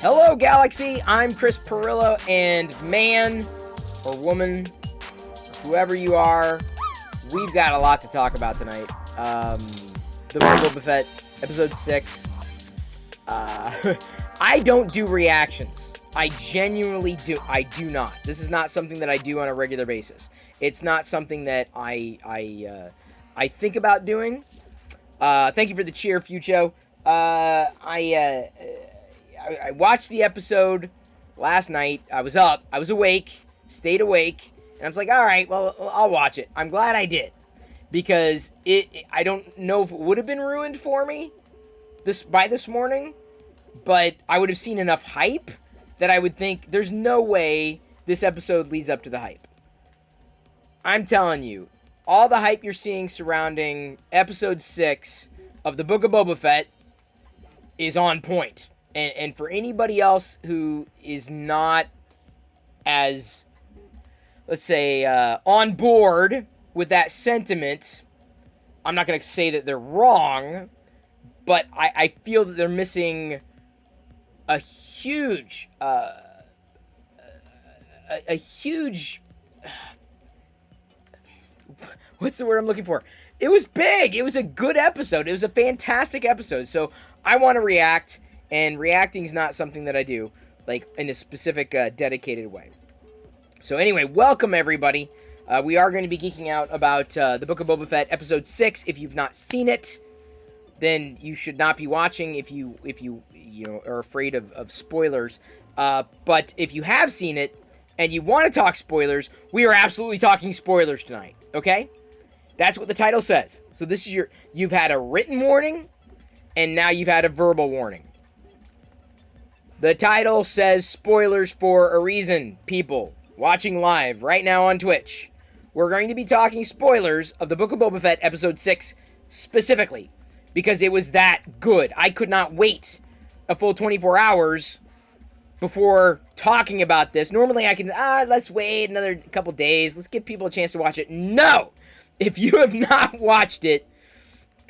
Hello, Galaxy. I'm Chris Perillo, and man or woman, whoever you are, we've got a lot to talk about tonight. The Boba Fett, Episode 6. I don't do reactions. I genuinely do. I do not. This is not something that I do on a regular basis. It's not something that I think about doing. Thank you for the cheer, Fucho. I watched the episode last night. I was up. I was awake. Stayed awake. And I was like, all right, well, I'll watch it. I'm glad I did. Because I don't know if it would have been ruined for me by this morning. But I would have seen enough hype that I would think there's no way this episode leads up to the hype. I'm telling you, all the hype you're seeing surrounding Episode 6 of the Book of Boba Fett is on point. And for anybody else who is not as, let's say, on board with that sentiment, I'm not going to say that they're wrong, but I feel that they're missing a huge, what's the word I'm looking for? It was big. It was a good episode. It was a fantastic episode. So I want to react. And reacting is not something that I do, like, in a specific, dedicated way. So anyway, welcome, everybody. We are going to be geeking out about the Book of Boba Fett, Episode 6. If you've not seen it, then you should not be watching if you are afraid of spoilers. But if you have seen it, and you want to talk spoilers, we are absolutely talking spoilers tonight, okay? That's what the title says. So this is you've had a written warning, and now you've had a verbal warning. The title says spoilers for a reason, people watching live right now on Twitch. We're going to be talking spoilers of the Book of Boba Fett Episode 6 specifically, because it was that good. I could not wait a full 24 hours before talking about this. Normally I can, let's wait another couple days. Let's give people a chance to watch it. No! If you have not watched it,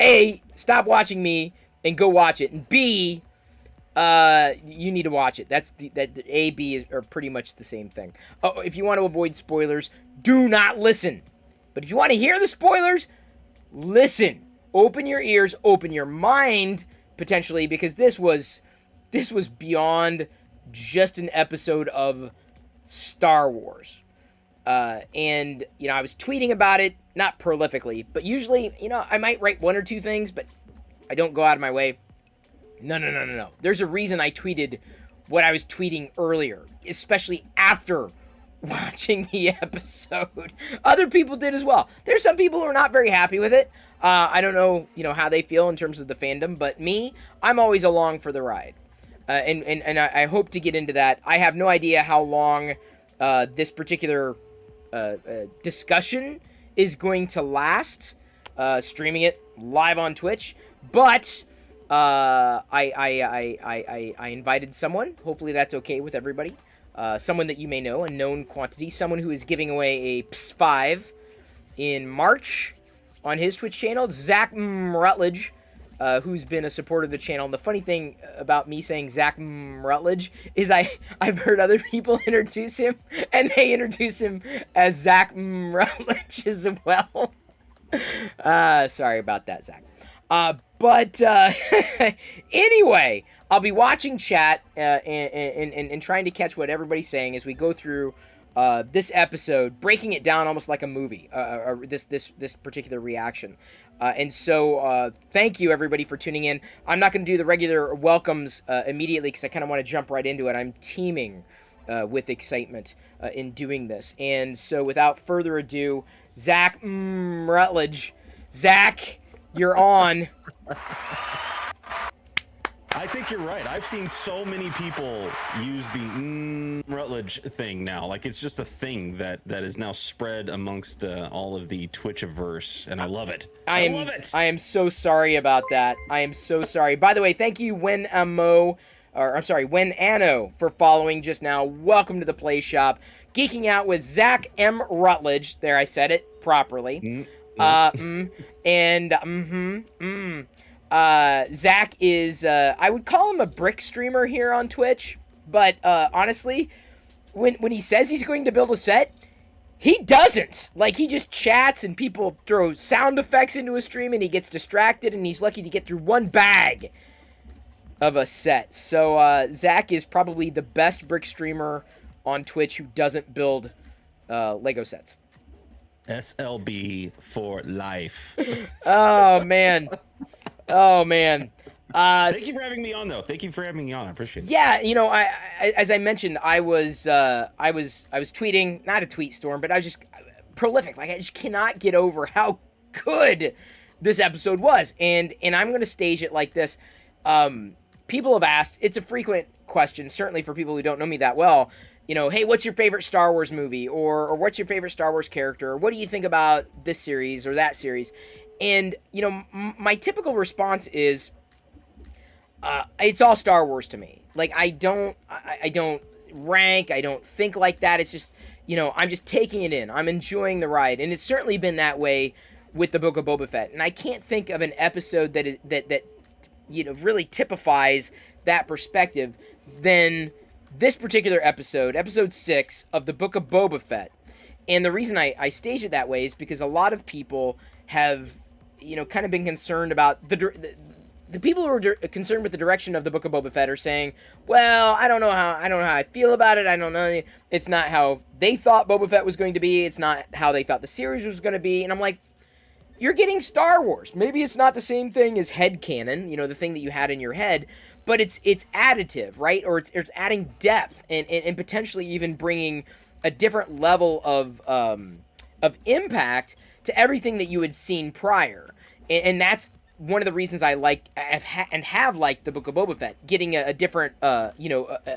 A, stop watching me and go watch it. And B, you need to watch it. That A, B are pretty much the same thing. Oh, if you want to avoid spoilers, do not listen. But if you want to hear the spoilers, listen. Open your ears, open your mind, potentially, because this was beyond just an episode of Star Wars. And, I was tweeting about it, not prolifically, but usually, I might write one or two things, but I don't go out of my way. No. There's a reason I tweeted what I was tweeting earlier, especially after watching the episode. Other people did as well. There's some people who are not very happy with it. I don't know, how they feel in terms of the fandom, but me, I'm always along for the ride. And I hope to get into that. I have no idea how long this particular discussion is going to last, streaming it live on Twitch, but I invited someone. Hopefully that's okay with everybody. Someone that you may know, a known quantity. Someone who is giving away a PS5 in March on his Twitch channel. Zach Rutledge, who's been a supporter of the channel. And the funny thing about me saying Zach Rutledge is I've heard other people introduce him, and they introduce him as Zach Rutledge as well. Sorry about that, Zach. But anyway, I'll be watching chat and trying to catch what everybody's saying as we go through this episode, breaking it down almost like a movie. This particular reaction. And so thank you everybody for tuning in. I'm not going to do the regular welcomes immediately because I kind of want to jump right into it. I'm teeming with excitement in doing this. And so without further ado, Zach Rutledge. Zach, you're on. I think you're right. I've seen so many people use the Rutledge thing now. Like, it's just a thing that is now spread amongst all of the Twitch-averse, and I love it. I love it. I am so sorry about that. I am so sorry. By the way, thank you, Wen Anno, for following just now. Welcome to the Play Shop. Geeking out with Zach M. Rutledge. There, I said it properly. Zach is, I would call him a brick streamer here on Twitch, but, honestly, when he says he's going to build a set, he doesn't. Like, he just chats and people throw sound effects into his stream and he gets distracted and he's lucky to get through one bag of a set. So, Zach is probably the best brick streamer on Twitch who doesn't build, Lego sets. SLB for life. Oh, man. Oh man! Thank you for having me on, though. Thank you for having me on. I appreciate it. Yeah, you know, I as I mentioned, I was tweeting, not a tweet storm, but I was just prolific. Like, I just cannot get over how good this episode was, and I'm going to stage it like this. People have asked. It's a frequent question, certainly for people who don't know me that well. You know, hey, what's your favorite Star Wars movie, or what's your favorite Star Wars character, or what do you think about this series or that series? And, you know, my typical response is, it's all Star Wars to me. Like, I don't rank, I don't think like that. It's just, you know, I'm just taking it in. I'm enjoying the ride. And it's certainly been that way with the Book of Boba Fett. And I can't think of an episode that you know, really typifies that perspective than this particular episode, episode 6 of the Book of Boba Fett. And the reason I stage it that way is because a lot of people have, you know, kind of been concerned about the people who are concerned with the direction of the Book of Boba Fett are saying, well, I don't know how I feel about it. I don't know. It's not how they thought Boba Fett was going to be. It's not how they thought the series was going to be. And I'm like, you're getting Star Wars. Maybe it's not the same thing as headcanon, you know, the thing that you had in your head, but it's additive, right? Or it's adding depth and potentially even bringing a different level of impact to everything that you had seen prior. And that's one of the reasons I have liked the Book of Boba Fett, getting a different,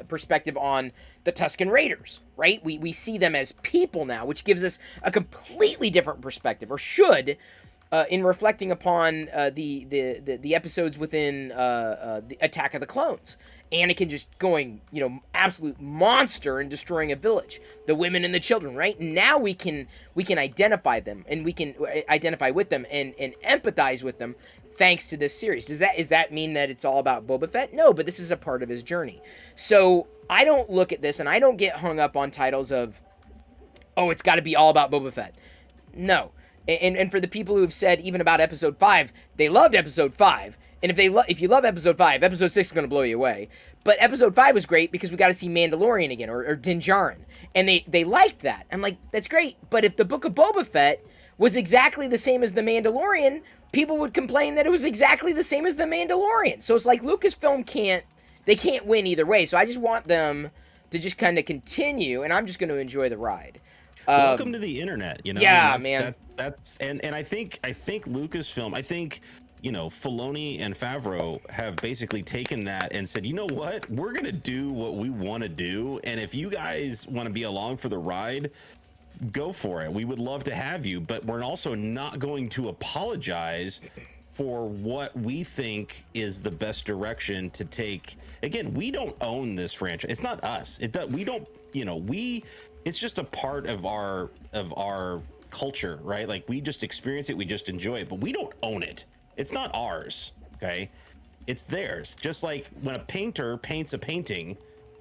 perspective on the Tusken Raiders, right? We see them as people now, which gives us a completely different perspective, or should, in reflecting upon the episodes within the Attack of the Clones. Anakin just going, you know, absolute monster and destroying a village. The women and the children, right? Now we can identify them, and we can identify with them and empathize with them thanks to this series. Does that mean that it's all about Boba Fett? No, but this is a part of his journey. So I don't look at this and I don't get hung up on titles of, oh, it's got to be all about Boba Fett. No. And for the people who have said even about episode 5, they loved episode 5. And if you love episode 5, episode 6 is going to blow you away. But episode 5 was great because we got to see Mandalorian again, or Din Djarin. And they liked that. I'm like, that's great. But if the Book of Boba Fett was exactly the same as the Mandalorian, people would complain that it was exactly the same as the Mandalorian. So it's like Lucasfilm can't win either way. So I just want them to just kind of continue, and I'm just going to enjoy the ride. Welcome to the internet, you know. Yeah, man. That's and I think Lucasfilm, I think, you know, Filoni and Favreau have basically taken that and said, you know what, we're gonna do what we want to do, and if you guys want to be along for the ride, go for it. We would love to have you, but we're also not going to apologize for what we think is the best direction to take. Again, we don't own this franchise. It's not us. We don't, you know, it's just a part of our culture, right? Like, we just experience it, we just enjoy it, but we don't own it. It's not ours, okay? It's theirs. Just like when a painter paints a painting,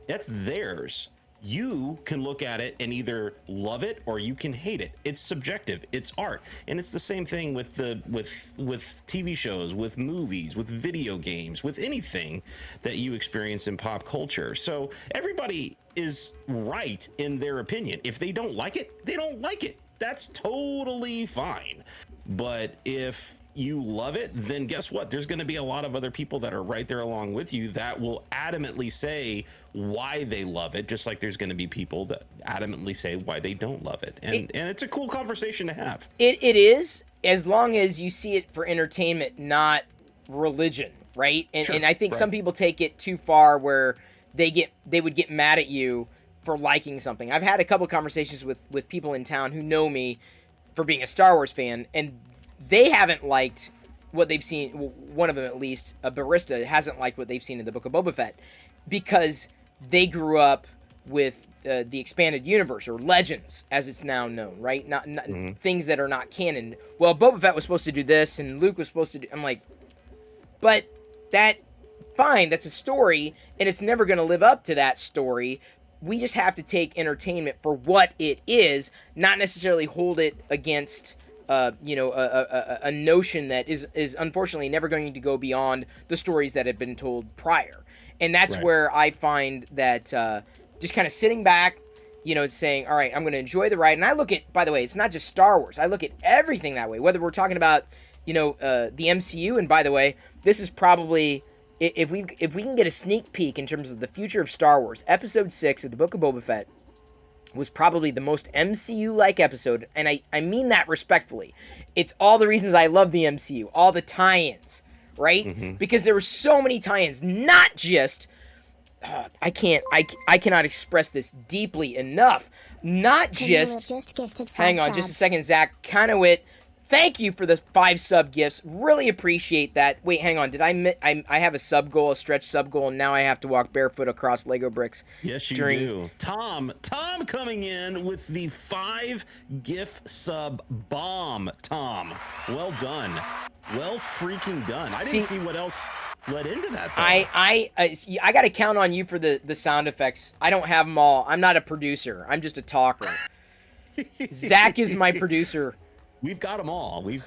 that's theirs. You can look at it and either love it or you can hate it. It's subjective. It's art. And it's the same thing with TV shows, with movies, with video games, with anything that you experience in pop culture. So everybody is right in their opinion. If they don't like it, they don't like it. That's totally fine. But if you love it, then guess what? There's going to be a lot of other people that are right there along with you that will adamantly say why they love it, just like there's going to be people that adamantly say why they don't love it. And it's a cool conversation to have. It is, as long as you see it for entertainment, not religion, right? And, Sure, and I think right. some people take it too far where they would get mad at you for liking something. I've had a couple conversations with people in town who know me for being a Star Wars fan, and they haven't liked what they've seen. One of them, at least, a barista, hasn't liked what they've seen in the Book of Boba Fett because they grew up with the expanded universe, or Legends, as it's now known, right? Not things that are not canon. Well, Boba Fett was supposed to do this, and Luke was supposed to do. I'm like, but that, fine, that's a story, and it's never going to live up to that story. We just have to take entertainment for what it is, not necessarily hold it against a notion that is unfortunately never going to go beyond the stories that have been told prior. And that's Right. where I find that just kind of sitting back, saying, all right, I'm going to enjoy the ride. And I look at, by the way, it's not just Star Wars. I look at everything that way, whether we're talking about, the MCU. And by the way, this is probably, if we can get a sneak peek in terms of the future of Star Wars, Episode 6 of the Book of Boba Fett was probably the most MCU-like episode, and I mean that respectfully. It's all the reasons I love the MCU, all the tie-ins, right? Mm-hmm. Because there were so many tie-ins, not just... I cannot express this deeply enough. Not just... Hang on just a second, Zach. Kanawit, thank you for the 5 sub gifts. Really appreciate that. Wait, hang on. Did I have a sub goal, a stretch sub goal, and now I have to walk barefoot across Lego bricks? Yes, you do. Tom coming in with the 5 gift sub bomb. Tom, well done. Well freaking done. I didn't see what else led into that, though. I got to count on you for the sound effects. I don't have them all. I'm not a producer. I'm just a talker. Zach is my producer. We've got them all. We've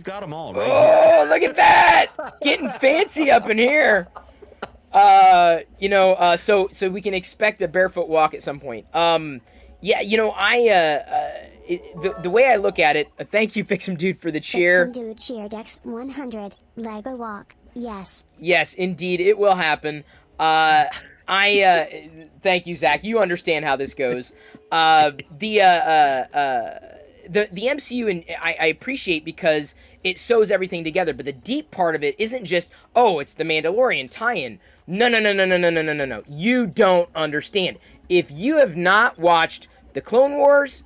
got them all right here. Look at that! Getting fancy up in here. So we can expect a barefoot walk at some point. The way I look at it, thank you, Fix'em Dude, for the cheer. Fix'em Dude cheer Dex 100 Lego walk. Yes. Yes, indeed, it will happen. Thank you, Zach. You understand how this goes. The MCU, and I appreciate because it sews everything together, but the deep part of it isn't just, it's the Mandalorian tie-in. No. You don't understand. If you have not watched the Clone Wars,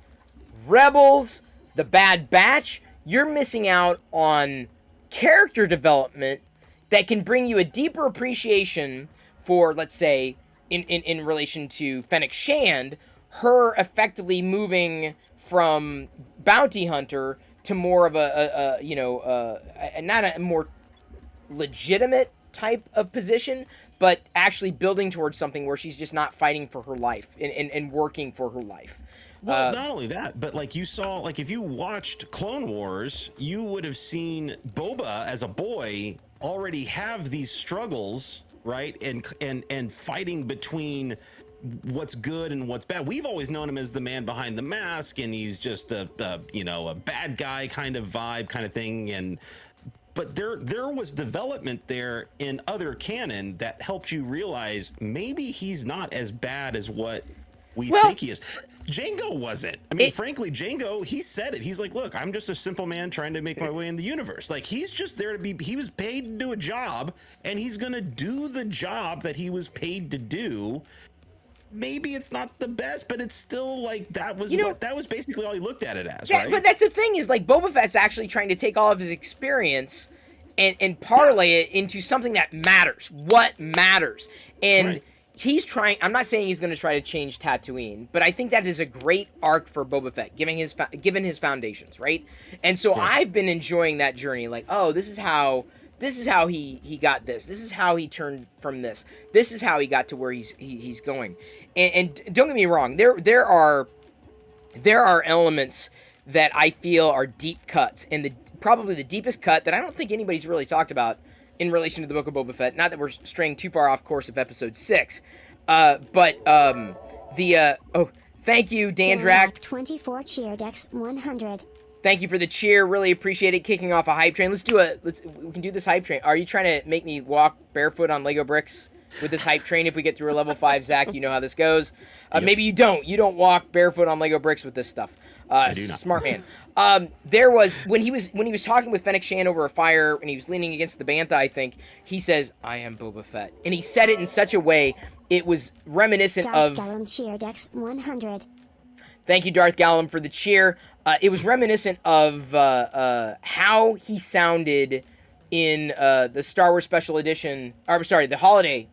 Rebels, The Bad Batch, you're missing out on character development that can bring you a deeper appreciation for, let's say, in relation to Fennec Shand, her effectively moving from bounty hunter to more of not a more legitimate type of position, but actually building towards something where she's just not fighting for her life and working for her life. Well, not only that, but like you saw, like if you watched Clone Wars, you would have seen Boba as a boy already have these struggles, right? And fighting between what's good and what's bad. We've always known him as the man behind the mask, and he's just a bad guy kind of vibe kind of thing. But there was development there in other canon that helped you realize maybe he's not as bad as what we think he is. Jango wasn't. I mean, frankly, Jango, he said it. He's like, look, I'm just a simple man trying to make my way in the universe. Like, he's just there to be, he was paid to do a job, and he's going to do the job that he was paid to do. Maybe it's not the best, but it's still like that was basically all he looked at it as, right? But that's the thing is, like, Boba Fett's actually trying to take all of his experience and parlay it into something that matters. What matters? And he's trying, I'm not saying he's going to try to change Tatooine, but I think that is a great arc for Boba Fett, given his foundations, right? And so I've been enjoying that journey, like, this is how this is how he got this. This is how he turned from this. This is how he got to where he's going. And don't get me wrong, there are elements that I feel are deep cuts, and probably the deepest cut that I don't think anybody's really talked about in relation to the Book of Boba Fett. Not that we're straying too far off course of episode 6, but thank you, Dandrak. 24 cheer Dex 100. Thank you for the cheer. Really appreciate it. Kicking off a hype train. We can do this hype train. Are you trying to make me walk barefoot on Lego bricks with this hype train if we get through a level 5, Zach? You know how this goes. Yep. Maybe you don't. You don't walk barefoot on Lego bricks with this stuff. I do not. Smart man. There was when he was talking with Fennec Shan over a fire and he was leaning against the bantha, I think, he says, "I am Boba Fett." And he said it in such a way, it was reminiscent of Gallum cheer Dex 100. Thank you, Darth Gallum, for the cheer. It was reminiscent of how he sounded in the Star Wars Special Edition. Or, sorry, the holiday.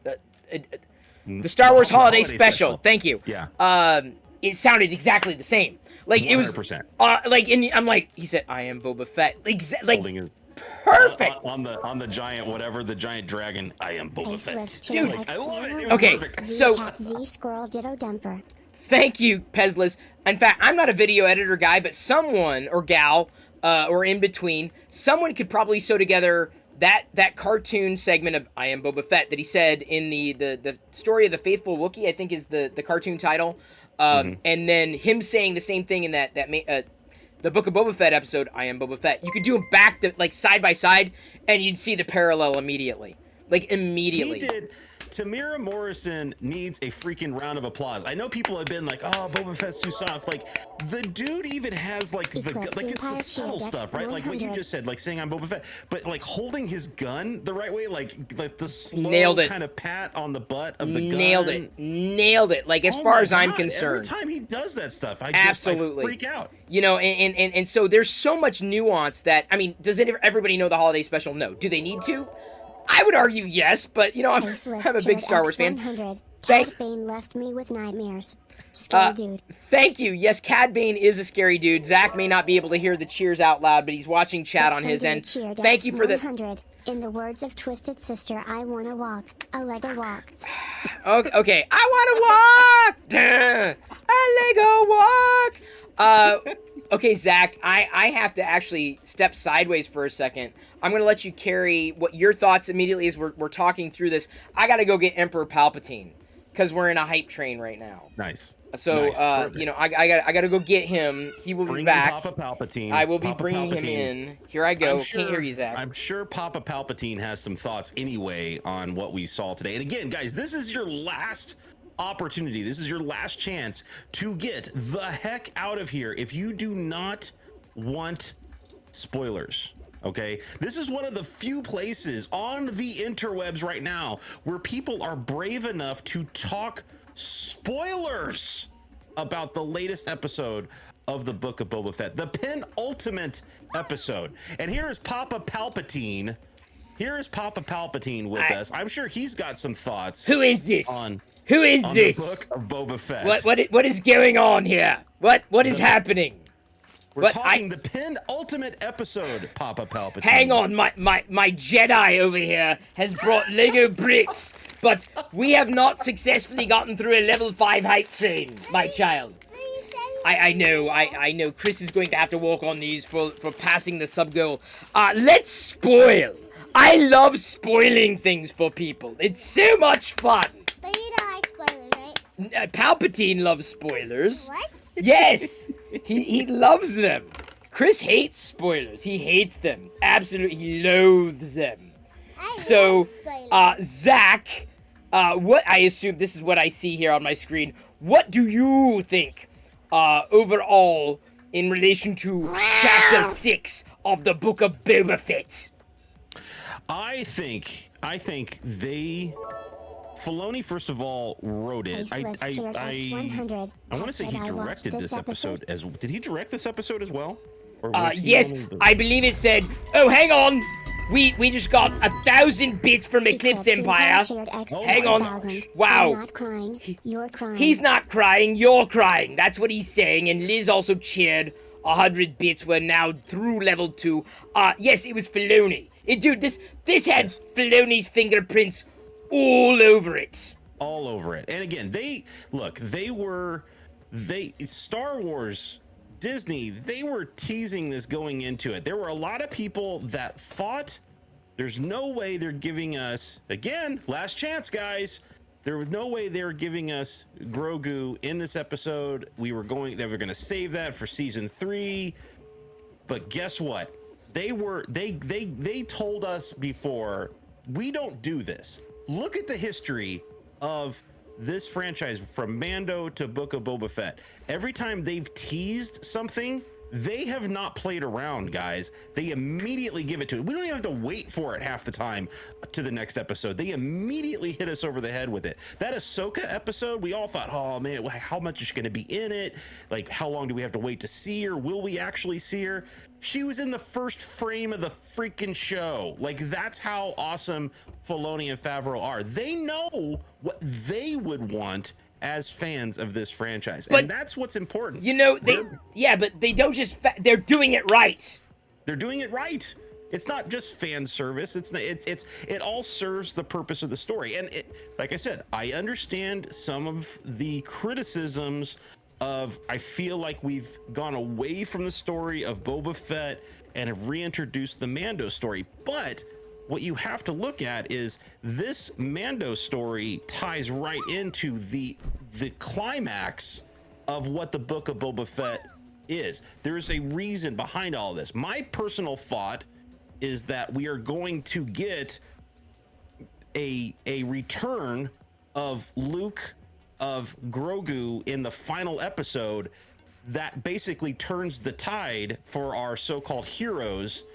The Star Wars Holiday Special. Thank you. Yeah. It sounded exactly the same. Like 100%. It was. I'm like, he said, "I am Boba Fett." Holding it. Perfect. On the giant, whatever, the giant dragon. I am Boba Fett. Dude, I love it. Okay, Perfect. so. Z Squirrel Ditto Dumper. Thank you, Pezlas. In fact, I'm not a video editor guy, but someone, or gal, or in between, someone could probably sew together that cartoon segment of I Am Boba Fett that he said in the Story of the Faithful Wookiee, I think is the cartoon title. And then him saying the same thing in the Book of Boba Fett episode, I Am Boba Fett. You could do them back to, like, side by side, and you'd see the parallel immediately. Like, immediately. He did. Tamira Morrison needs a freaking round of applause. I know people have been like, "Oh, Boba Fett's too soft." Like, the dude even has like it's the subtle stuff, right? Like what you just said, like saying I'm Boba Fett, but like holding his gun the right way, like the slow kind of pat on the butt of the gun. Nailed it. Like, as far as I'm concerned, every time he does that stuff, I freak out. You know, and so there's so much nuance that, I mean, does everybody know the holiday special? No. Do they need to? I would argue yes, but, you know, I'm a big Star Wars fan. Cad Bane left me with nightmares. Scary dude. Thank you. Yes, Cad Bane is a scary dude. Zach may not be able to hear the cheers out loud, but he's watching chat on his end. Thank you for the... In the words of Twisted Sister, I wanna walk. A Lego walk. Okay. I wanna walk! A Lego walk! Okay, Zach, I have to actually step sideways for a second. I'm going to let you carry what your thoughts immediately as we're talking through this. I got to go get Emperor Palpatine because we're in a hype train right now. Nice. So, you know, I got to go get him. He will be back. Papa Palpatine. I will be bringing him in. Here I go. Can't hear you, Zach. I'm sure Papa Palpatine has some thoughts anyway on what we saw today. And again, guys, this is your last opportunity. This is your last chance to get the heck out of here if you do not want spoilers. Okay, this is one of the few places on the interwebs right now where people are brave enough to talk spoilers about the latest episode of the Book of Boba Fett, the penultimate episode. And here is Papa Palpatine. Here is Papa Palpatine with us. I'm sure he's got some thoughts. Who is this? Who is on this? The Book of Boba Fett. What is going on here? What is happening? We're talking the penultimate episode, Papa Palpatine. Hang on, my Jedi over here has brought Lego bricks, but we have not successfully gotten through a level 5 hype train, my child. I know. Chris is going to have to walk on these for passing the sub goal. Let's spoil. I love spoiling things for people. It's so much fun. But you don't like spoilers, right? Palpatine loves spoilers. What? Yes, he loves them. Chris hates spoilers. He hates them. Absolutely, he loathes them. So, Zach, what I assume this is what I see here on my screen. What do you think, overall, in relation to Chapter 6 of the Book of Boba Fett? I think Filoni, first of all, wrote it. I want to say he directed this episode as. Did he direct this episode as well? Or yes, I believe it said. Oh, hang on. We just got 1,000 bits from Eclipse Empire. Hang on. Wow. I'm not crying. You're crying. He's not crying. You're crying. That's what he's saying. And Liz also cheered. 100 bits. We're now through level 2. Yes, it was Filoni. Dude, this had Filoni's fingerprints all over it. All over it. And again, Star Wars, Disney, they were teasing this going into it. There were a lot of people that thought there's no way they're giving us, again, last chance, guys. There was no way they were giving us Grogu in this episode. They were going to save that for season 3. But guess what? They told us before, we don't do this. Look at the history of this franchise from Mando to Book of Boba Fett. Every time they've teased something, they have not played around, guys. They immediately give it to it. We don't even have to wait for it half the time to the next episode. They immediately hit us over the head with it. That Ahsoka episode, we all thought, oh man, how much is she going to be in it? Like, how long do we have to wait to see her? Will we actually see her? She was in the first frame of the freaking show. Like, that's how awesome Filoni and Favreau are. They know what they would want as fans of this franchise, and that's what's important. You know, but they don't just they're doing it right. They're doing it right. It's not just fan service. It all serves the purpose of the story. And like I said, I understand some of the criticisms of, I feel like we've gone away from the story of Boba Fett and have reintroduced the Mando story. But what you have to look at is this Mando story ties right into the climax of what the Book of Boba Fett is. There's a reason behind all this. My personal thought is that we are going to get a return of Luke, of Grogu in the final episode that basically turns the tide for our so-called heroes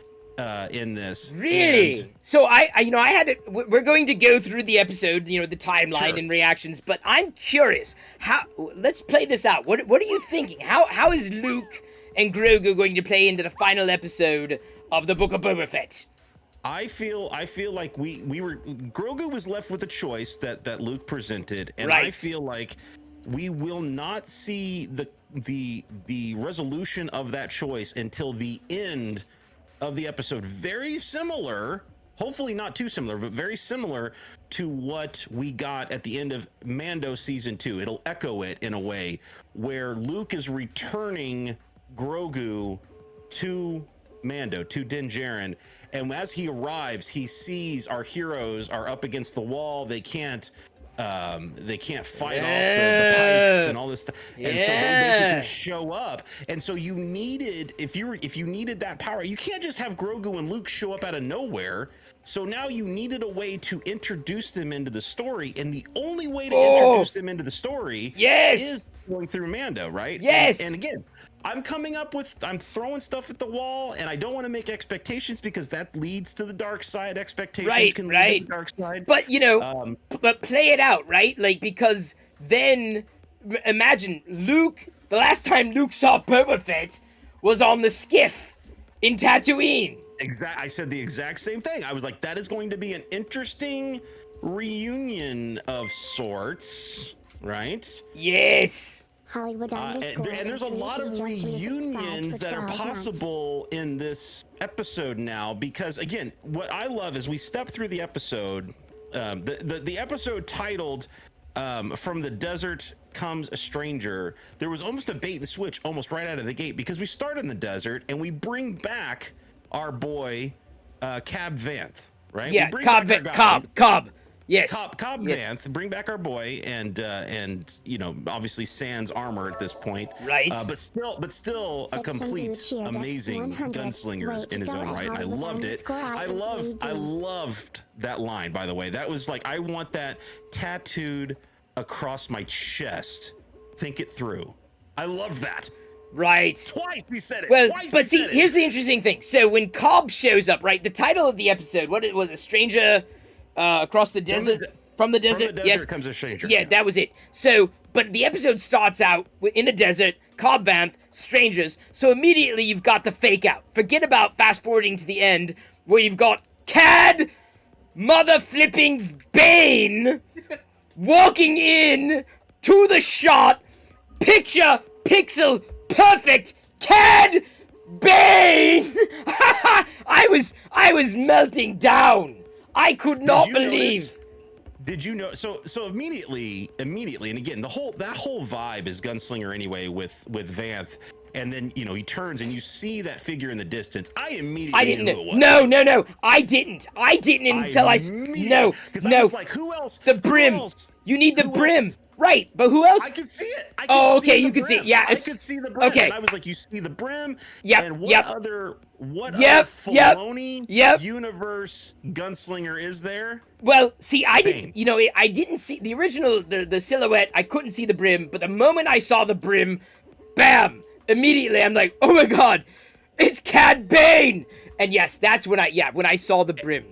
in this. Really? And so I had to, we're going to go through the episode, the timeline and reactions, but I'm curious, let's play this out. What are you thinking? How is Luke and Grogu going to play into the final episode of the Book of Boba Fett? I feel like Grogu was left with a choice that Luke presented, and right. I feel like we will not see the resolution of that choice until the end of the episode. Very similar, hopefully not too similar, but very similar to what we got at the end of Mando season 2. It'll echo it in a way where Luke is returning Grogu to Mando, to Din Djarin, and as he arrives, he sees our heroes are up against the wall. They can't fight off the pikes and all this stuff, and so they basically show up. And so you needed, if you needed that power, you can't just have Grogu and Luke show up out of nowhere. So now you needed a way to introduce them into the story, and the only way to introduce them into the story is going through Mando, right? Yes. And again, I'm throwing stuff at the wall, and I don't want to make expectations because that leads to the dark side. Expectations can lead to the dark side. But but play it out, right? Like, because then imagine Luke. The last time Luke saw Boba Fett was on the skiff in Tatooine. I said the exact same thing. I was like, that is going to be an interesting reunion of sorts, right? Yes. Hollywood and there's a lot of reunions that are possible in this episode now, because again, what I love is we step through the episode, the episode titled From the Desert Comes a Stranger. There was almost a bait and switch almost right out of the gate, because we start in the desert and we bring back our boy Cab Vanth, right? Yeah, Cobb. Yes. Cobb Vanth, bring back our boy, and obviously sans armor at this point. Right. But still a complete amazing gunslinger in his own right. I loved it. I loved that line, by the way. That was like, I want that tattooed across my chest. Think it through. I love that. Right. Twice he said it. Well, but see, here's the interesting thing. So when Cobb shows up, right, the title of the episode, what it was, a stranger across the desert, from the desert. From the desert comes a stranger. Yeah, that was it. So, but the episode starts out in the desert, Cobb Vanth, strangers. So immediately you've got the fake out. Forget about fast forwarding to the end where you've got Cad mother flipping Bane walking in to the shot, pixel perfect Cad Bane. I was melting down. I could not you believe. notice- Did you know? So immediately, and again, that whole vibe is Gunslinger anyway with Vanth, and then he turns and you see that figure in the distance. I immediately I didn't knew know. who it was. No. I didn't until I no. Because I was like, who else? The Who brim. else? You need the Who brim. else? Right, but who else? I could see it. Okay, you could see it. Yeah, I could see the brim. okay. And I was like, you see the brim? Yep, And what yep. other Yep, Filoni yep. universe Gunslinger is there? Well, see, I Bane. didn't. I didn't see the original, the silhouette. I couldn't see the brim, but the moment I saw the brim, bam! Immediately, I'm like, oh my god, it's Cad Bane! And yes, that's when I saw the brim.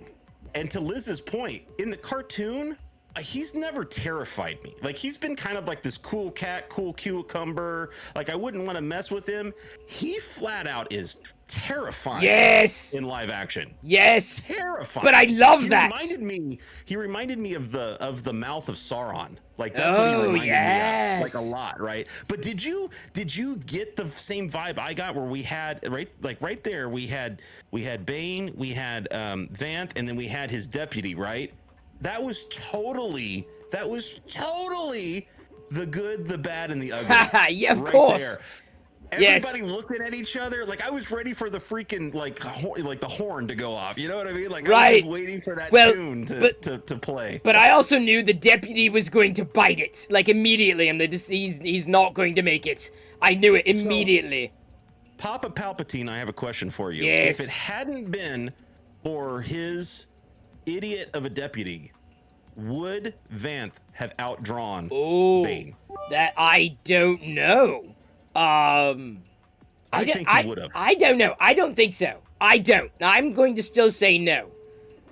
And to Liz's point, in the cartoon, he's never terrified me. Like, he's been kind of like this cool cat, cool cucumber. Like, I wouldn't want to mess with him. He flat out is terrifying. Yes. In live action. Yes. Terrifying. But I love that. He reminded me of the mouth of Sauron. Like, that's what he reminded me of. Like, a lot, right? But did you get the same vibe I got where we had right there we had Bane, we had Vanth, and then we had his deputy, right? That was totally the good, the bad, and the ugly. Yeah, of course. There. Everybody looking at each other, like I was ready for the freaking like the horn to go off. You know what I mean? Like right. I was waiting for that tune to play. But I also knew the deputy was going to bite it, like immediately. I'm like, he's not going to make it. I knew it immediately. So, Papa Palpatine, I have a question for you. Yes. If it hadn't been for his idiot of a deputy, would Vanth have outdrawn Bane? That I don't know. I think he would have. I don't know. I don't think so. I don't. I'm going to still say no.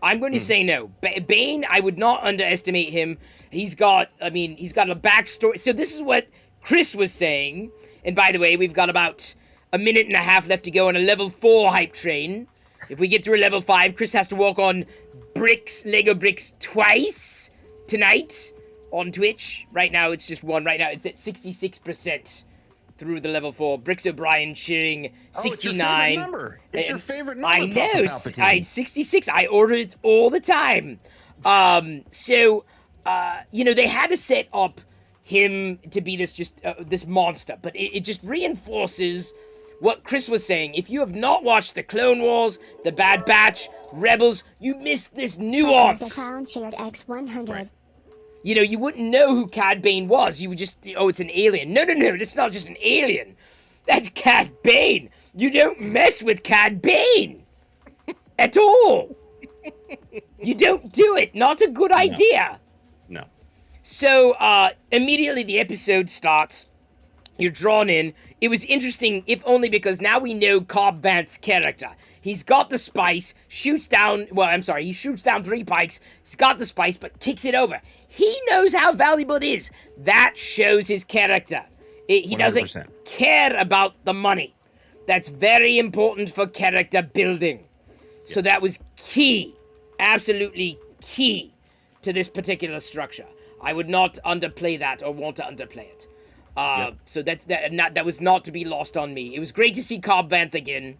I'm going to say no. Bane, I would not underestimate him. He's got a backstory. So this is what Chris was saying. And by the way, we've got about a minute and a half left to go on a level 4 hype train. If we get through a level 5, Chris has to walk on Lego bricks twice tonight on Twitch. Right now, it's just one. Right now, it's at 66%. Through the level 4, Bricks O'Brien cheering 69. It's your favorite number. I know. 66. I order it all the time. So they had to set up him to be this monster, but it just reinforces what Chris was saying. If you have not watched the Clone Wars, the Bad Batch, Rebels, you missed this nuance. The clown cheered X100. Right. You wouldn't know who Cad Bane was. You would just, it's an alien. No, that's not just an alien. That's Cad Bane. You don't mess with Cad Bane. At all. You don't do it. Not a good idea. No. So, immediately the episode starts. You're drawn in. It was interesting, if only because now we know Cobb Vanth's character. He's got the spice, he shoots down 3 pikes, he's got the spice, but kicks it over. He knows how valuable it is. That shows his character. He doesn't care about the money. That's very important for character building. Yep. So that was key, absolutely key to this particular structure. I would not underplay that or want to underplay it. So that was not to be lost on me. It was great to see Cobb Vanth again.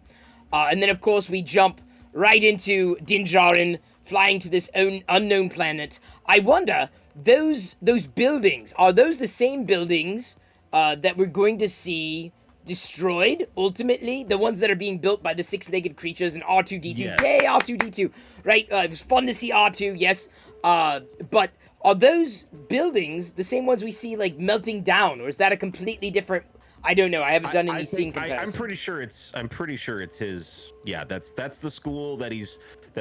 And then, of course, we jump right into Din Djarin flying to this unknown planet. I wonder, those buildings, are those the same buildings that we're going to see destroyed, ultimately? The ones that are being built by the six-legged creatures and R2-D2. Yes. Yay, R2-D2. Right, it was fun to see R2, yes. But are those buildings the same ones we see, like, melting down? Or is that a completely different... I don't know. I haven't done any scene comparisons. I'm pretty sure it's his. Yeah, that's the school that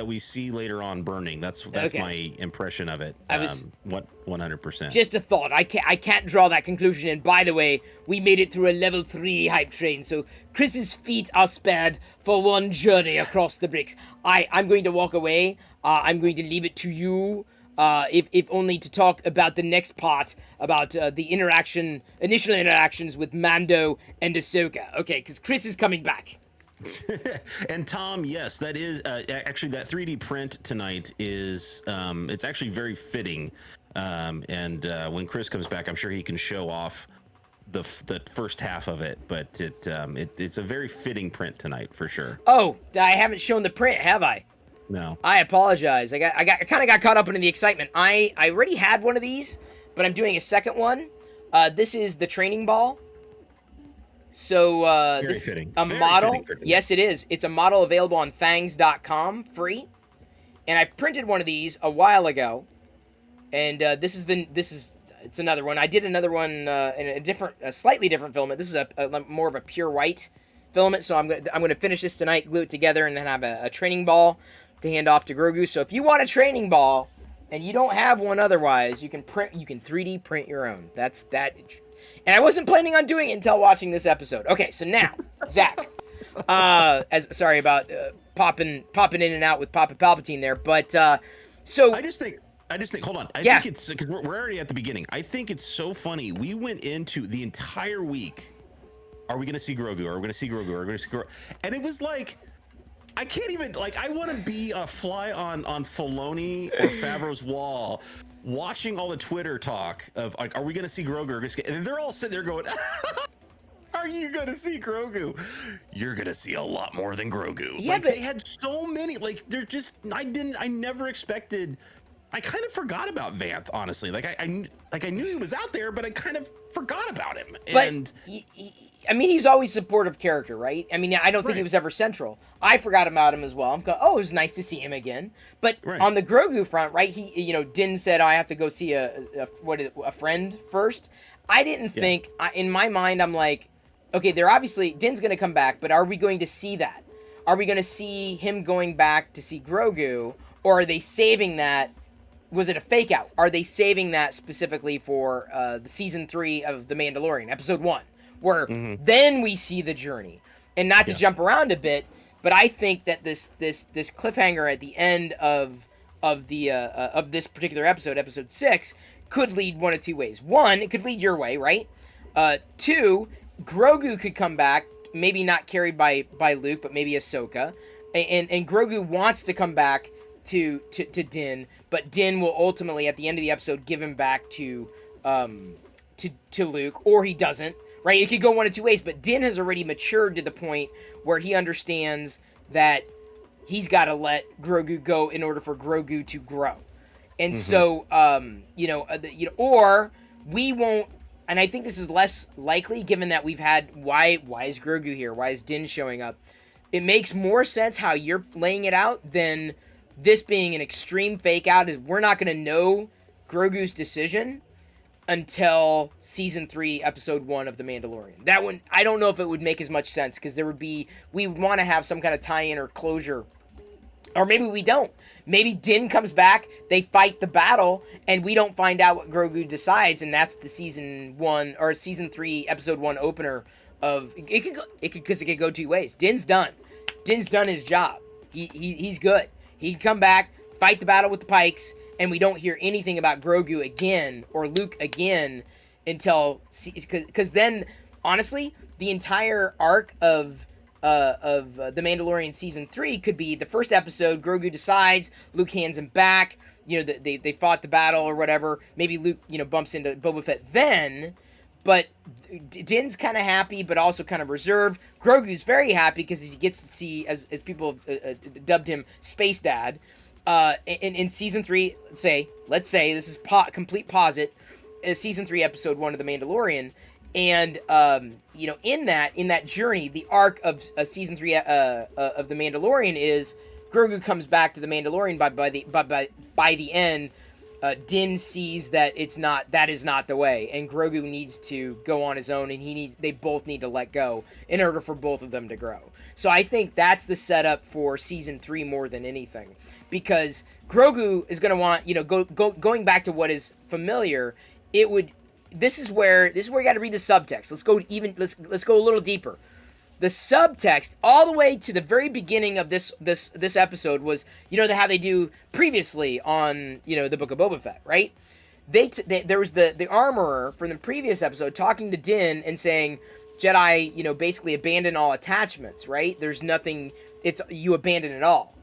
we see later on burning. That's okay. My impression of it. I was 100%. Just a thought. I can't draw that conclusion. And by the way, we made it through a level 3 hype train, so Chris's feet are spared for one journey across the bricks. I'm going to walk away. I'm going to leave it to you. If only to talk about the next part, about the initial interactions with Mando and Ahsoka. Okay, because Chris is coming back. And Tom, yes, that is actually that 3D print tonight is it's actually very fitting. And when Chris comes back, I'm sure he can show off the first half of it, but it's a very fitting print tonight for sure. Oh, I haven't shown the print, have I? No. I apologize. I kind of got caught up in the excitement. I already had one of these, but I'm doing a second one. This is the training ball. So this fitting. is a Very model. fitting for today. Yes, it is. It's a model available on thangs.com, free. And I've printed one of these a while ago. And it's another one. I did another one in a slightly different filament. This is a more of a pure white filament. So I'm gonna finish this tonight, glue it together, and then have a training ball to hand off to Grogu. So if you want a training ball and you don't have one otherwise, you can 3D print your own. That's that. And I wasn't planning on doing it until watching this episode. Okay, so now, Zach. Sorry about popping in and out with Papa Palpatine there, but so I just think. Hold on. I Yeah. think it's because we're already at the beginning. I think it's so funny. We went into the entire week. Are we going to see Grogu? Are we going to see Grogu? Are we going to see Grogu? And it was like, I can't even, like, I want to be a fly on Filoni or Favreau's wall, watching all the Twitter talk of like, are we going to see Grogu? And they're all sitting there going, are you going to see Grogu? You're going to see a lot more than Grogu. Yeah, like, but they had so many, like, they're just, I never expected. I kind of forgot about Vanth, honestly. Like I knew he was out there, but I kind of forgot about him. And I mean, he's always supportive character, right? I mean, I don't think he was ever central. I forgot about him as well. I'm going, oh, it was nice to see him again. But on the Grogu front, right? He, Din said, I have to go see a friend first. I didn't think, in my mind, I'm like, okay, they're obviously, Din's going to come back, but are we going to see that? Are we going to see him going back to see Grogu, or are they saving that? Was it a fake out? Are they saving that specifically for the season 3 of The Mandalorian, episode 1, where then we see the journey? And not to jump around a bit, but I think that this cliffhanger at the end of this particular episode, episode 6, could lead one of two ways. One, it could lead your way, right? Two, Grogu could come back, maybe not carried by Luke, but maybe Ahsoka, and Grogu wants to come back to Din, but Din will ultimately, at the end of the episode, give him back to Luke, or he doesn't, right? It could go one of two ways, but Din has already matured to the point where he understands that he's got to let Grogu go in order for Grogu to grow. And so, or we won't, and I think this is less likely given that we've had, why is Grogu here? Why is Din showing up? It makes more sense how you're laying it out than this being an extreme fake out. Is we're not going to know Grogu's decision until season 3, episode 1 of The Mandalorian. That one, I don't know if it would make as much sense, because we would want to have some kind of tie-in or closure. Or maybe we don't. Maybe Din comes back, they fight the battle, and we don't find out what Grogu decides, and that's the season 1 or season 3, episode 1 opener of it could go two ways. Din's done his job. He's good. He'd come back, fight the battle with the Pikes, and we don't hear anything about Grogu again or Luke again until, because then, honestly, the entire arc of The Mandalorian season 3 could be the first episode. Grogu decides, Luke hands him back. They fought the battle or whatever. Maybe Luke bumps into Boba Fett then. But Din's kind of happy, but also kind of reserved. Grogu's very happy because he gets to see, as people have dubbed him, Space Dad. In season 3, let's say this is complete posit, season 3, episode 1 of The Mandalorian, and in that journey, the arc of season 3 of The Mandalorian is Grogu comes back to The Mandalorian by the end. Din sees that that is not the way, and Grogu needs to go on his own, and they both need to let go in order for both of them to grow. So I think that's the setup for season 3 more than anything, because Grogu is going to want, going back to what is familiar. This is where you got to read the subtext. Let's go a little deeper. The subtext, all the way to the very beginning of this episode, was how they do previously on the Book of Boba Fett, right? There was the armorer from the previous episode talking to Din and saying, Jedi, basically abandon all attachments, right? There's nothing. You abandon it all,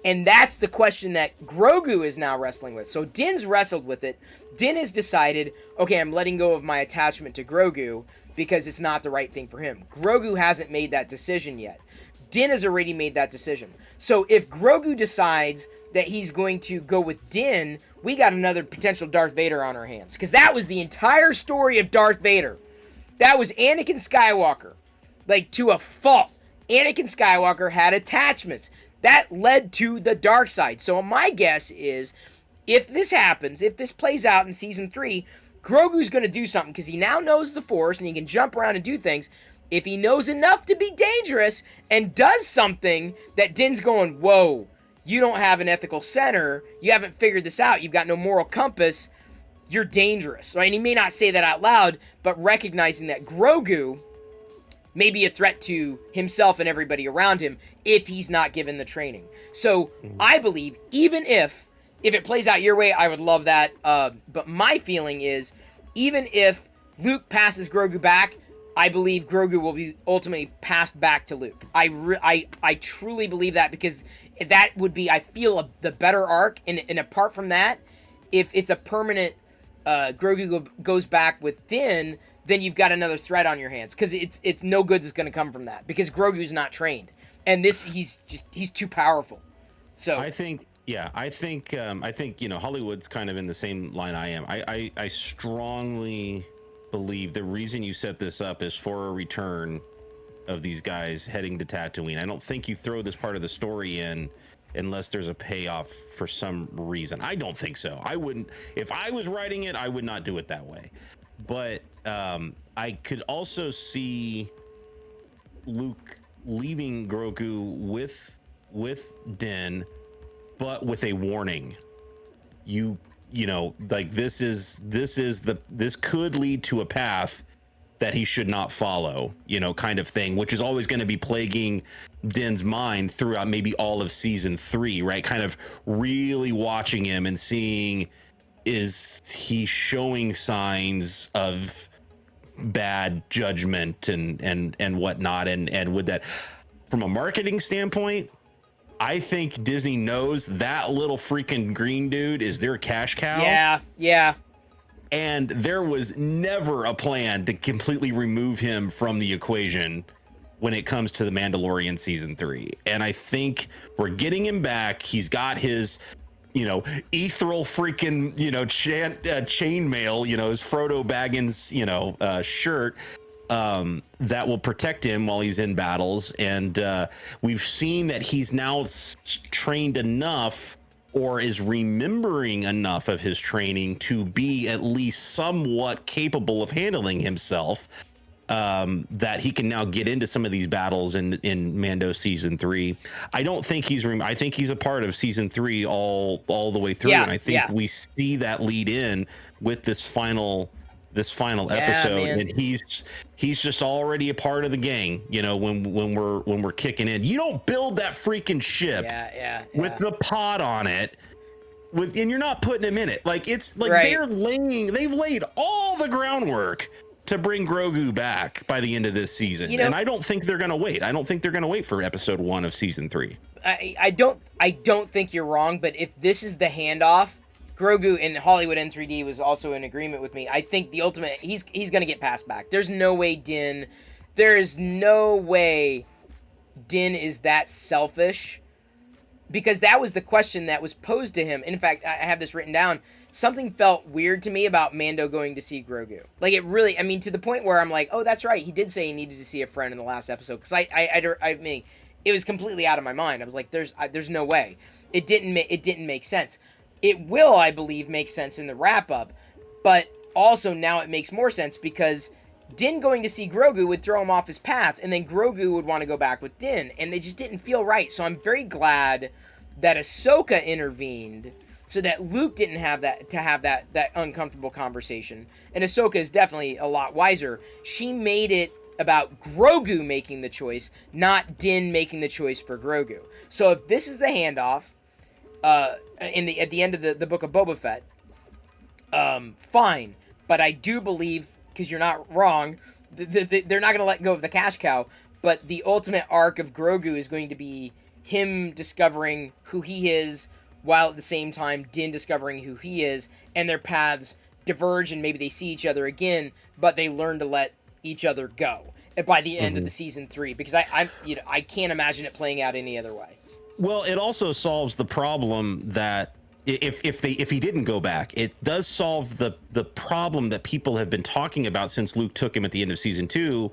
And that's the question that Grogu is now wrestling with. So Din's wrestled with it. Din has decided, okay, I'm letting go of my attachment to Grogu because it's not the right thing for him. Grogu hasn't made that decision yet. Din has already made that decision. So if Grogu decides that he's going to go with Din, we got another potential Darth Vader on our hands. Because that was the entire story of Darth Vader. That was Anakin Skywalker. Like, to a fault. Anakin Skywalker had attachments. That led to the dark side. So my guess is, if this happens, if this plays out in Season 3, Grogu's going to do something because he now knows the Force and he can jump around and do things. If he knows enough to be dangerous and does something that Din's going, whoa, you don't have an ethical center, you haven't figured this out, you've got no moral compass, you're dangerous. Right? And he may not say that out loud, but recognizing that Grogu may be a threat to himself and everybody around him if he's not given the training. So I believe, even if it plays out your way, I would love that. But my feeling is, even if Luke passes Grogu back, I believe Grogu will be ultimately passed back to Luke. I truly believe that, because that would be, I feel, the better arc. And apart from that, if it's a permanent Grogu goes back with Din, then you've got another threat on your hands, because it's no good that's going to come from that, because Grogu's not trained, and he's too powerful. So I think Hollywood's kind of in the same line I am. I strongly believe the reason you set this up is for a return of these guys heading to Tatooine. I don't think you throw this part of the story in unless there's a payoff for some reason. I don't think so. I wouldn't, if I was writing it, I would not do it that way. But I could also see Luke leaving Grogu with Din, but with a warning. You know, like this could lead to a path that he should not follow, you know, kind of thing, which is always going to be plaguing Din's mind throughout maybe all of Season 3, right? Kind of really watching him and seeing, is he showing signs of bad judgment and whatnot, and with that, from a marketing standpoint, I think Disney knows that little freaking green dude is their cash cow. Yeah. And there was never a plan to completely remove him from the equation when it comes to The Mandalorian Season 3. And I think we're getting him back. He's got his, you know, ethereal freaking, you know, chainmail, you know, his Frodo Baggins, you know, shirt that will protect him while he's in battles. And we've seen that he's now trained enough, or is remembering enough of his training to be at least somewhat capable of handling himself, that he can now get into some of these battles in Mando Season 3. I don't think I think he's a part of Season 3 all the way through. And I think we see that lead in with this final episode, man. And he's just already a part of the gang, you know, when we're kicking in. You don't build that freaking ship with the pod on it and you're not putting him in it. Like, it's like they've laid all the groundwork to bring Grogu back by the end of this season. You know, and I don't think they're gonna wait. I don't think they're gonna wait for episode 1 of Season 3. I don't think you're wrong, but if this is the handoff, Grogu in Hollywood N3D was also in agreement with me. I think the ultimate, he's going to get passed back. There is no way Din is that selfish, because that was the question that was posed to him. In fact, I have this written down. Something felt weird to me about Mando going to see Grogu. Like, it really, I mean, to the point where I'm like, oh, that's right. He did say he needed to see a friend in the last episode. Because I mean, it was completely out of my mind. I was like, there's no way. It didn't make sense. It will, I believe, make sense in the wrap-up, but also now it makes more sense because Din going to see Grogu would throw him off his path, and then Grogu would want to go back with Din, and they just didn't feel right. So I'm very glad that Ahsoka intervened so that Luke didn't have that uncomfortable conversation. And Ahsoka is definitely a lot wiser. She made it about Grogu making the choice, not Din making the choice for Grogu. So if this is the handoff, at the end of the book of Boba Fett, fine. But I do believe, because you're not wrong, they're not going to let go of the cash cow, but the ultimate arc of Grogu is going to be him discovering who he is, while at the same time Din discovering who he is, and their paths diverge, and maybe they see each other again, but they learn to let each other go by the end of the season 3. Because I can't imagine it playing out any other way. Well, it also solves the problem that if he didn't go back, it does solve the problem that people have been talking about since Luke took him at the end of season 2.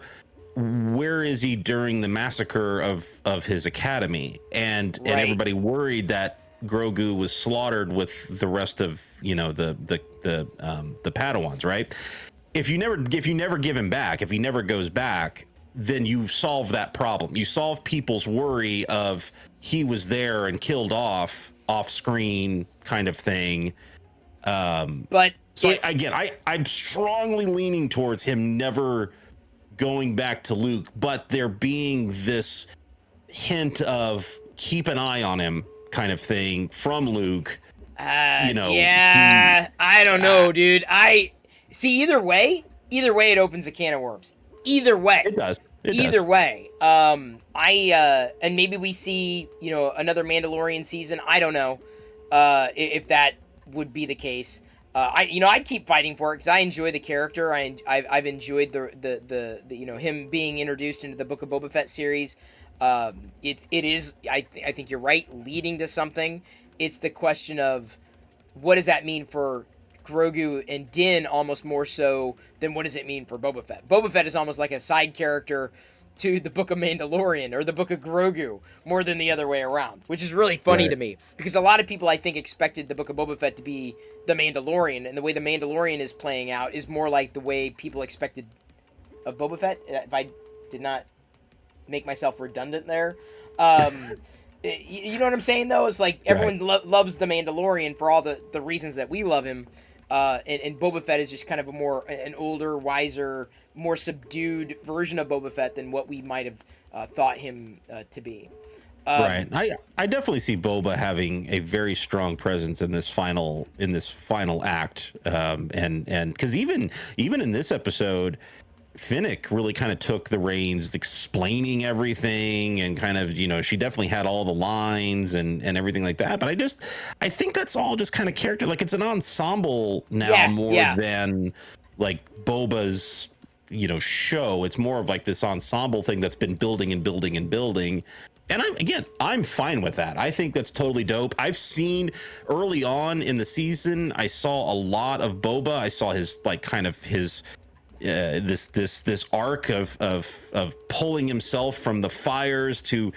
Where is he during the massacre of his academy? And everybody worried that Grogu was slaughtered with the rest of the Padawans, right? If you never give him back, if he never goes back, then you solve that problem. You solve people's worry of he was there and killed off screen kind of thing. But so I'm strongly leaning towards him never going back to Luke, but there being this hint of keep an eye on him kind of thing from Luke. I don't know, dude. I see either way it opens a can of worms. Either way. It does. Either way. And maybe we see, another Mandalorian season. I don't know if that would be the case. I keep fighting for it because I enjoy the character. I've enjoyed the him being introduced into the Book of Boba Fett series. It is I think you're right, leading to something. It's the question of what does that mean for Grogu and Din, almost more so than what does it mean for Boba Fett. Boba Fett is almost like a side character to the Book of Mandalorian or the Book of Grogu more than the other way around, which is really funny to me because a lot of people I think expected the Book of Boba Fett to be the Mandalorian, and the way the Mandalorian is playing out is more like the way people expected of Boba Fett. If I did not make myself redundant there. You know what I'm saying, though? It's like everyone loves the Mandalorian for all the reasons that we love him. And Boba Fett is just kind of an older, wiser, more subdued version of Boba Fett than what we might have thought him to be. Right. I definitely see Boba having a very strong presence in this final act. And because even in this episode, Finnick really kind of took the reins, explaining everything, and kind of, she definitely had all the lines and everything like that. But I think that's all just kind of character. Like, it's an ensemble now than like Boba's, show. It's more of like this ensemble thing that's been building and building and building. And I'm fine with that. I think that's totally dope. I've seen early on in the season, I saw a lot of Boba. I saw his this arc of pulling himself from the fires to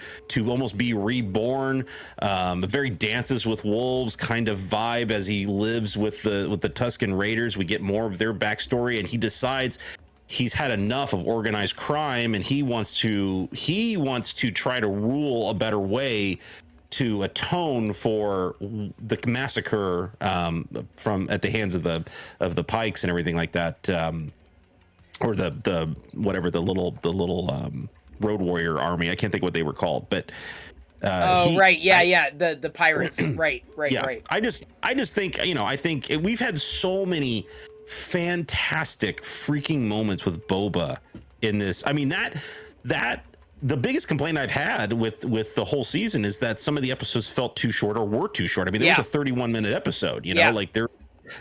almost be reborn, a very Dances with Wolves kind of vibe as he lives with the Tusken Raiders. We get more of their backstory, and he decides he's had enough of organized crime, and he wants to try to rule a better way to atone for the massacre from at the hands of the Pikes and everything like that. Or the little road warrior army. I can't think what they were called, but the pirates. right. I just think, I think we've had so many fantastic freaking moments with Boba in this. I mean, that the biggest complaint I've had with the whole season is that some of the episodes felt too short or were too short. I mean, there was a 31-minute episode, like there.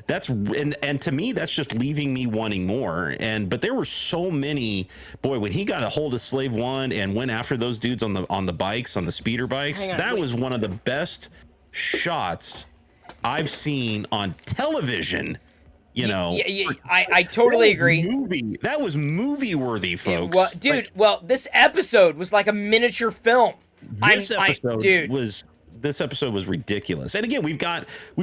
That's and to me, that's just leaving me wanting more. But there were so many. Boy, when he got a hold of Slave One and went after those dudes on the bikes, on the speeder bikes, was one of the best shots I've seen on television. I totally agree. That was movie worthy, folks. This episode was like a miniature film. This episode was ridiculous. And again, we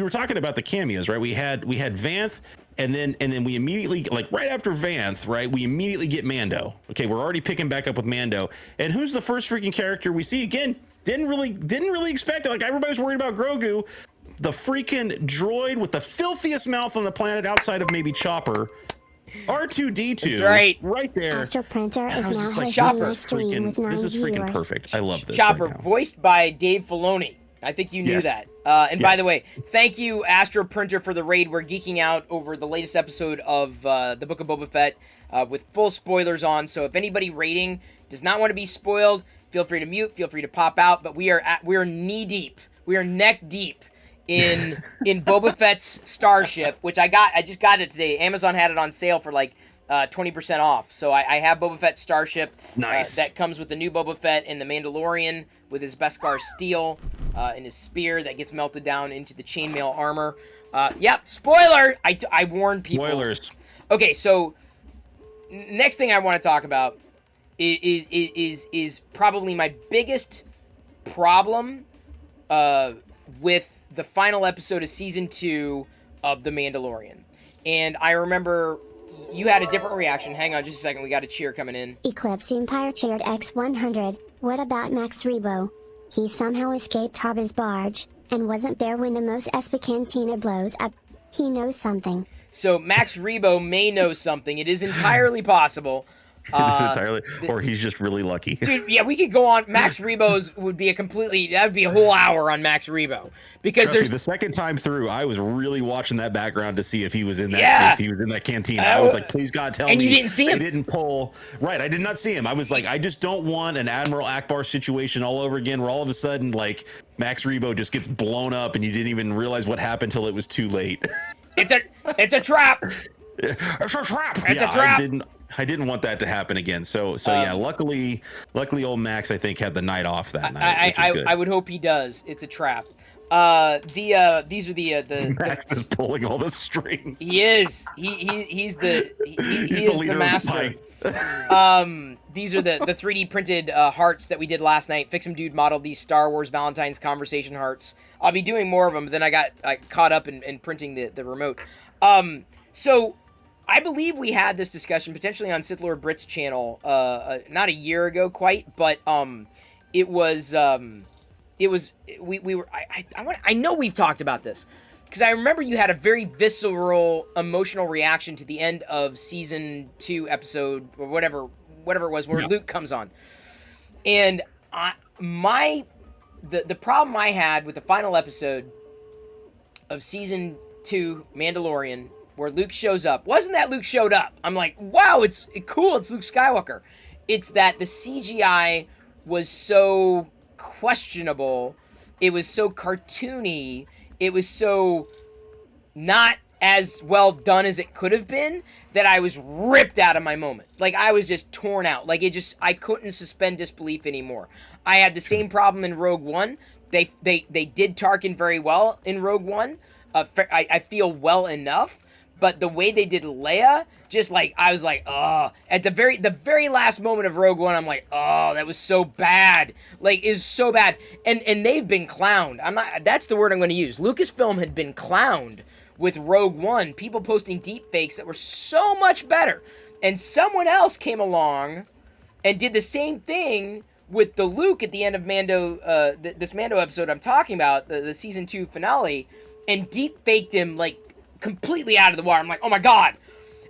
were talking about the cameos, right? We had Vanth, and then we immediately, like right after Vanth, right? We immediately get Mando. Okay, we're already picking back up with Mando. And who's the first freaking character we see? Again, didn't really expect it. Like, everybody's worried about Grogu. The freaking droid with the filthiest mouth on the planet outside of maybe Chopper. R2-D2. That's right there. Astro Printer is now like, hosting a stream with 9 this is freaking viewers. perfect. I love this. Chopper, right now. voiced by Dave Filoni. I think you knew that. By the way, thank you, Astro Printer, for the raid. We're geeking out over the latest episode of the Book of Boba Fett with full spoilers on. So if anybody raiding does not want to be spoiled, feel free to mute, feel free to pop out. But we're knee deep, we are neck deep in Boba Fett's starship, which I just got it today. Amazon had it on sale for like 20% off. So I have Boba Fett's starship. Nice. That comes with the new Boba Fett and the Mandalorian with his Beskar steel and his spear that gets melted down into the chainmail armor. Yep, spoiler! I warned people. Spoilers. Okay, so next thing I want to talk about is probably my biggest problem with the final episode of season 2 of The Mandalorian. And I remember you had a different reaction. Hang on just a second. We got a cheer coming in. Eclipse Empire cheered X100. What about Max Rebo? He somehow escaped Harba's barge and wasn't there when the Mos Espa Cantina blows up. He knows something. So Max Rebo may know something. It is entirely possible. Or he's just really lucky. Dude, yeah, we could go on. Max Rebo's would be that would be a whole hour on Max Rebo. Because the second time through, I was really watching that background to see if he was in that, Yeah. if he was in that cantina. I was like, please God, tell me. And you didn't see him. They didn't pull. Right, I did not see him. I was like, I just don't want an Admiral Akbar situation all over again where all of a sudden, like, Max Rebo just gets blown up and you didn't even realize what happened till it was too late. It's a trap. It's a trap. It's a trap. I didn't want that to happen again. So yeah, luckily old Max, I think, had the night off that night. Which is good. I would hope he does. It's a trap. These are the Max is pulling all the strings. He is. He's the leader master. Of the These are the 3D printed hearts that we did last night. Fix'em Dude modeled these Star Wars Valentine's conversation hearts. I'll be doing more of them, but then I got caught up in printing the remote. So I believe we had this discussion potentially on Sith Lord Brit's channel not a year ago quite, but we were I know we've talked about this because I remember you had a very visceral emotional reaction to the end of season 2 episode or whatever it was where Luke comes on. And the problem I had with the final episode of season 2 Mandalorian where Luke shows up wasn't that Luke showed up. I'm like, wow, it's cool. It's Luke Skywalker. It's that the CGI was so questionable. It was so cartoony. It was so not as well done as it could have been that I was ripped out of my moment. Like, I was just torn out. Like, I couldn't suspend disbelief anymore. I had the same problem in Rogue One. They did Tarkin very well in Rogue One. I feel well enough. But the way they did Leia, just like, I was like, oh. At the very last moment of Rogue One, I'm like, oh, that was so bad. Like, it's so bad. And they've been clowned. That's the word I'm going to use. Lucasfilm had been clowned with Rogue One. People posting deep fakes that were so much better. And someone else came along and did the same thing with the Luke at the end of Mando, this Mando episode I'm talking about, the season 2 finale, and deep faked him, like, completely out of the water. I'm like, oh my God.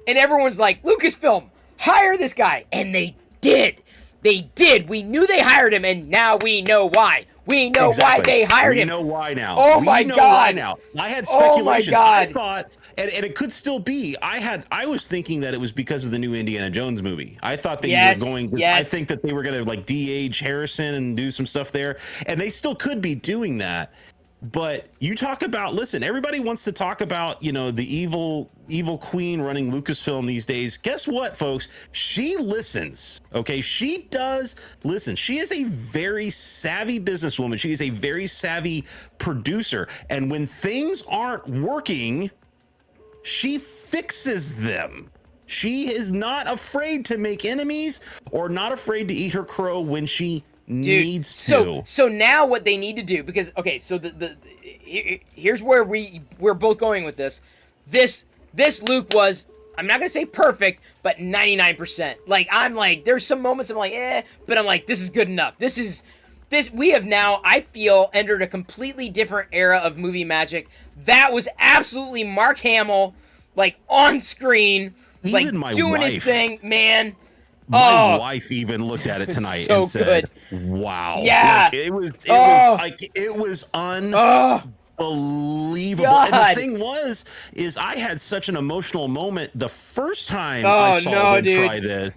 And everyone's like, Lucasfilm, hire this guy. And they did. They did. We knew they hired him, and now we know why. We know why they hired him. We know why now. Oh my God. I had speculation. Oh my God. I thought, and it could still be. I was thinking that it was because of the new Indiana Jones movie. I thought they were going. I think that they were going to like de-age Harrison and do some stuff there, and they still could be doing that. But you talk about, listen, everybody wants to talk about, you know, the evil queen running Lucasfilm these days. Guess what, folks? She listens. Okay. She does listen. She is a very savvy businesswoman. She is a very savvy producer. And when things aren't working, she fixes them. She is not afraid to make enemies or not afraid to eat her crow when she needs to. So now what they need to do, because okay, so here's where we're both going with this. This Luke was, I'm not gonna say perfect, but 99%. Like, I'm like, there's some moments I'm like, but I'm like, this is good enough. This we have now, I feel, entered a completely different era of movie magic. That was absolutely Mark Hamill, like, on screen, even like doing his thing, man. My wife even looked at it tonight so and said, good. "Wow, yeah, like, it was unbelievable." God. And the thing is I had such an emotional moment the first time I saw them try this.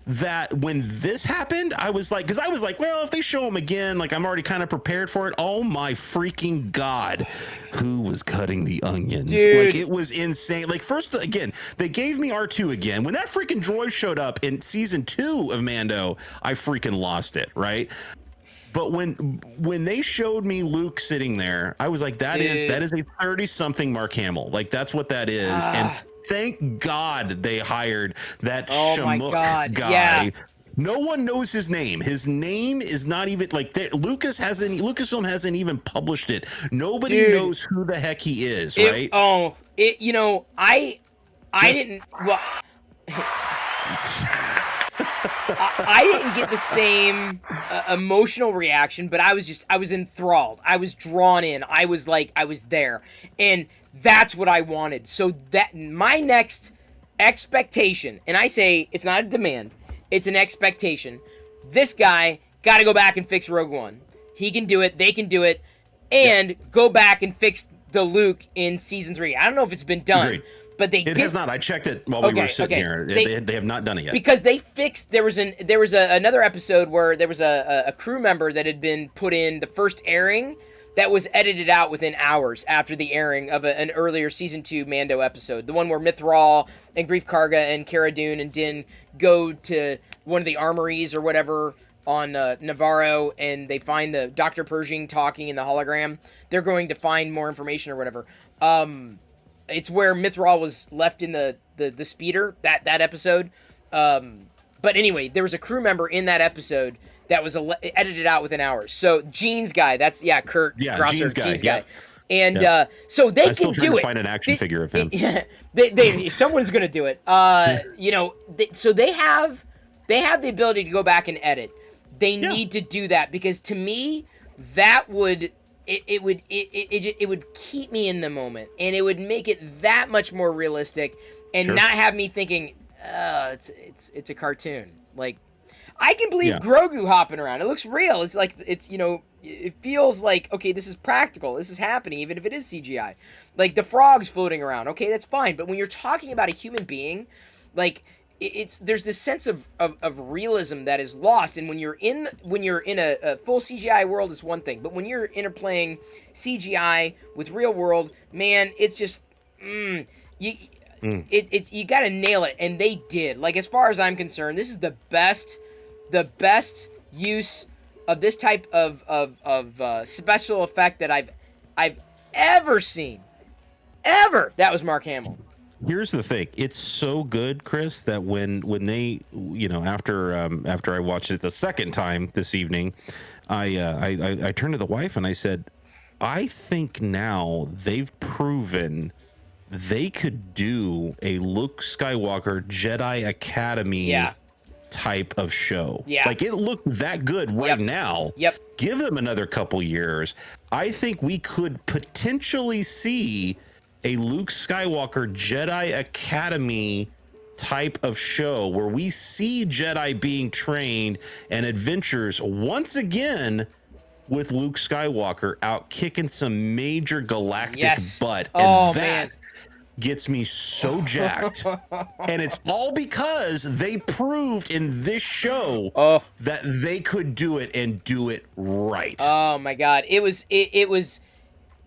that when this happened, I was like, well, if they show him again, like I'm already kind of prepared for it. Oh my freaking God. Who was cutting the onions? Dude. Like, it was insane. Like, first, again, they gave me R2 again. When that freaking droid showed up in season 2 of Mando, I freaking lost it, right? But when they showed me Luke sitting there, I was like, that is a 30-something Mark Hamill. Like, that's what that is. And thank God they hired that Shamook guy. Yeah. No one knows his name. His name is not even like Lucasfilm hasn't even published it. Nobody knows who the heck he is, right? I didn't. Well, I didn't get the same emotional reaction, but I was enthralled. I was drawn in. I was there, and that's what I wanted. So that my next expectation, and I say it's not a demand, it's an expectation. This guy got to go back and fix Rogue One. He can do it. They can do it, and go back and fix the Luke in season 3. I don't know if it's been done. Agreed. But it has not. I checked it while we were sitting here. They have not done it yet. Because they fixed. There was another episode where there was a crew member that had been put in the first airing that was edited out within hours after the airing of an earlier season 2 Mando episode. The one where Mithral and Greef Karga and Cara Dune and Din go to one of the armories or whatever on Navarro, and they find the Dr. Pershing talking in the hologram. They're going to find more information or whatever. It's where Mithral was left in the speeder, that episode. But anyway, there was a crew member in that episode that was edited out within hours. So Gene's guy, that's Kurt Grosser, Gene's guy. And so they can do it. Find an action figure of him. Yeah, someone's gonna do it. So they have the ability to go back and edit. They need to do that, because to me that would. It would keep me in the moment, and it would make it that much more realistic, and not have me thinking, it's a cartoon. Like, I can believe Grogu hopping around. It looks real. It's like it feels like, okay, this is practical. This is happening, even if it is CGI. Like the frogs floating around. Okay, that's fine. But when you're talking about a human being, like, there's this sense of realism that is lost, and when you're in a full CGI world, it's one thing, but when you're interplaying CGI with real world, man, it's just you got to nail it, and they did. Like, as far as I'm concerned, this is the best use of this type of special effect that I've ever seen. Ever. That was Mark Hamill. Here's the thing. It's so good, Chris, that when they, after I watched it the second time this evening, I turned to the wife and I said, I think now they've proven they could do a Luke Skywalker Jedi Academy type of show. Yeah. Like, it looked that good right now. Yep. Give them another couple years. I think we could potentially see a Luke Skywalker Jedi Academy type of show where we see Jedi being trained and adventures once again with Luke Skywalker out kicking some major galactic butt. And that gets me so jacked. And it's all because they proved in this show that they could do it and do it right. Oh my God.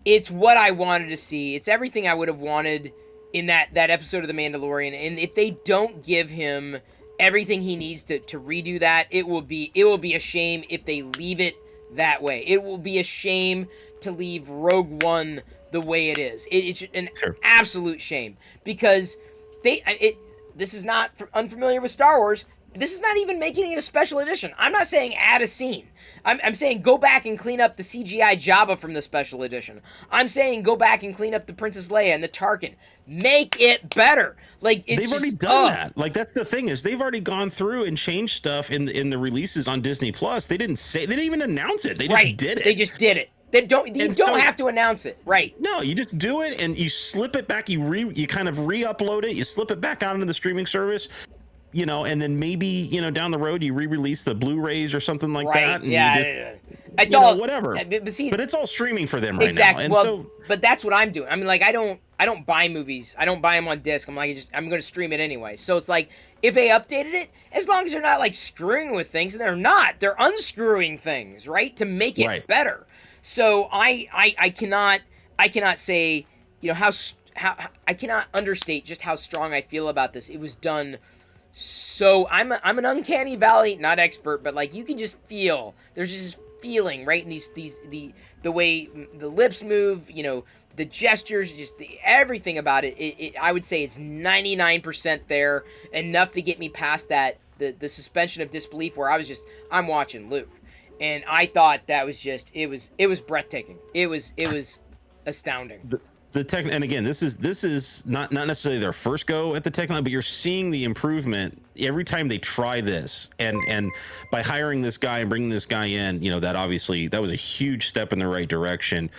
It's what I wanted to see. It's everything I would have wanted in that episode of The Mandalorian. And if they don't give him everything he needs to redo that, it will be a shame if they leave it that way. It will be a shame to leave Rogue One the way it is. It's an absolute shame, because this is not unfamiliar with Star Wars. This is not even making it a special edition. I'm not saying add a scene. I'm saying go back and clean up the CGI Jabba from the special edition. I'm saying go back and clean up the Princess Leia and the Tarkin. Make it better. Like, they've already done that. Like, that's the thing, is they've already gone through and changed stuff in the releases on Disney Plus. They didn't even announce it. They just did it. They just did it. You don't have to announce it, right? No, you just do it and you slip it back. You kind of re-upload it. You slip it back out into the streaming service. And then maybe, down the road you re-release the Blu-rays or something like that. And It's all whatever. But see, but it's all streaming for them right exactly. now. And well, so, but that's what I'm doing. I mean, like I don't buy movies. I don't buy them on disc. I'm going to stream it anyway. So it's like if they updated it, as long as they're not like screwing with things, and they're not, they're unscrewing things, right, to make it better. So I cannot say, how I cannot understate just how strong I feel about this. It was done. So I'm an uncanny valley, not expert, but like you can just feel there's just this feeling, right? And the way the lips move, the gestures, just everything about it. I would say it's 99% there, enough to get me past that the suspension of disbelief where I'm watching Luke, and I thought that was it was breathtaking. It was astounding. The tech, and again, this is not necessarily their first go at the tech line, but you're seeing the improvement every time they try this, and by hiring this guy and bringing this guy in, that was a huge step in the right direction.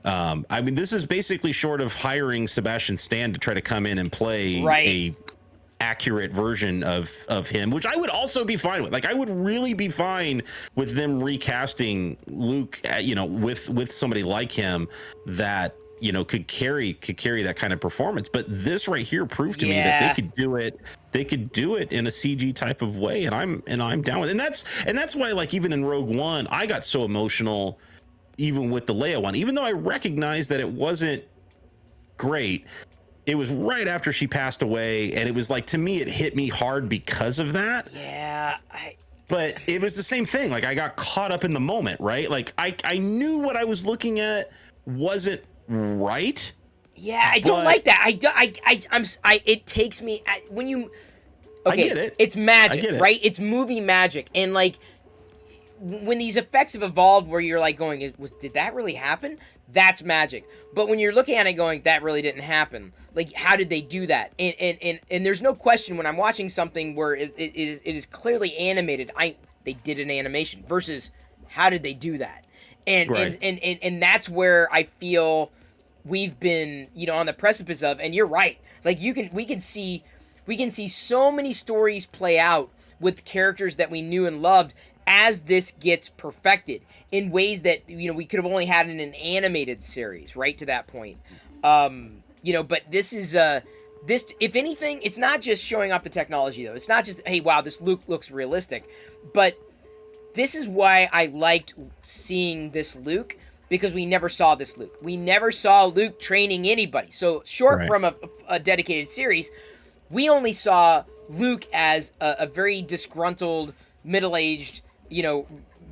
I mean, this is basically short of hiring Sebastian Stan to try to come in and play a accurate version of him, which I would also be fine with. Like, I would really be fine with them recasting Luke, with somebody like him that could carry that kind of performance. But this right here proved to me that they could do it. They could do it in a CG type of way, and I'm down with it. And that's why, like, even in Rogue One, I got so emotional, even with the Leia one, even though I recognized that it wasn't great. It was right after she passed away, and it was like, to me, it hit me hard because of that. Yeah, but it was the same thing. Like, I got caught up in the moment, right? Like, I knew what I was looking at wasn't right. Yeah, I don't like that. It takes me when you. Okay, I get it. It's magic, I get it. right? It's movie magic, and like when these effects have evolved, where you're like going, did that really happen? That's magic. But when you're looking at it, going, that really didn't happen. Like, how did they do that? And there's no question when I'm watching something where it is clearly animated. They did an animation versus how did they do that? And that's where I feel we've been, on the precipice of. And you're right. Like we can see so many stories play out with characters that we knew and loved as this gets perfected in ways that we could have only had in an animated series, right, to that point. But this is this, if anything, it's not just showing off the technology, though. It's not just, hey, wow, this Luke looks realistic, but this is why I liked seeing this Luke, because we never saw this Luke. We never saw Luke training anybody. So short from a dedicated series, we only saw Luke as a very disgruntled, middle-aged,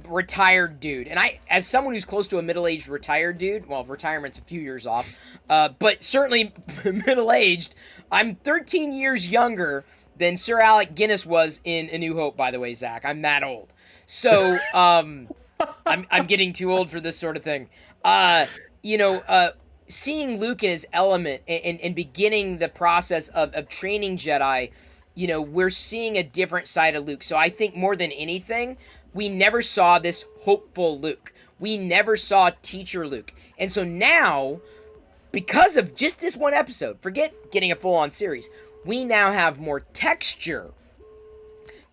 retired dude. And I, as someone who's close to a middle-aged retired dude, well, retirement's a few years off, but certainly middle-aged, I'm 13 years younger than Sir Alec Guinness was in A New Hope, by the way, Zach. I'm that old. So, I'm getting too old for this sort of thing. Seeing Luke in his element and beginning the process of training Jedi, we're seeing a different side of Luke. So I think more than anything, we never saw this hopeful Luke. We never saw teacher Luke. And so now, because of just this one episode, forget getting a full-on series, we now have more texture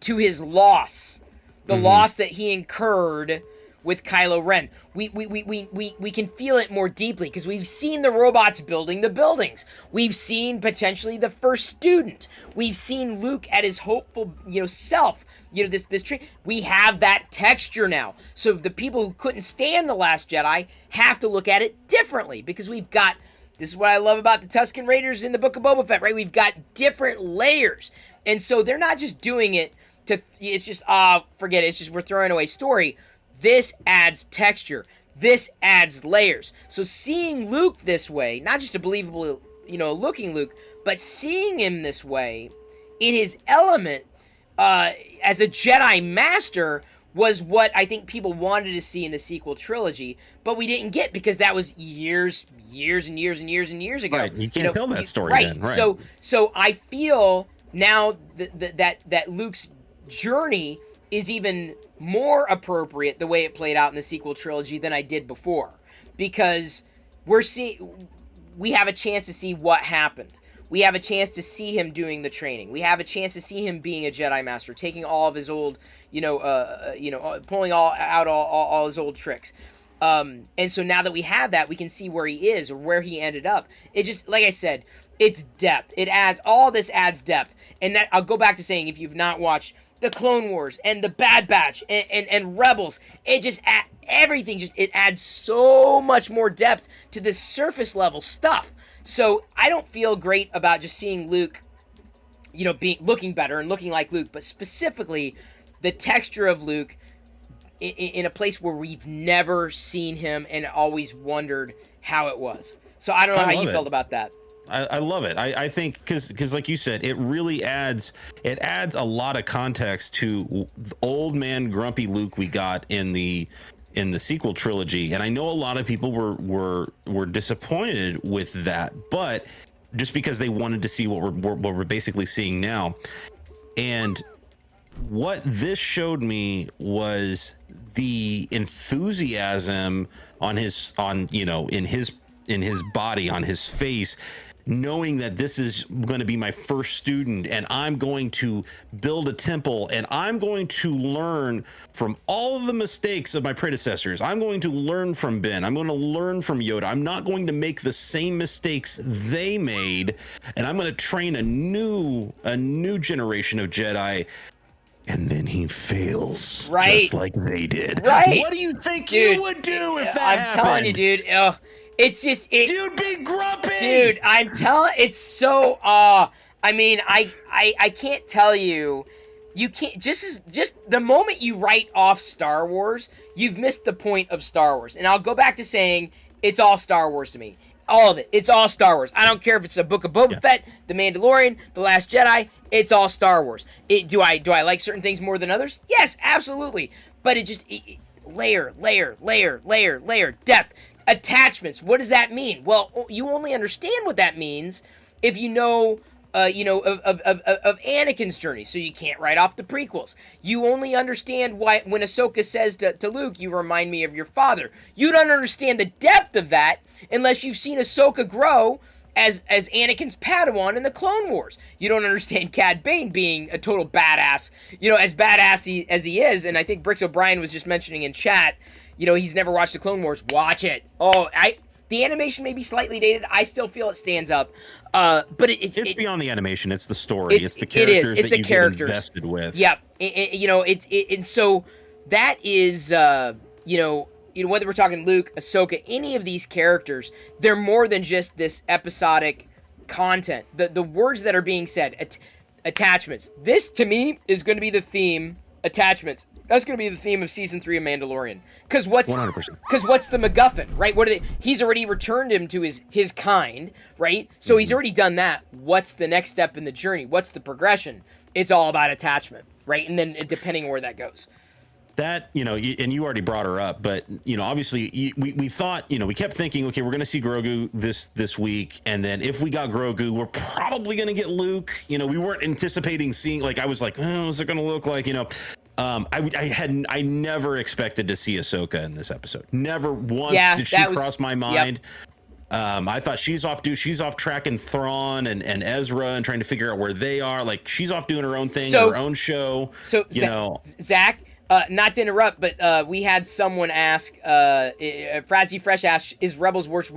to his loss. The loss that he incurred with Kylo Ren. We can feel it more deeply because we've seen the robots building the buildings. We've seen potentially the first student. We've seen Luke at his hopeful, self. This tree. We have that texture now. So the people who couldn't stand The Last Jedi have to look at it differently because we've got. This is what I love about the Tusken Raiders in the Book of Boba Fett, right? We've got different layers, and so they're not just doing it to. It's just forget it. It's just we're throwing away story. This adds texture. This adds layers. So seeing Luke this way, not just a believable, looking Luke, but seeing him this way in his element as a Jedi Master was what I think people wanted to see in the sequel trilogy, but we didn't get because that was years and years ago. Right, you can't tell that story right. then. Right. So I feel now that Luke's journey is even more appropriate the way it played out in the sequel trilogy than I did before, because we have a chance to see what happened. we have a chance to see him doing the training. We have a chance to see him being a Jedi Master, taking all of his old, pulling all his old tricks. And so now that we have that, we can see where he is or where he ended up. It just, like I said, it's depth. All this adds depth. And that, I'll go back to saying, if you've not watched the Clone Wars and the Bad Batch and Rebels, it just everything it adds so much more depth to this surface level stuff. So I don't feel great about just seeing Luke, looking better and looking like Luke, but specifically the texture of Luke in a place where we've never seen him and always wondered how it was. So I don't know how you felt about that. I love it. I think because like you said, it really adds a lot of context to old man grumpy Luke we got in the sequel trilogy, and I know a lot of people were disappointed with that, but just because they wanted to see what we're basically seeing now. And what this showed me was the enthusiasm in his body, on his face, knowing that this is going to be my first student, and I'm going to build a temple, and I'm going to learn from all of the mistakes of my predecessors. I'm going to learn from Ben. I'm going to learn from Yoda. I'm not going to make the same mistakes they made, and I'm going to train a new generation of Jedi. And then he fails, right, just like they did. Right. What do you think you would do if that happened? I'm telling you, dude. It's just you'd be grumpy, dude. I'm telling. It's so. I mean, I can't tell you. You can't just the moment you write off Star Wars, you've missed the point of Star Wars. And I'll go back to saying it's all Star Wars to me. All of it. It's all Star Wars. I don't care if it's a Book of Boba Fett, The Mandalorian, The Last Jedi. It's all Star Wars. Do I like certain things more than others? Yes, absolutely. But layer, depth, attachments. What does that mean? Well, you only understand what that means if you know of Anakin's journey, so you can't write off the prequels. You only understand why when Ahsoka says to Luke, you remind me of your father. You don't understand the depth of that unless you've seen Ahsoka grow as Anakin's Padawan in the Clone Wars. You don't understand Cad Bane being a total badass, as badass as he is, and I think Brix O'Brien was just mentioning in chat, he's never watched the Clone Wars. Watch it. The animation may be slightly dated. I still feel it stands up. But it's beyond the animation. It's the story. It's the characters that you get invested with. Yep. And so that is, whether we're talking Luke, Ahsoka, any of these characters, they're more than just this episodic content. The words that are being said, attachments. This, to me, is going to be the theme. Attachments. That's going to be the theme of season 3 of Mandalorian. Because what's 100%. Because what's the MacGuffin, right? He's already returned him to his kind, right? So he's already done that. What's the next step in the journey? What's the progression? It's all about attachment, right? And then depending on where that goes. That, and you already brought her up, but, obviously we thought, we kept thinking, okay, we're going to see Grogu this week. And then if we got Grogu, we're probably going to get Luke. We weren't anticipating seeing, I was like, what's it going to look like? I never expected to see Ahsoka in this episode. Never once did she cross my mind. Yep. I thought she's off tracking Thrawn and Ezra and trying to figure out where they are. She's off doing her own thing, her own show. So, Zach, not to interrupt, but we had someone ask, Frazzy Fresh asked, is Rebels worth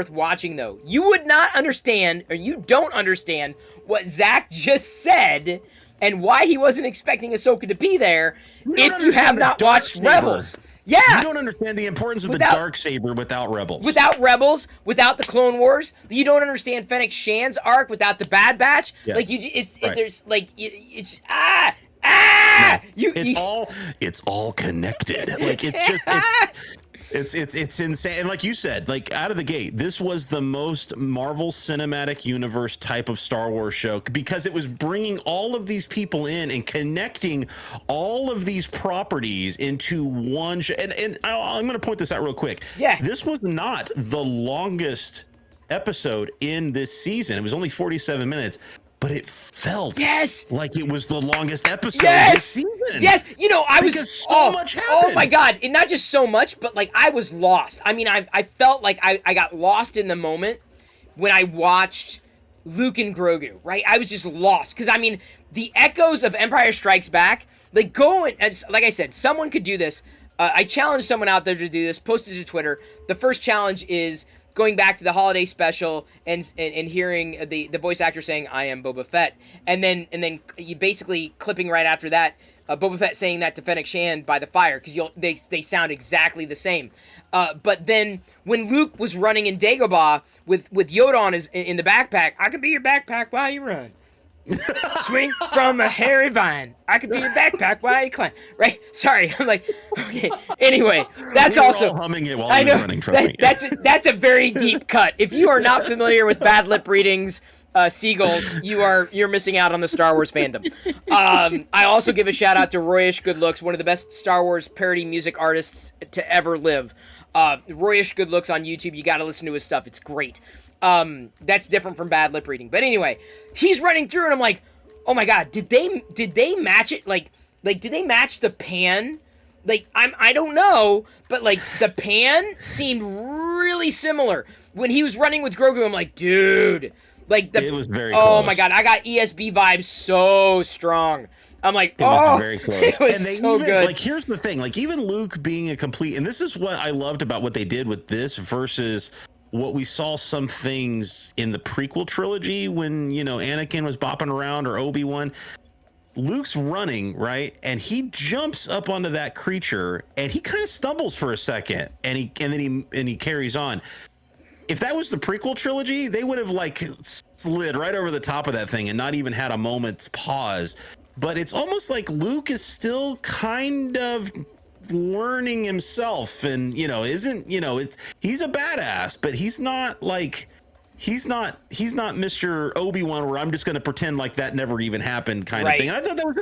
watching, though? You would not understand, or you don't understand what Zach just said and why he wasn't expecting Ahsoka to be there if you have not watched Rebels. Yeah. You don't understand the importance of the Darksaber without Rebels. Without Rebels, without the Clone Wars, you don't understand Fennec Shan's arc without the Bad Batch. Yeah. It's all connected. It's insane. And like you said, out of the gate, this was the most Marvel Cinematic Universe type of Star Wars show because it was bringing all of these people in and connecting all of these properties into one show. And I'm going to point this out real quick. Yeah. This was not the longest episode in this season. It was only 47 minutes. But it felt like it was the longest episode of this season. Yes, so much happened. Oh my God, and not just so much, but I was lost. I mean, I felt like I got lost in the moment when I watched Luke and Grogu, right? I was just lost because I mean the echoes of Empire Strikes Back, like like I said, someone could do this. I challenged someone out there to do this. Posted to Twitter. The first challenge is going back to the holiday special and hearing the voice actor saying "I am Boba Fett," and then you basically clipping right after that. Boba Fett saying that to Fennec Shand by the fire because they sound exactly the same. But then when Luke was running in Dagobah with Yoda on in the backpack, I could be your backpack while you run. Swing from a hairy vine. I could be your backpack while you climb. Right? Sorry, I'm like, okay. Anyway, that's we were also all humming it while I was running. Trust me. That's a very deep cut. If you are not familiar with bad lip readings, Seagulls, you're missing out on the Star Wars fandom. I also give a shout out to Royish Good Looks, one of the best Star Wars parody music artists to ever live. Royish Good Looks on YouTube. You got to listen to his stuff. It's great. That's different from bad lip reading. But anyway, he's running through, and I'm like, oh my god, did they match it? Like did they match the pan? Like I don't know, but like the pan seemed really similar when he was running with Grogu. I'm like, dude. Like it was very close. close. My god, I got ESB vibes so strong. I'm like, it was very close. It was and they so even, good. Like, here's the thing. Like, even Luke being a complete, and this is what I loved about what they did with this versus what we saw some things in the prequel trilogy when, Anakin was bopping around or Obi-Wan. Luke's running, right? And he jumps up onto that creature and he kind of stumbles for a second and then he carries on. If that was the prequel trilogy, they would have like slid right over the top of that thing and not even had a moment's pause. But it's almost like Luke is still kind of learning himself and, he's a badass, but he's not Mr. Obi-Wan where I'm just going to pretend like that never even happened kind of thing. And I thought that was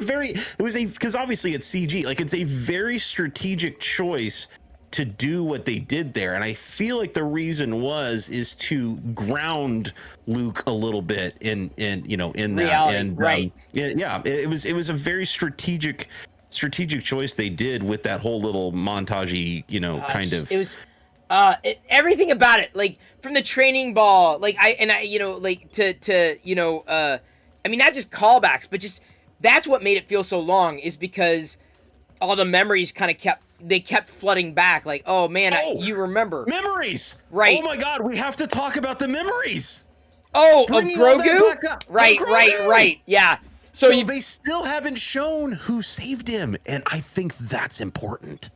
because obviously it's CG, like it's a very strategic choice to do what they did there. And I feel like the reason is to ground Luke a little bit in reality, that. And right. It was a very strategic choice they did with that whole little montagey, kind of. It was everything about it, like from the training ball, like I mean, not just callbacks, but just that's what made it feel so long is because all the memories kind of kept flooding back. Like, oh man, you remember memories, right? Oh my God, we have to talk about the memories. Oh, of Grogu, right, yeah. So they still haven't shown who saved him, and I think that's important.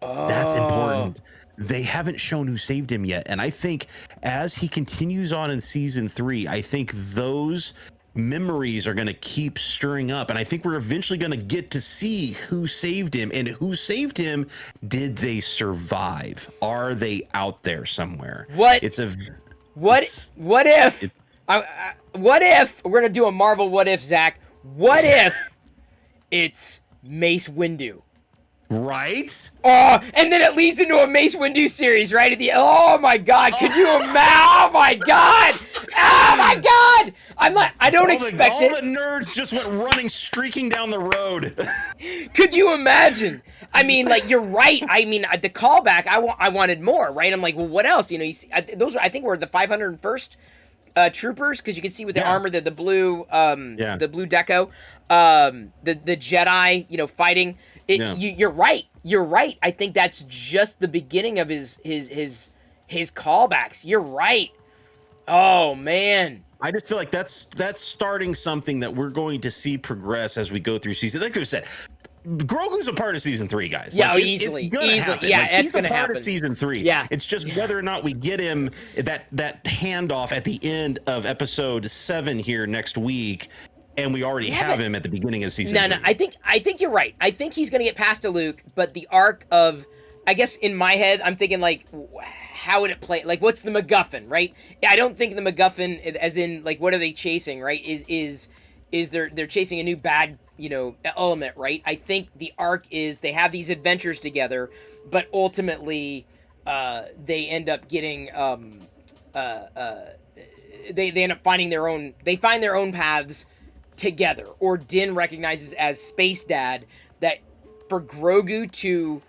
That's important. They haven't shown who saved him yet, and I think as he continues on in season 3, I think those memories are going to keep stirring up, and I think we're eventually going to get to see who saved him, and who saved him. Did they survive? Are they out there somewhere? What if we're going to do a Marvel what if, Zach? What if it's Mace Windu? Right? Oh, and then it leads into a Mace Windu series, right? At the oh my god, could you imagine? Oh my god! Oh my god! I don't expect it. All the nerds just went running, streaking down the road. Could you imagine? I mean, like, you're right. I mean, the callback, I wanted more, right? I'm like, well, what else? Those I think were the 501st troopers, because you can see with the armor, the blue, the blue deco, the Jedi, fighting. You're right. You're right. I think that's just the beginning of his callbacks. You're right. Oh man. I just feel like that's starting something that we're going to see progress as we go through season. Like I said, Grogu's a part of season 3, guys. Yeah, like, easily. It's gonna happen. Yeah, like, it's gonna happen. Of season 3. Yeah. It's just whether or not we get him that handoff at the end of episode 7 here next week. And we already have him at the beginning of season 3. No, I think you're right. I think he's going to get past to Luke, but the arc of, I guess in my head, I'm thinking like, how would it play? Like, what's the MacGuffin, right? I don't think the MacGuffin, as in, like, what are they chasing, right? Is they're chasing a new bad, element, right? I think the arc is they have these adventures together, but ultimately, they end up getting, they end up finding their own, they find their own paths together, or Din recognizes as Space Dad that for Grogu to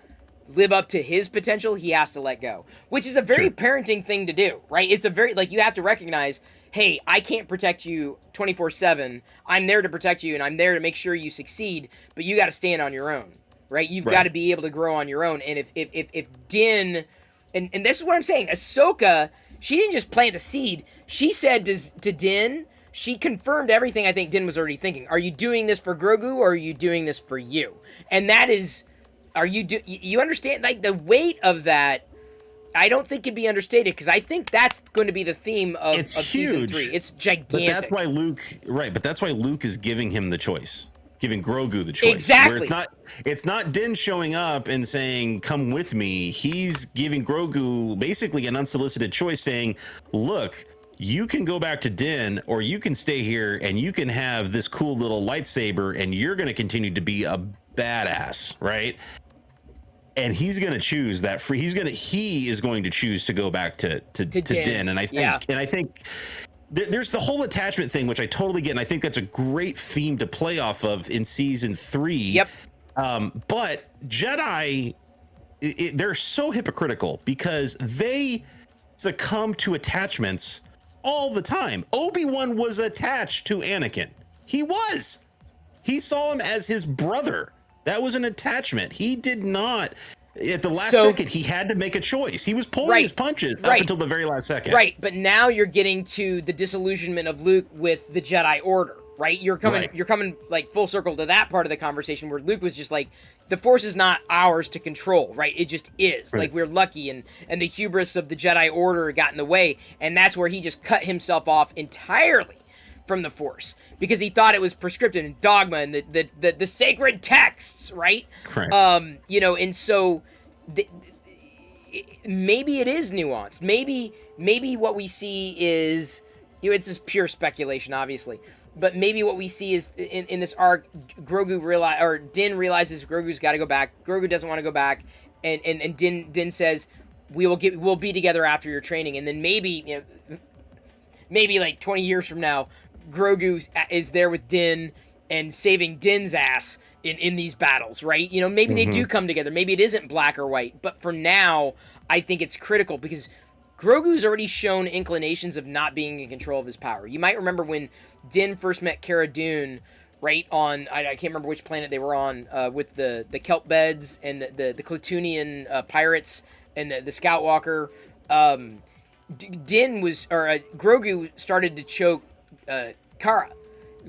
live up to his potential, he has to let go, which is a very parenting thing to do, right? It's a very, like, you have to recognize, hey, I can't protect you 24/7. I'm there to protect you, and I'm there to make sure you succeed, but you got to stand on your own, right? You've got to be able to grow on your own. And if Din, and this is what I'm saying, Ahsoka, she didn't just plant the seed. She said to Din, she confirmed everything I think Din was already thinking. Are you doing this for Grogu, or are you doing this for you? And that is, you understand, like, the weight of that, I don't think can be understated, because I think that's going to be the theme of season 3. It's gigantic. But that's why Luke is giving him the choice, giving Grogu the choice. Exactly. Where it's not Din showing up and saying, "Come with me." He's giving Grogu basically an unsolicited choice, saying, "Look, you can go back to Din, or you can stay here and you can have this cool little lightsaber, and you're going to continue to be a badass, right?" And he's going to choose that free. He is going to choose to go back to Din. And I think there's the whole attachment thing, which I totally get. And I think that's a great theme to play off of in season 3. Yep. But Jedi, they're so hypocritical because they succumb to attachments all the time. Obi-Wan was attached to Anakin. He saw him as his brother. That was an attachment. He did not, at the last second, he had to make a choice. He was pulling his punches up until the very last second. Right, but now you're getting to the disillusionment of Luke with the Jedi Order, right? You're coming like full circle to that part of the conversation where Luke was just like, the Force is not ours to control, right? It just is. Right. Like, we're lucky, and the hubris of the Jedi Order got in the way, and that's where he just cut himself off entirely from the Force, because he thought it was prescriptive and dogma and the sacred texts, right? Correct. And so maybe it is nuanced. Maybe what we see is, it's this pure speculation, obviously, but maybe what we see is in this arc, Din realizes Grogu's got to go back. Grogu doesn't want to go back, and Din says, we'll be together after your training, and then maybe like 20 years from now, Grogu is there with Din and saving Din's ass in these battles, right? Maybe they do come together. Maybe it isn't black or white. But for now, I think it's critical because Grogu's already shown inclinations of not being in control of his power. You might remember when Din first met Cara Dune, right, on, I can't remember which planet they were on, with the kelp beds and the Klatooinian pirates and the Scout Walker. Grogu started to choke Kara.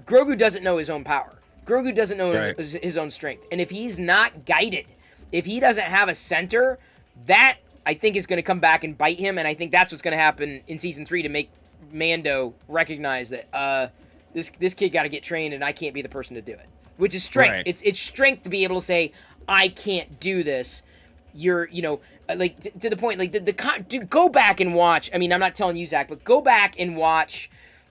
Grogu doesn't know his own power. Grogu doesn't know his own strength. And if he's not guided, if he doesn't have a center, that, I think, is going to come back and bite him. And I think that's what's going to happen in season 3 to make Mando recognize that this kid got to get trained, and I can't be the person to do it. Which is strength. Right. It's strength to be able to say, I can't do this. You're, like, to the point, like, go back and watch. I mean, I'm not telling you, Zach, but go back and watch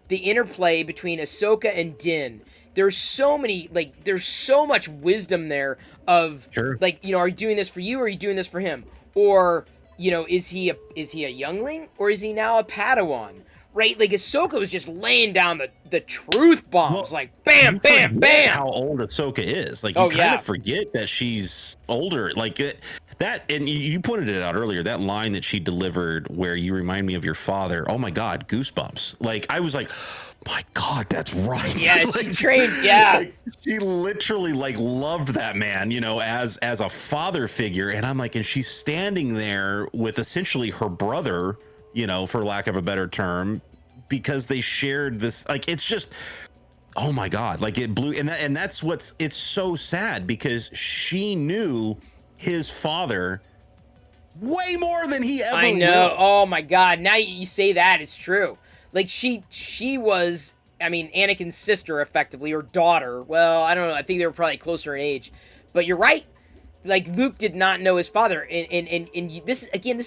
the interplay between Ahsoka and Din. There's so much wisdom there of, like, are you doing this for you, or are you doing this for him? Or, is he a youngling, or is he now a Padawan? Right? Like, Ahsoka was just laying down the truth bombs, like, bam, bam, bam. How old Ahsoka is. Like, you kind of forget that she's older. Like, that, and you pointed it out earlier, that line that she delivered where you remind me of your father. Oh my God, goosebumps. Like, I was like, my God, that's right. Yeah, like, she trained, yeah. Like, she literally, like, loved that man, as a father figure. And I'm like, and she's standing there with essentially her brother, for lack of a better term, because they shared this, like, it's just, oh my God, like, it blew. And that's it's so sad, because she knew his father way more than he ever I know. will. Oh my God. Now you say that, it's true. Like, she was, I mean, Anakin's sister, effectively, or daughter. Well, I don't know. I think they were probably closer in age. But you're right. Like, Luke did not know his father. And this is, again,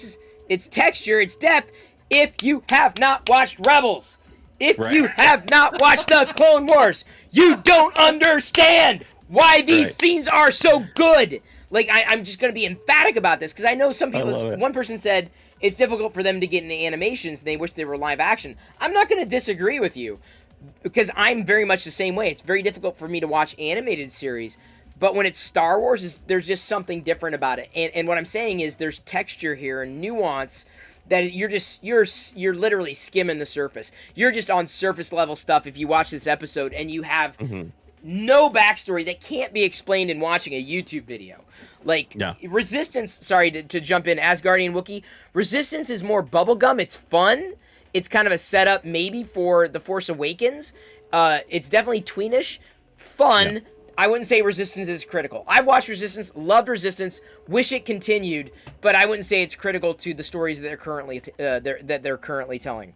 it's texture, it's depth. If you have not watched Rebels, if you have not watched the Clone Wars, you don't understand why these scenes are so good. Like, I'm just going to be emphatic about this, because I know some people, one person said it's difficult for them to get into animations and they wish they were live action. I'm not going to disagree with you, because I'm very much the same way. It's very difficult for me to watch animated series, but when it's Star Wars, there's just something different about it. And what I'm saying is there's texture here and nuance that you're literally skimming the surface. You're just on surface level stuff if you watch this episode, and you have no backstory that can't be explained in watching a YouTube video. Like, Resistance, sorry to jump in, Asgardian Wookiee, Resistance is more bubblegum. It's fun. It's kind of a setup maybe for The Force Awakens. It's definitely tweenish, fun. Yeah. I wouldn't say Resistance is critical. I've watched Resistance, loved Resistance, wish it continued, but I wouldn't say it's critical to the stories that they're currently telling.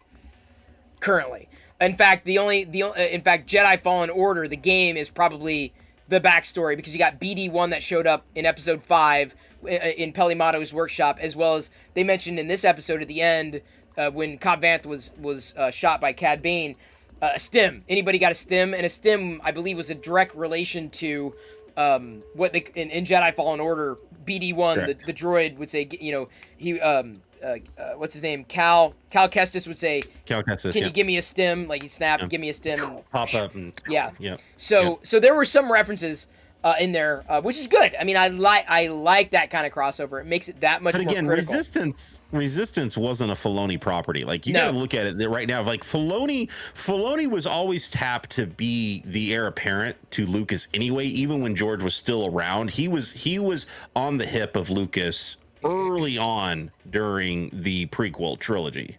Currently, in fact, Jedi Fallen Order, the game, is probably the backstory, because you got BD1 that showed up in episode 5 in Pelimato's workshop, as well as they mentioned in this episode at the end when Cobb Vanth was shot by Cad Bane. A stim. Anybody got a stim? And a stim, I believe, was a direct relation to what they in Jedi Fallen Order. BD1, the droid would say, you know, he what's his name? Cal Kestis would say, Can you give me a stim? Like, he snapped, give me a stim. And pop up. And, So there were some references in there, which is good. I mean, I like that kind of crossover. It makes it that much more critical. But again, Resistance wasn't a Filoni property. Like, you gotta look at it right now. Like, Filoni was always tapped to be the heir apparent to Lucas anyway. Even when George was still around, he was on the hip of Lucas early on during the prequel trilogy,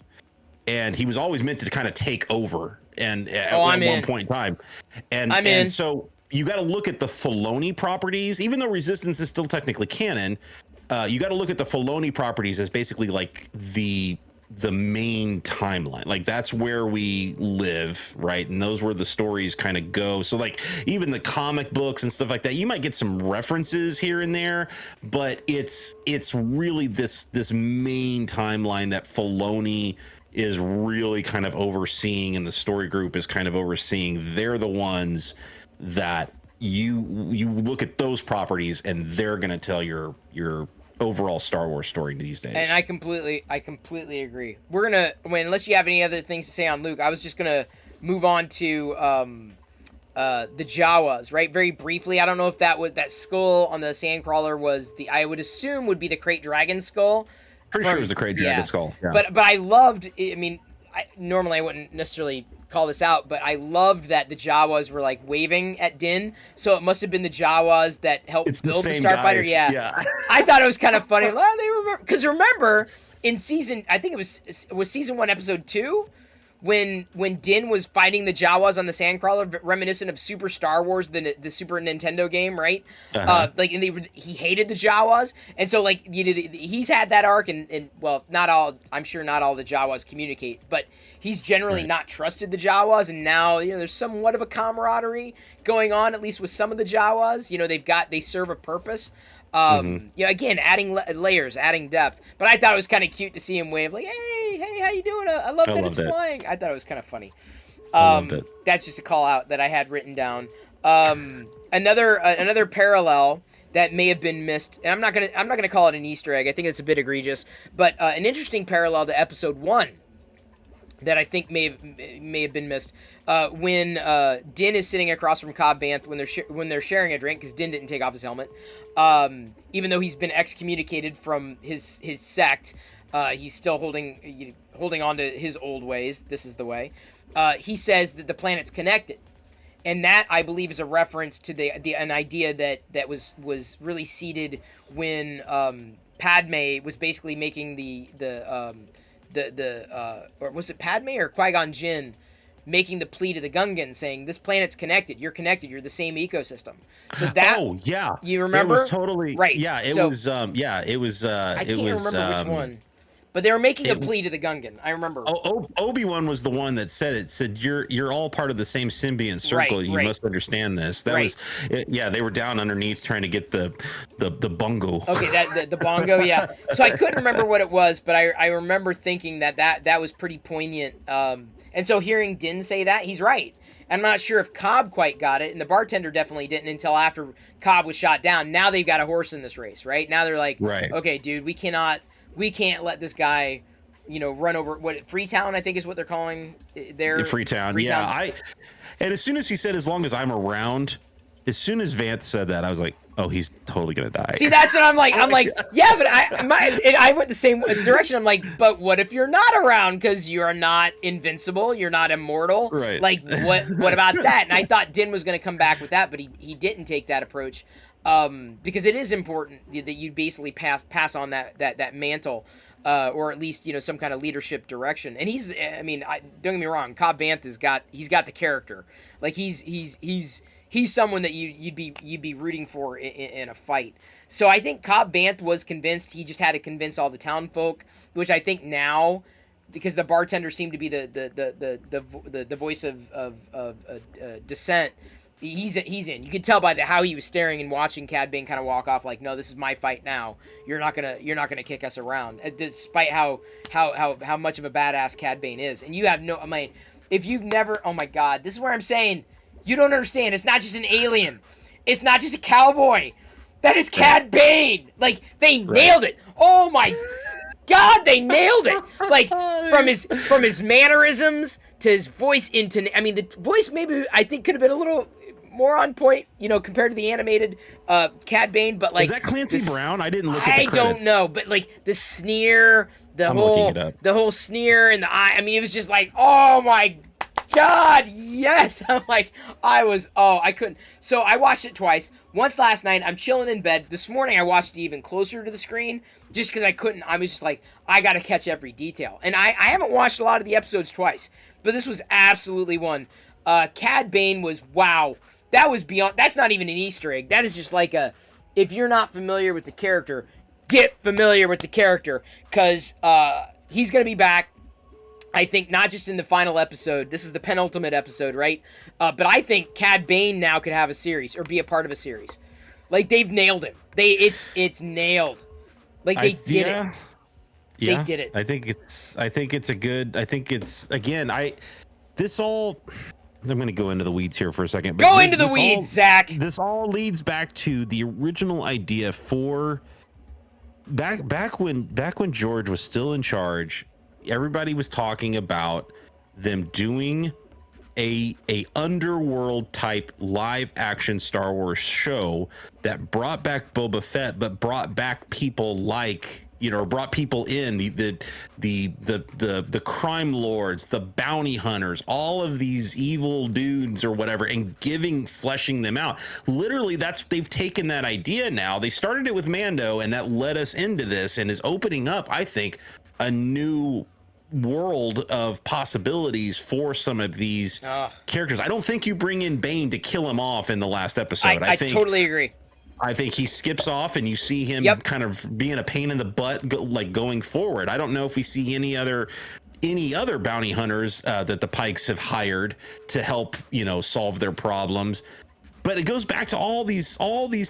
and he was always meant to kind of take over. And at one point in time, and so. You got to look at the Filoni properties, even though Resistance is still technically canon. You got to look at the Filoni properties as basically like the main timeline. Like, that's where we live, right? And those where the stories kind of go. So, like, even the comic books and stuff like that, you might get some references here and there, but it's really this main timeline that Filoni is really kind of overseeing, and the story group is kind of overseeing. They're the ones that you look at those properties, and they're going to tell your overall Star Wars story these days. And I completely agree. We're gonna, unless you have any other things to say on Luke, I was just gonna move on to the Jawas, right? Very briefly. I don't know if that skull on the Sandcrawler was I would assume would be the Krayt Dragon skull. Pretty sure it was the Krayt Dragon skull. Yeah. But I loved. I mean, normally I wouldn't necessarily call this out, but I loved that the Jawas were like waving at Din, so it must have been the Jawas that helped build the Starfighter. Yeah. I thought it was kind of funny. Well, they remember, because remember in season, I think it was season 1, episode 2, when Din was fighting the Jawas on the Sandcrawler, reminiscent of Super Star Wars, the Super Nintendo game, right? Like, and he hated the Jawas, and so, like, you know, he's had that arc, and well, not all. I'm sure not all the Jawas communicate, but he's generally not trusted the Jawas, and now, you know, there's somewhat of a camaraderie going on, at least with some of the Jawas. You know, they serve a purpose. You know, again, adding layers, adding depth. But I thought it was kind of cute to see him wave, like, hey, how you doing? I love that it's flying. I thought it was kind of funny. That's just a call out that I had written down. Another parallel that may have been missed, and I'm not gonna call it an Easter egg. I think it's a bit egregious, but an interesting parallel to episode 1 that I think may have been missed, when Din is sitting across from Cobb Vanth when they're sharing a drink, because Din didn't take off his helmet, even though he's been excommunicated from his sect, he's still holding on to his old ways. This is the way. He says that the planet's connected, and that, I believe, is a reference to an idea that was really seeded when Padme was basically making or was it Padme or Qui-Gon Jinn making the plea to the Gungans, saying, this planet's connected, you're the same ecosystem. So that, you remember? It was totally right. Yeah, it was I can't remember which one. But they were making a plea to the Gungan. I remember. Obi-Wan was the one that said you're all part of the same symbiont circle. You must understand this. That was they were down underneath trying to get the bongo. Okay, the bongo, yeah. So I couldn't remember what it was, but I remember thinking that was pretty poignant. And so hearing Din say that, he's right. I'm not sure if Cobb quite got it, and the bartender definitely didn't until after Cobb was shot down. Now they've got a horse in this race, right? Now they're like, okay, dude, we can't let this guy, you know, run over Freetown, I think is what they're calling their Freetown. Yeah, and as soon as he said, as long as I'm around, as soon as Vance said that, I was like, oh, he's totally gonna die. See, that's what I'm like. I'm like, yeah, but I went the same direction. I'm like, but what if you're not around? Because you're not invincible, you're not immortal. Right. Like, what about that? And I thought Din was going to come back with that, but he didn't take that approach. Because it is important that you basically pass on that mantle, or at least some kind of leadership direction. And don't get me wrong, Cobb Vanth he's got the character. Like he's someone that you'd be rooting for in a fight. So I think Cobb Vanth was convinced. He just had to convince all the town folk, which I think now, because the bartender seemed to be the voice of dissent. He's in. You could tell by how he was staring and watching Cad Bane kind of walk off, like, no, this is my fight now. You're not gonna kick us around, despite how much of a badass Cad Bane is. And you have no. I mean, if you've never, oh my God, this is where I'm saying you don't understand. It's not just an alien. It's not just a cowboy. That is Cad Bane. Like, they nailed it. Oh my God, they nailed it. Like, from his mannerisms to his voice the voice maybe I think could have been a little more on point, compared to the animated Cad Bane, but like, is that Clancy Brown? I didn't look at the credits. I don't know, but like the sneer, the whole sneer and the eye. I mean, it was just like, oh my God, yes. I'm like, I couldn't. So I watched it twice. Once last night, I'm chilling in bed. This morning, I watched it even closer to the screen just because I couldn't. I was just like, I got to catch every detail. And I haven't watched a lot of the episodes twice, but this was absolutely one. Cad Bane was, wow. That was beyond, that's not even an Easter egg. That is just like if you're not familiar with the character, get familiar with the character, because he's going to be back. I think not just in the final episode. This is the penultimate episode, right? But I think Cad Bane now could have a series or be a part of a series. Like, they've nailed him. It's nailed. Like, they did it. Yeah, they did it. I think it's again. I'm going to go into the weeds here for a second. But go into the weeds, Zach. This all leads back to the original idea for back when George was still in charge. Everybody was talking about them doing a underworld type live action Star Wars show that brought back Boba Fett, but brought back people like, brought people in the crime lords, the bounty hunters, all of these evil dudes or whatever, and fleshing them out. Literally, they've taken that idea now. They started it with Mando, and that led us into this and is opening up, I think, a new world of possibilities for some of these characters. I don't think you bring in Bane to kill him off in the last episode. I think, totally agree. I think he skips off and you see him kind of being a pain in the butt, going forward. I don't know if we see any other bounty hunters that the Pikes have hired to help, solve their problems. But it goes back to all these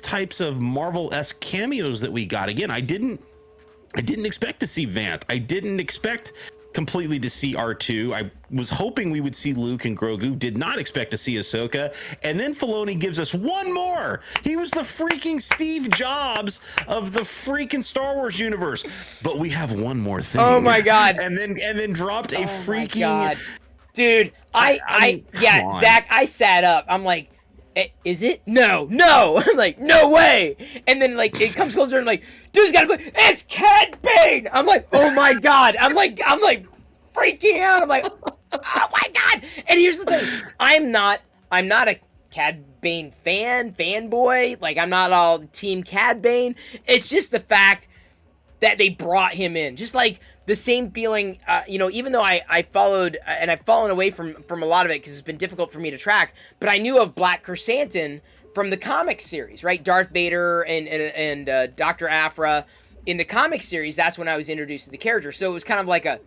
types of Marvel-esque cameos that we got. Again, I didn't expect to see Vanth. I didn't expect completely to see R2. I was hoping we would see Luke and Grogu. Did not expect to see Ahsoka. And then Filoni gives us one more. He was the freaking Steve Jobs of the freaking Star Wars universe. But we have one more thing. Oh my God. And then dropped a freaking... My God. Dude, Zach, I sat up. I'm like, is it? No. I'm like, no way. And then like it comes closer and like, dude's gotta put, it's Cad Bane. I'm like, oh my God. I'm like freaking out. I'm like, oh my God. And here's the thing. I'm not a Cad Bane fanboy. Like, I'm not all team Cad Bane. It's just the fact that they brought him in. Just like the same feeling, even though I followed, and I've fallen away from a lot of it because it's been difficult for me to track, but I knew of Black Chrysanthemum from the comic series, right? Darth Vader and Dr. Aphra. In the comic series, that's when I was introduced to the character. So it was kind of like the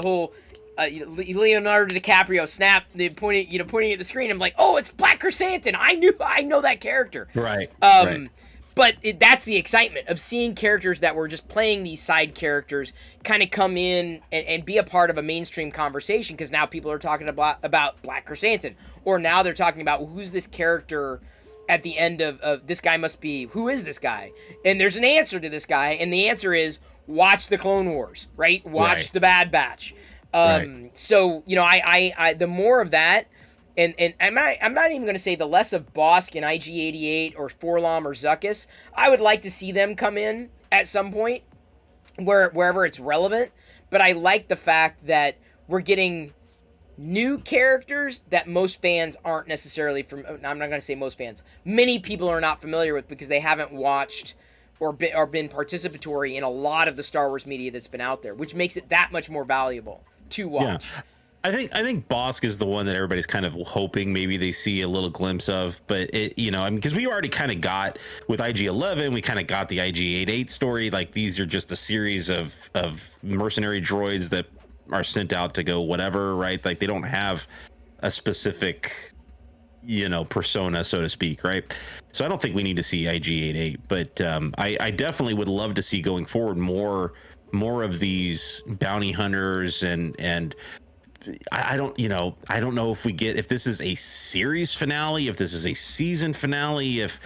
whole Leonardo DiCaprio snap, pointing at the screen. I'm like, oh, it's Black Chrysanthemum. I know that character. Right. Right. But that's the excitement of seeing characters that were just playing these side characters kind of come in and be a part of a mainstream conversation, because now people are talking about Black Chrysanthemum, or now they're talking about who's this character at the end of this guy must be, who is this guy? And there's an answer to this guy, and the answer is watch the Clone Wars, right? Watch the Bad Batch. Right. So, I the more of that, And I'm not even going to say the less of Bosk and IG-88 or Forlom or Zuckuss. I would like to see them come in at some point wherever it's relevant. But I like the fact that we're getting new characters that most fans aren't necessarily from. I'm not going to say most fans. Many people are not familiar with because they haven't watched or been participatory in a lot of the Star Wars media that's been out there, which makes it that much more valuable to watch. Yeah. I think Bosk is the one that everybody's kind of hoping maybe they see a little glimpse of, but it, you know, I mean, because we already kind of got with IG-11, we kind of got the IG-88 story. Like these are just a series of mercenary droids that are sent out to go whatever, right? Like they don't have a specific, you know, persona, so to speak, right? So I don't think we need to see IG-88, but I definitely would love to see going forward more of these bounty hunters and I don't know if this is a series finale, if this is a season finale, if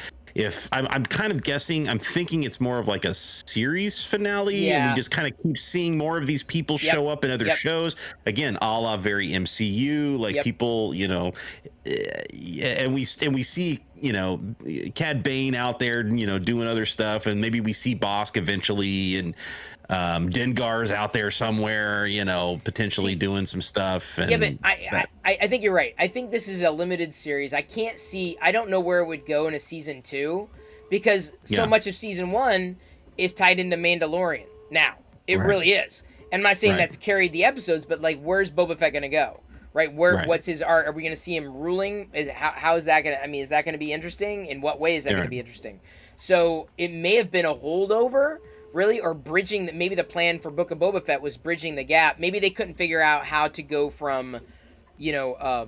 I'm kind of guessing, I'm thinking it's more of like a series finale, and we just kind of keep seeing more of these people show up in other shows. Again, a la very MCU, like people, you know, and we see, you know, Cad Bane out there, you know, doing other stuff, and maybe we see Bosk eventually, and Dengar's out there somewhere, you know, potentially doing some stuff. And but I think you're right. I think this is a limited series. I don't know where it would go in a season 2 because so much of season 1 is tied into Mandalorian. Now, it really is. And I'm not saying that's carried the episodes, but like, where's Boba Fett going to go? Right? What's his art? Are we going to see him ruling? How is that going to, I mean, is that going to be interesting? In what way is that going to be interesting? So it may have been a holdover, really, or bridging that. Maybe the plan for Book of Boba Fett was bridging the gap. Maybe they couldn't figure out how to go from, you know,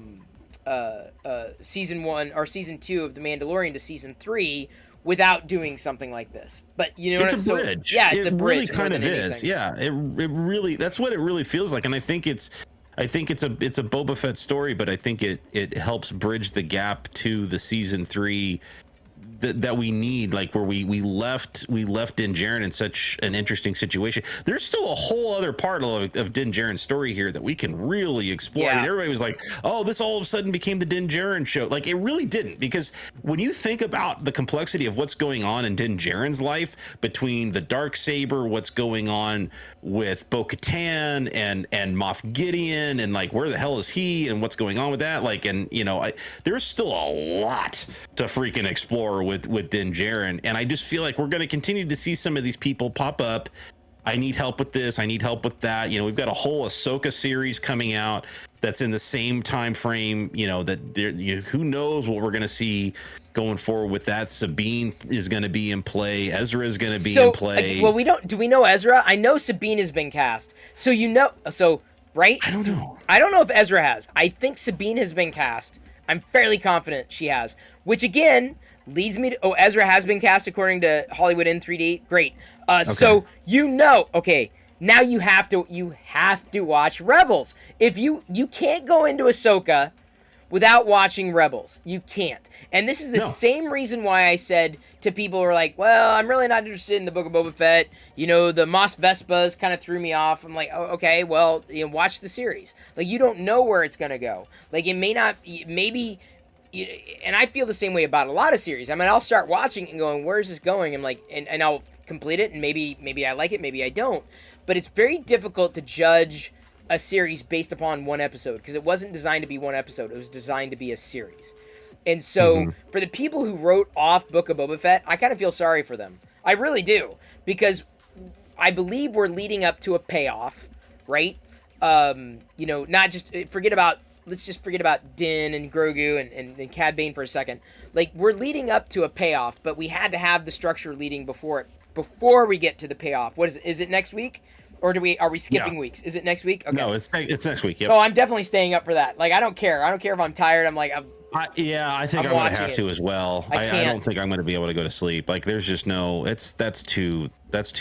season 1 or season 2 of The Mandalorian to season 3 without doing something like this. But you know, it's a bridge. Yeah, it's a bridge. Really kind of is. Yeah, it really, that's what it really feels like, and I think it's a Boba Fett story, but I think it helps bridge the gap to the season 3 that we need, like where we left Din Djarin in such an interesting situation. There's still a whole other part of Din Djarin's story here that we can really explore. I mean, everybody was like, oh, this all of a sudden became the Din Djarin show. Like, it really didn't, because when you think about the complexity of what's going on in Din Djarin's life, between the Darksaber, what's going on with Bo-Katan and Moff Gideon, and like, where the hell is he and what's going on with that, like, and you know, there's still a lot to freaking explore with Din Djarin, and I just feel like we're going to continue to see some of these people pop up. I need help with this, I need help with that. You know, we've got a whole Ahsoka series coming out that's in the same time frame, you know, that who knows what we're going to see going forward with that. Sabine is going to be in play, Ezra is going to be in play. Well, do we know Ezra? I know Sabine has been cast, so right? I don't know if Ezra has. I think Sabine has been cast. I'm fairly confident she has, which again leads me to, Ezra has been cast according to Hollywood in 3D. Great. So now you have to watch Rebels. If you can't go into Ahsoka without watching Rebels. You can't. And this is the same reason why I said to people who are like, well, I'm really not interested in the Book of Boba Fett. You know, the Mos Vespas kind of threw me off. I'm like, oh, okay, well, you know, watch the series. Like, you don't know where it's going to go. Like, it may not, maybe, and I feel the same way about a lot of series. I mean, I'll start watching and going, where's this going? I'm like, and I'll complete it, and maybe I like it, maybe I don't. But it's very difficult to judge a series based upon one episode, because it wasn't designed to be one episode. It was designed to be a series. And so for the people who wrote off Book of Boba Fett, I kind of feel sorry for them. I really do, because I believe we're leading up to a payoff, right? You know, not just let's just forget about Din and Grogu and Cad Bane for a second. Like, we're leading up to a payoff, but we had to have the structure leading before we get to the payoff. What is it? Is it next week? Or are we skipping weeks? Is it next week? Okay. No, it's next week. Yep. Oh, I'm definitely staying up for that. Like, I don't care. I don't care if I'm tired. I'm like, I think I'm going to have to as well. I don't think I'm going to be able to go to sleep. Like, there's just that's too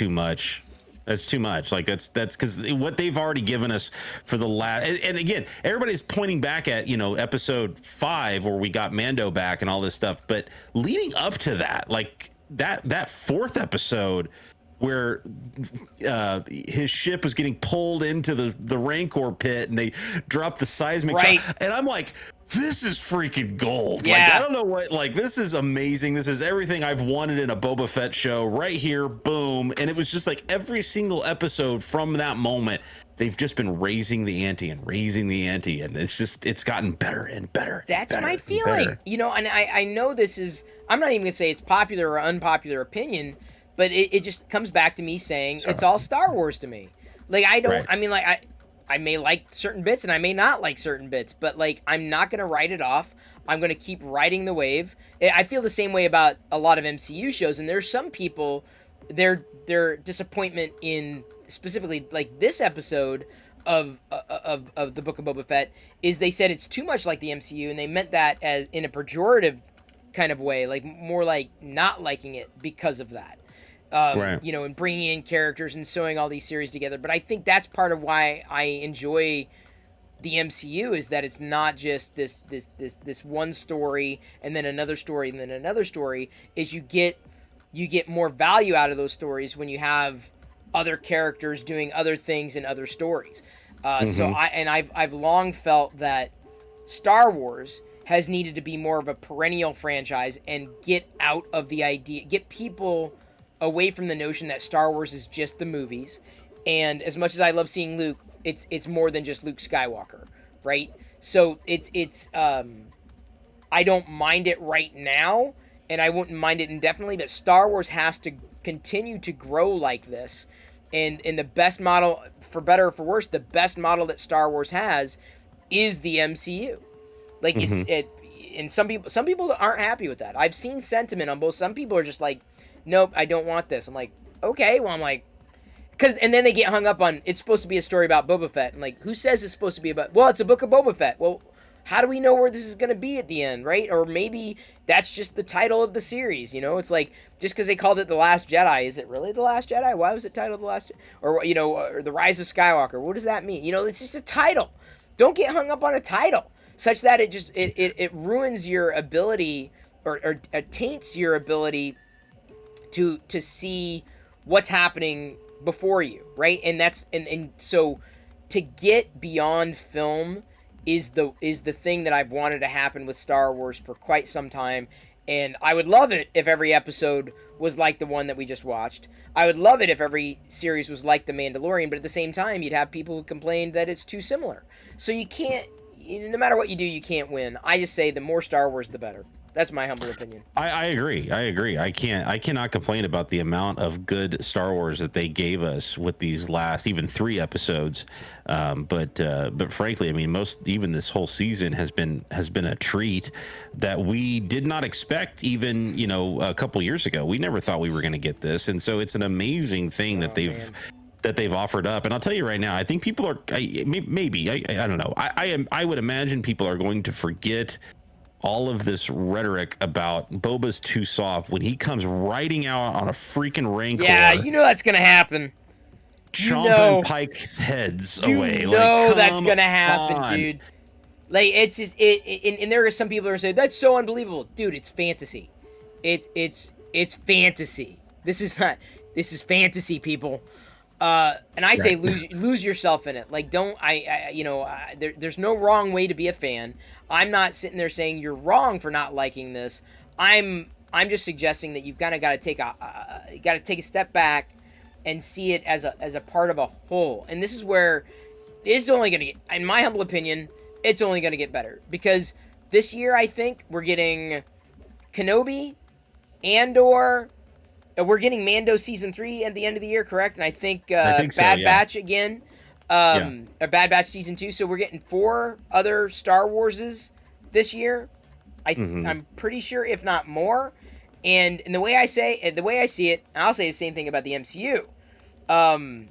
much. That's too much. Like, that's because what they've already given us for the last, and again, everybody's pointing back at, you know, episode 5 where we got Mando back and all this stuff. But leading up to that, like that fourth episode where his ship was getting pulled into the Rancor pit, and they dropped the seismic Right. shot, and I'm like, this is freaking gold. Yeah. Like, I don't know what, like, this is amazing. This is everything I've wanted in a Boba Fett show right here. Boom. And it was just like every single episode from that moment, they've just been raising the ante and raising the ante. And it's gotten better and better. That's and better my and feeling. better. You know, and I know this is, I'm not even going to say it's popular or unpopular opinion, but it just comes back to me saying it's all Star Wars to me. Like, I don't, Right. I mean, like, I may like certain bits and I may not like certain bits, but like I'm not going to write it off. I'm going to keep riding the wave. I feel the same way about a lot of MCU shows, and there's some people, their disappointment in specifically like this episode of the Book of Boba Fett is they said it's too much like the MCU, and they meant that as in a pejorative kind of way, like more like not liking it because of that. Right. You know, and bringing in characters and sewing all these series together. But I think that's part of why I enjoy the MCU is that it's not just this one story and then another story and then another story. Is you get more value out of those stories when you have other characters doing other things in other stories. So I've long felt that Star Wars has needed to be more of a perennial franchise and get out of the idea, get people away from the notion that Star Wars is just the movies. And as much as I love seeing Luke, it's more than just Luke Skywalker, right? So it's I don't mind it right now, and I wouldn't mind it indefinitely, but Star Wars has to continue to grow like this. And the best model, for better or for worse, the best model that Star Wars has is the MCU. Like and some people aren't happy with that. I've seen sentiment on both. Some people are just like, nope, I don't want this. I'm like, okay, well, I'm like, and then they get hung up on, it's supposed to be a story about Boba Fett. And like, who says it's supposed to be about, well, it's a book of Boba Fett. Well, how do we know where this is going to be at the end, right? Or maybe that's just the title of the series, you know? It's like, just because they called it The Last Jedi, is it really The Last Jedi? Why was it titled The Last Jedi? Or, you know, or The Rise of Skywalker. What does that mean? You know, it's just a title. Don't get hung up on a title, such that it ruins your ability or taints your ability to see what's happening before you, right? And that's and so to get beyond film is the thing that I've wanted to happen with Star Wars for quite some time. And I would love it if every episode was like the one that we just watched. I would love it if every series was like The Mandalorian, but at the same time, you'd have people who complained that it's too similar. So you can't, no matter what you do, you can't win. I just say the more Star Wars, the better. That's my humble opinion. I agree. I cannot complain about the amount of good Star Wars that they gave us with these last even 3 episodes. But frankly, I mean, even this whole season has been a treat that we did not expect even, you know, a couple years ago. We never thought we were going to get this. And so it's an amazing thing that they've offered up. And I'll tell you right now, I think people are I don't know. I would imagine people are going to forget all of this rhetoric about Boba's too soft when he comes riding out on a freaking Rancor. Yeah, you know that's gonna happen. Chomping Pike's heads away. You know like, that's gonna happen, dude. Like it's just and there are some people who are saying that's so unbelievable, dude. It's fantasy. It's fantasy. This is fantasy, people. And I say lose yourself in it. Like there's no wrong way to be a fan. I'm not sitting there saying you're wrong for not liking this. I'm just suggesting that you've kind of got to take a step back and see it as a part of a whole. And this is where it's only going to get, in my humble opinion, it's only going to get better, because this year I think we're getting Kenobi, Andor. We're getting Mando season 3 at the end of the year, correct? And I think Bad Batch again, or Bad Batch season 2. So we're getting 4 other Star Warses this year. I'm pretty sure, if not more. And the way I see it, and I'll say the same thing about the MCU. I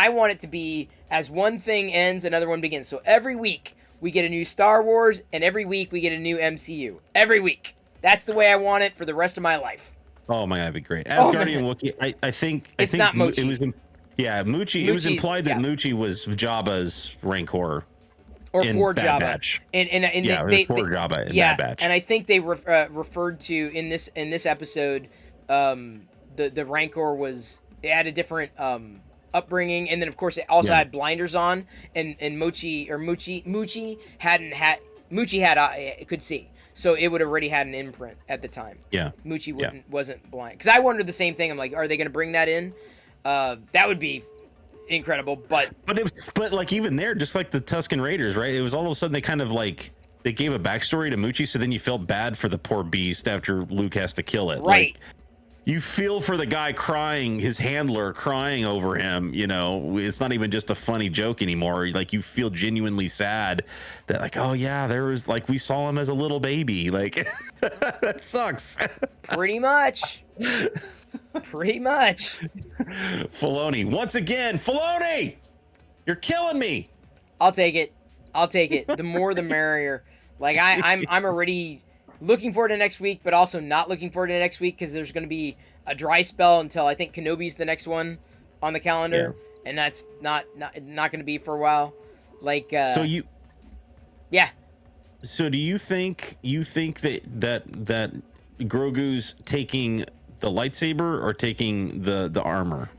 want it to be as one thing ends, another one begins. So every week we get a new Star Wars, and every week we get a new MCU. Every week. That's the way I want it for the rest of my life. Oh my God, that'd be great. Asgardian Wookiee. I think not Mochi. It was Moochie. It was implied that Moochie was Jabba's Rancor. Or in for Bad Jabba. Batch. And for Jabba in Bad Batch. And I think they referred to in this episode the Rancor it had a different upbringing, and then of course it also had blinders on, and Muchi could see, so it would have already had an imprint at the time. Yeah, Muchi wasn't blind, because I wondered the same thing. I'm like, are they going to bring that in? That would be incredible, but like even there, just like the Tusken Raiders, right? It was all of a sudden they kind of like they gave a backstory to Muchi, so then you felt bad for the poor beast after Luke has to kill it, right? Like, you feel for the guy crying, his handler crying over him. You know, it's not even just a funny joke anymore. Like, you feel genuinely sad that, like, oh yeah, there was like we saw him as a little baby. Like, that sucks. Pretty much. Filoni, once again, Filoni, you're killing me. I'll take it. The more the merrier. Like, I'm already looking forward to next week, but also not looking forward to next week because there's going to be a dry spell until I think Kenobi's the next one on the calendar, and that's not going to be for a while. Like, So do you think that Grogu's taking the lightsaber or taking the armor?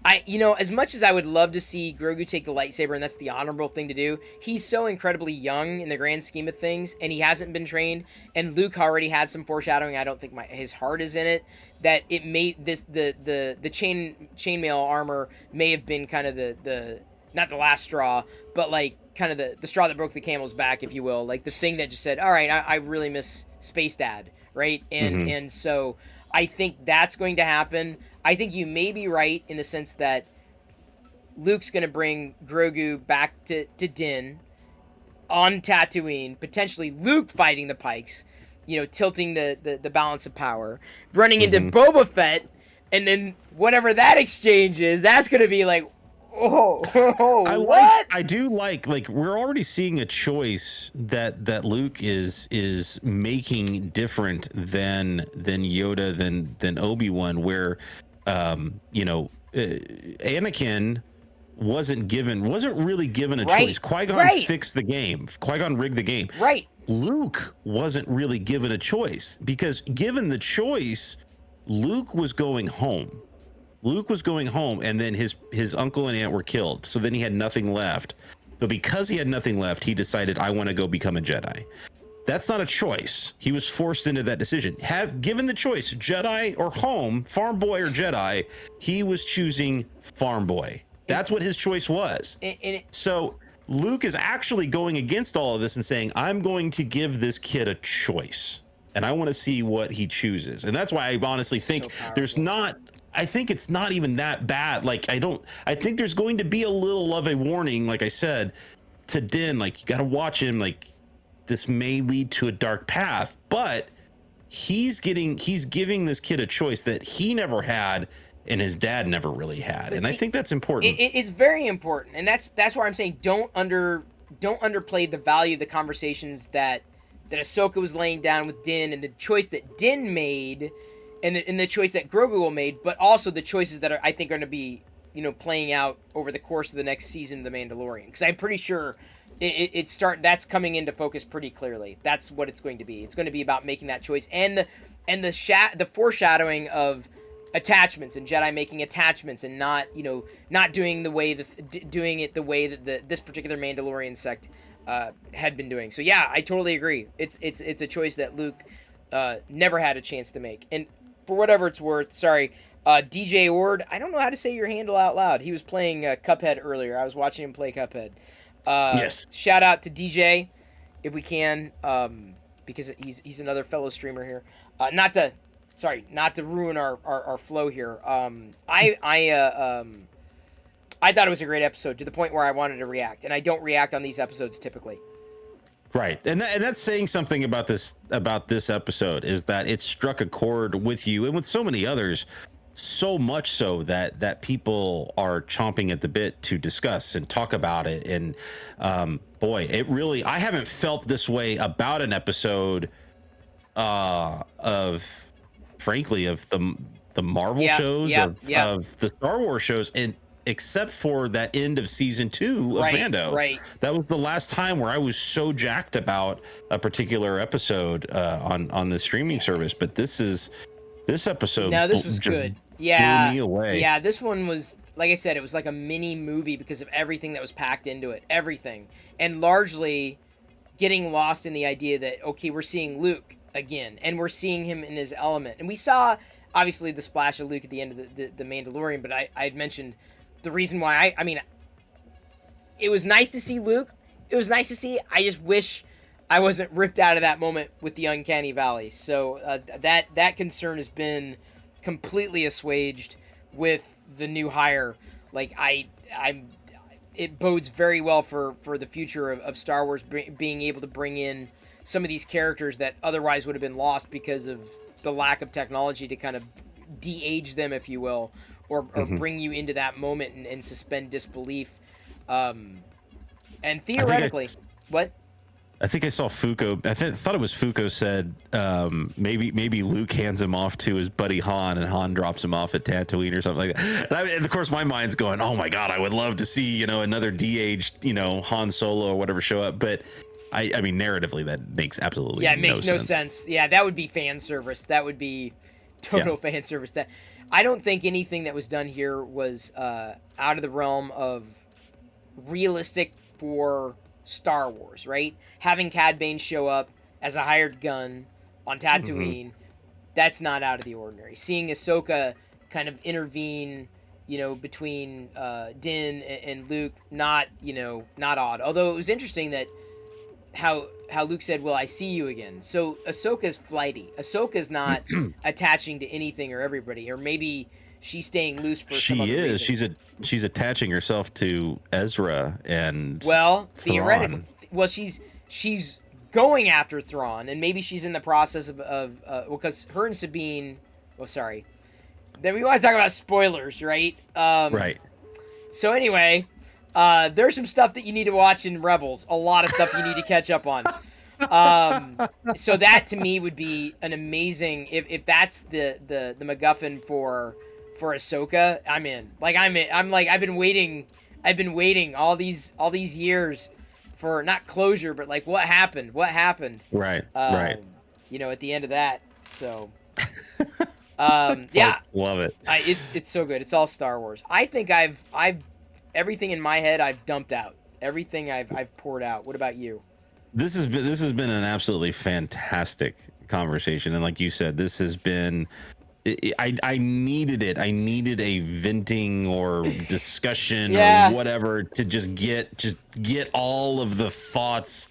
As much as I would love to see Grogu take the lightsaber, and that's the honorable thing to do, he's so incredibly young in the grand scheme of things, and he hasn't been trained, and Luke already had some foreshadowing. I don't think his heart is in it, that it made the chainmail armor may have been kind of the not the last straw, but like kind of the straw that broke the camel's back, if you will, like the thing that just said, all right, I really miss Space Dad, right? And so I think that's going to happen. I think you may be right in the sense that Luke's going to bring Grogu back to Din on Tatooine, potentially Luke fighting the Pikes, tilting the balance of power, running into Boba Fett, and then whatever that exchange is, that's going to be like, what? I do like we're already seeing a choice that Luke is making different than Yoda, than Obi-Wan, where Anakin wasn't really given a choice. Qui-Gon fixed the game. Qui-Gon rigged the game. Right. Luke wasn't really given a choice, because given the choice, Luke was going home. And then his uncle and aunt were killed. So then he had nothing left. So because he had nothing left, he decided, I want to go become a Jedi. That's not a choice. He was forced into that decision. Given the choice, Jedi or home, farm boy or Jedi, he was choosing farm boy. That's what his choice was. So Luke is actually going against all of this and saying, I'm going to give this kid a choice, and I want to see what he chooses. And that's why I honestly think I think it's not even that bad. Like, I think there's going to be a little of a warning, like I said, to Din, like, you got to watch him, like, this may lead to a dark path, but he's giving this kid a choice that he never had and his dad never really had. And I think that's important. It's very important. And that's why I'm saying don't underplay the value of the conversations that Ahsoka was laying down with Din, and the choice that Din made, and the choice that Grogu made, but also the choices that I think are going to be, playing out over the course of the next season of The Mandalorian. Because I'm pretty sure that's coming into focus pretty clearly. That's what it's going to be. It's going to be about making that choice, and the foreshadowing of attachments, and Jedi making attachments, and not doing it the way that this particular Mandalorian sect had been doing. So yeah, I totally agree. It's a choice that Luke never had a chance to make. And for whatever it's worth, sorry, DJ Ord, I don't know how to say your handle out loud. He was playing Cuphead earlier. I was watching him play Cuphead. Yes. Shout out to DJ, if we can, because he's another fellow streamer here. Not to ruin our flow here. I thought it was a great episode, to the point where I wanted to react, and I don't react on these episodes typically. Right, and that's saying something about this episode, is that it struck a chord with you and with so many others, so much so that people are chomping at the bit to discuss and talk about it. And boy, it really, I haven't felt this way about an episode of, frankly, of the Marvel shows, of the Star Wars shows, and except for that end of season 2 of Mando. Right. That was the last time where I was so jacked about a particular episode on the streaming service. But this is This episode, No, this was good. blew Yeah, me away. yeah. This one was, like I said, it was like a mini movie because of everything that was packed into it. Everything, and largely getting lost in the idea that okay, we're seeing Luke again, and we're seeing him in his element, and we saw obviously the splash of Luke at the end of the Mandalorian. But I had mentioned the reason why I mean, it was nice to see Luke. It was nice to see. I just wish I wasn't ripped out of that moment with the Uncanny Valley. So that concern has been completely assuaged with the new hire. Like it bodes very well for the future of Star Wars being able to bring in some of these characters that otherwise would have been lost because of the lack of technology to kind of de-age them, if you will, or bring you into that moment and suspend disbelief. And theoretically, what? I think I saw Fuko. Thought it was Fuko said maybe Luke hands him off to his buddy Han, and Han drops him off at Tatooine or something like that. And of course, my mind's going, "Oh my God, I would love to see another de-aged Han Solo or whatever show up." But I mean, narratively, that makes absolutely it makes no sense. Yeah, that would be fan service. That would be total fan service. That I don't think anything that was done here was out of the realm of realistic for Star Wars, right? Having Cad Bane show up as a hired gun on Tatooine, that's not out of the ordinary. Seeing Ahsoka kind of intervene, between Din and Luke, not odd. Although it was interesting that how Luke said, "Well, I see you again." So Ahsoka's flighty. Ahsoka's not attaching to anything or everybody, or maybe she's staying loose for some other reason. She's attaching herself to Ezra and theoretically. Well, she's going after Thrawn, and maybe she's in the process of because her and Sabine. Oh, sorry. Then we want to talk about spoilers, right? Right. So anyway, there's some stuff that you need to watch in Rebels. A lot of stuff you need to catch up on. So that to me would be an amazing if that's the MacGuffin for Ahsoka. I'm in. I've been waiting all these years for not closure, but like what happened? Right. At the end of that. So. Love it. It's so good. It's all Star Wars. I think I've everything in my head I've dumped out. Everything I've poured out. What about you? This has been an absolutely fantastic conversation, and like you said, this has been. I needed it. I needed a venting or discussion or whatever to just get all of the thoughts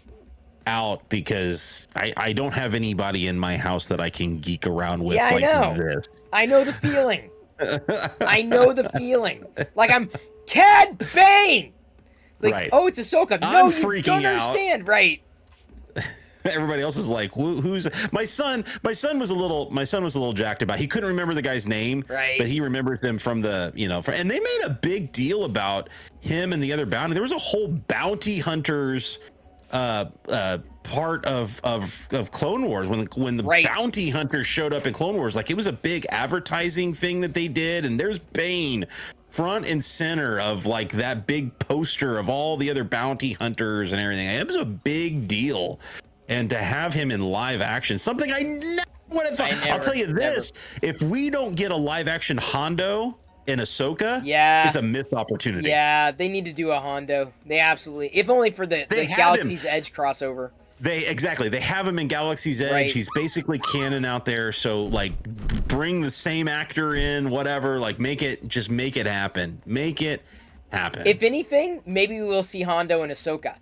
out, because I don't have anybody in my house that I can geek around with like this. I know the feeling. Like I'm Cad Bane. Like, oh, it's Ahsoka. No, you don't understand, right? Everybody else is like, who's my son? My son was a little jacked about. He couldn't remember the guy's name, right? But he remembers him from the, and they made a big deal about him and the other bounty. There was a whole bounty hunters part of Clone Wars when the bounty hunters showed up in Clone Wars. Like, it was a big advertising thing that they did, and there's Bane front and center of like that big poster of all the other bounty hunters and everything. It was a big deal. And to have him in live action, something I never would have thought. I'll tell you this: if we don't get a live action Hondo in Ahsoka, it's a missed opportunity. Yeah, they need to do a Hondo. They absolutely, if only for the Galaxy's Edge crossover. They have him in Galaxy's Edge. Right. He's basically canon out there. So like, bring the same actor in, whatever. Like, make it happen. Make it happen. If anything, maybe we will see Hondo and Ahsoka.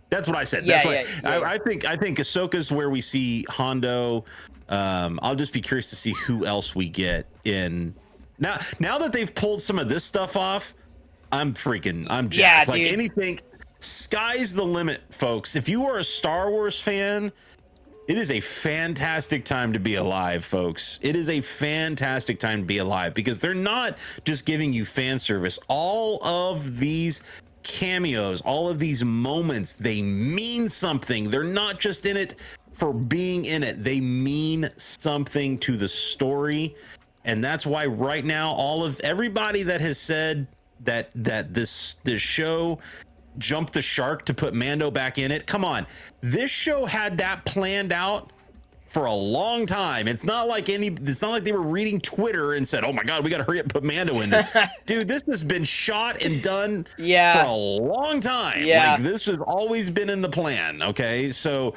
That's what I said. I think Ahsoka's where we see Hondo. I'll just be curious to see who else we get in. Now that they've pulled some of this stuff off, I'm jacked. Yeah, like dude. Anything, sky's the limit, folks. If you are a Star Wars fan, it is a fantastic time to be alive, folks. It is a fantastic time to be alive, because they're not just giving you fan service. All of these cameos, all of these moments, they mean something. They're not just in it for being in it. They mean something to the story. And that's why right now, everybody that has said that this show jumped the shark to put Mando back in it, come on. This show had that planned out for a long time. It's not like they were reading Twitter and said, "Oh my God, we got to hurry up and put Mando in this." Dude, this has been shot and done for a long time. Yeah. Like, this has always been in the plan. Okay, so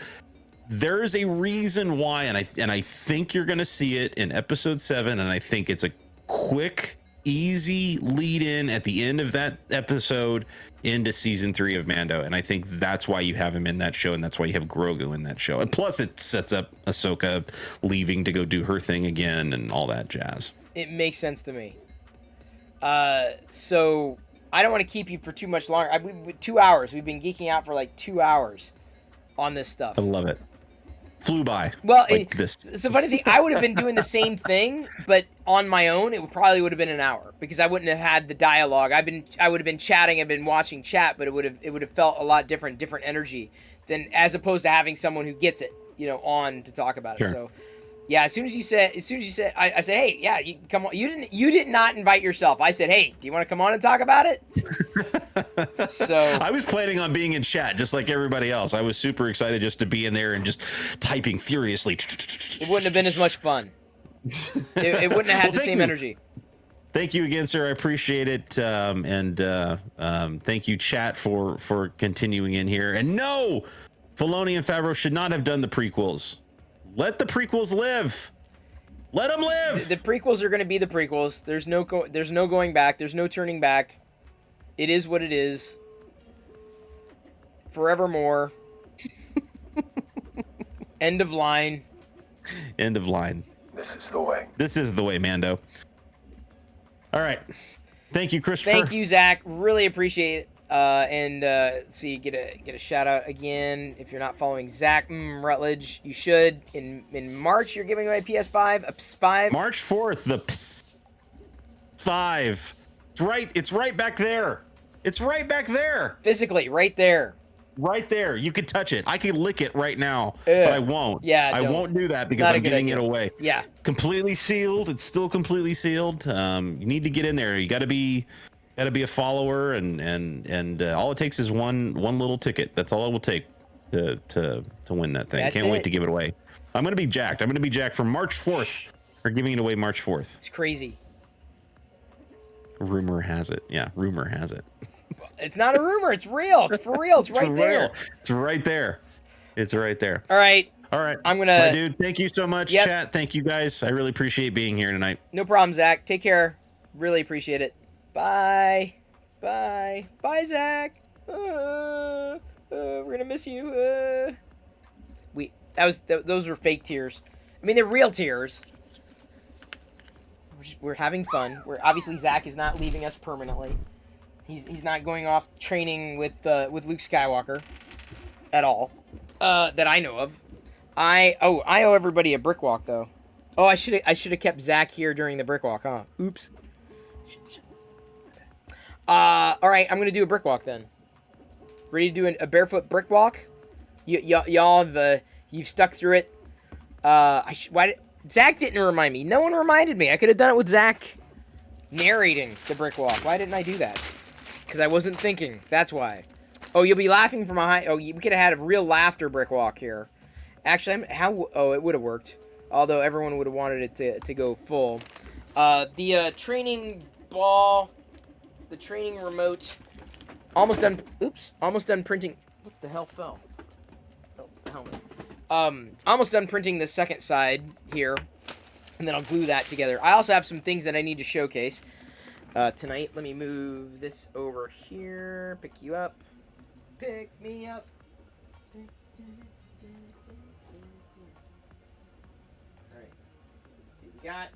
there's a reason why, and I think you're going to see it in episode 7, and I think it's a quick, easy lead in at the end of that episode into season 3 of Mando, and I think that's why you have him in that show, and that's why you have Grogu in that show, and plus it sets up Ahsoka leaving to go do her thing again and all that jazz. It makes sense to me. So I don't want to keep you for too much longer. 2 hours. We've been geeking out for like 2 hours on this stuff. I love it. Flew by. Well, like this. It's a funny thing. I would have been doing the same thing, but on my own, it probably would have been an hour because I wouldn't have had the dialogue. I would have been chatting. I've been watching chat, but it would have felt a lot different energy than as opposed to having someone who gets it, on to talk about it. Sure. So, yeah. As soon as you said, I said, hey, yeah, you come on. You did not invite yourself. I said, hey, do you want to come on and talk about it? So I was planning on being in chat just like everybody else. I was super excited just to be in there and just typing furiously. It wouldn't have been as much fun. It wouldn't have had the same energy. Thank you again, sir. I appreciate it. And thank you, chat, for continuing in here. And no, Filoni and Favreau should not have done the prequels. Let the prequels live. Let them live. The prequels are going to be the prequels. There's no going back. There's no turning back. It is what it is. Forevermore. End of line. End of line. This is the way. This is the way, Mando. All right. Thank you, Christopher. Thank you, Zach. Really appreciate it. So you get a shout out again. If you're not following Zach Rutledge, you should. In March, you're giving away PS5, a PS5. March 4th, the PS5. It's right back there. It's right back there. Physically, right there. Right there. You could touch it. I could lick it right now, but I won't. Yeah, I won't do that because I'm giving it away. Yeah. Completely sealed. It's still completely sealed. You need to get in there. You got to be a follower, and all it takes is one little ticket. That's all it will take to win that thing. Can't wait to give it away. I'm gonna be jacked. I'm gonna be jacked for March 4th. We're giving it away March 4th. It's crazy. Rumor has it. Yeah, rumor has it. It's not a rumor. It's real. It's for real. It's right there. It's right there. It's right there. All right. All right. I'm gonna. My dude, thank you so much, chat. Thank you guys. I really appreciate being here tonight. No problem, Zach. Take care. Really appreciate it. Bye. Bye. Bye, Zach. We're gonna miss you. Those were fake tears. I mean, they're real tears. We're having fun. Obviously Zach is not leaving us permanently. He's not going off training with Luke Skywalker at all that I know of. I owe everybody a brick walk though. Oh, I should have kept Zach here during the brick walk, huh? Oops. All right, I'm gonna do a brick walk then. Ready to do a barefoot brick walk? Y'all have you've stuck through it. Zach didn't remind me. No one reminded me. I could have done it with Zach narrating the brick walk. Why didn't I do that? Because I wasn't thinking. That's why. Oh, you'll be laughing from a high. Oh, we could have had a real laughter brick walk here. Actually, it would have worked. Although everyone would have wanted it to go full. The training ball, the training remote, almost done. Oops, almost done printing. What the hell fell? Oh, the helmet. Almost done printing the second side here, and then I'll glue that together. I also have some things that I need to showcase tonight. Let me move this over here. Pick you up. Pick me up. Alright. See what we got.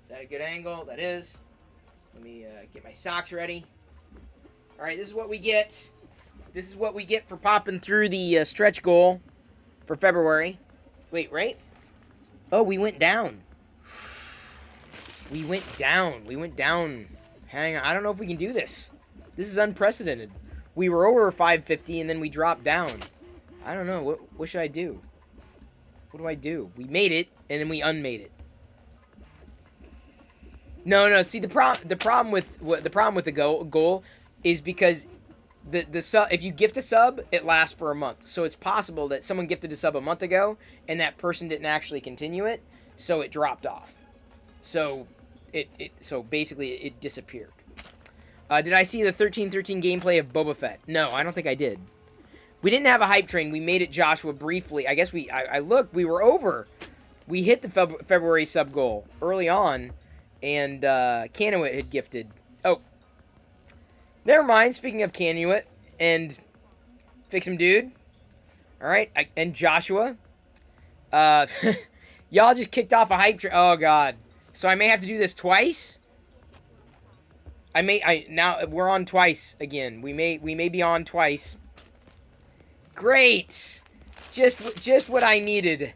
Is that a good angle? That is. Let me get my socks ready. Alright, this is what we get. This is what we get for popping through the stretch goal for February. Wait, right? Oh, we went down. We went down. Hang on. I don't know if we can do this. This is unprecedented. We were over 550 and then we dropped down. I don't know. What should I do? What do I do? We made it and then we unmade it. No. See, the problem with the goal is because the sub, if you gift a sub, it lasts for a month. So it's possible that someone gifted a sub a month ago and that person didn't actually continue it, so it dropped off. So so basically it disappeared. Did I see the 1313 gameplay of Boba Fett? No, I don't think I did. We didn't have a hype train. We made it, Joshua, briefly. I guess I looked. We were over. We hit the February sub goal early on, and Canuet had gifted. Oh, never mind. Speaking of Canuet and Fix 'em Dude. All right, and Joshua. Y'all just kicked off a hype train. Oh, God. So I may have to do this twice? Now we're on twice again. We may be on twice. Great. Just what I needed.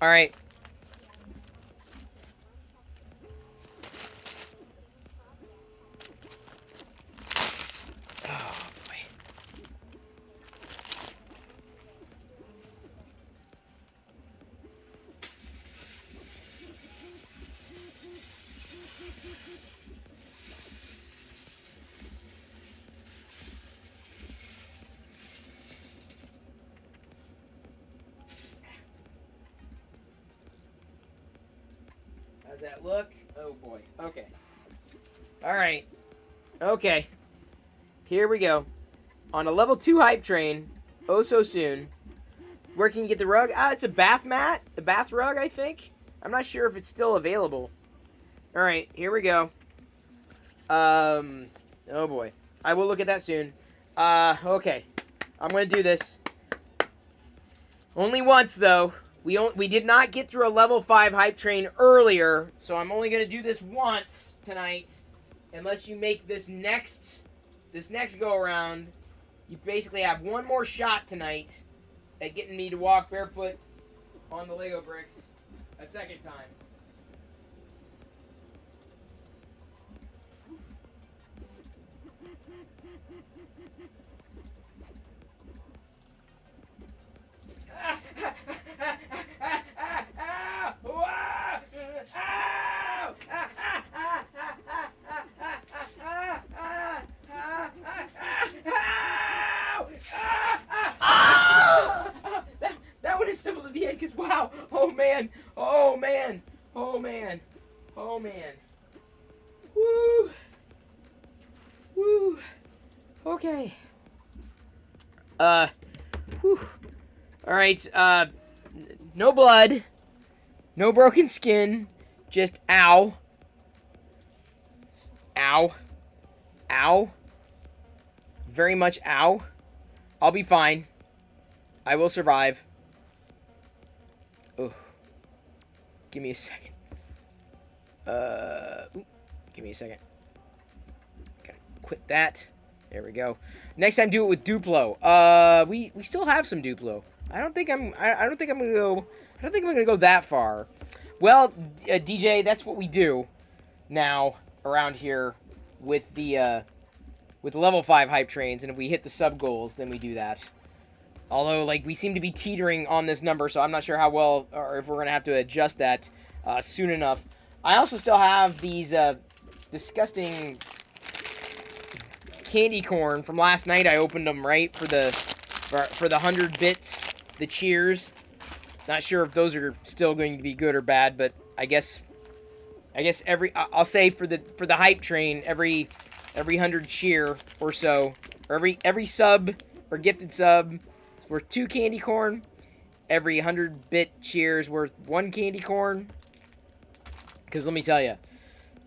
All right. Oh, boy. How's that look? Oh boy. Okay. Alright. Okay. Here we go. On a level 2 hype train. Oh so soon. Where can you get the rug? It's a bath mat. A bath rug, I think. I'm not sure if it's still available. Alright, here we go. Oh boy. I will look at that soon. Okay. I'm gonna do this. Only once, though. We did not get through a level 5 hype train earlier, so I'm only going to do this once tonight. Unless you make this next go around, you basically have one more shot tonight at getting me to walk barefoot on the Lego bricks a second time. That one is simple to the end because wow, oh man, oh man, oh man, oh man. Woo, woo. Okay. Whew. All right. No blood, no broken skin, just ow, ow, ow. Very much ow. I'll be fine. I will survive. Oh. Give me a second. Give me a second. Gotta quit that. There we go. Next time, do it with Duplo. We still have some Duplo. I don't think I'm gonna go that far. Well, DJ, that's what we do now around here with the level 5 hype trains, and if we hit the sub goals, then we do that. Although, like, we seem to be teetering on this number, so I'm not sure how well, or if we're going to have to adjust that soon enough. I also still have these disgusting candy corn from last night. I opened them, right, for the 100 bits, the cheers. Not sure if those are still going to be good or bad, but I guess I'll say for the hype train, every 100 cheer or so, or every sub or gifted sub is worth 2 candy corn. Every 100 bit cheer is worth 1 candy corn. Because let me tell you,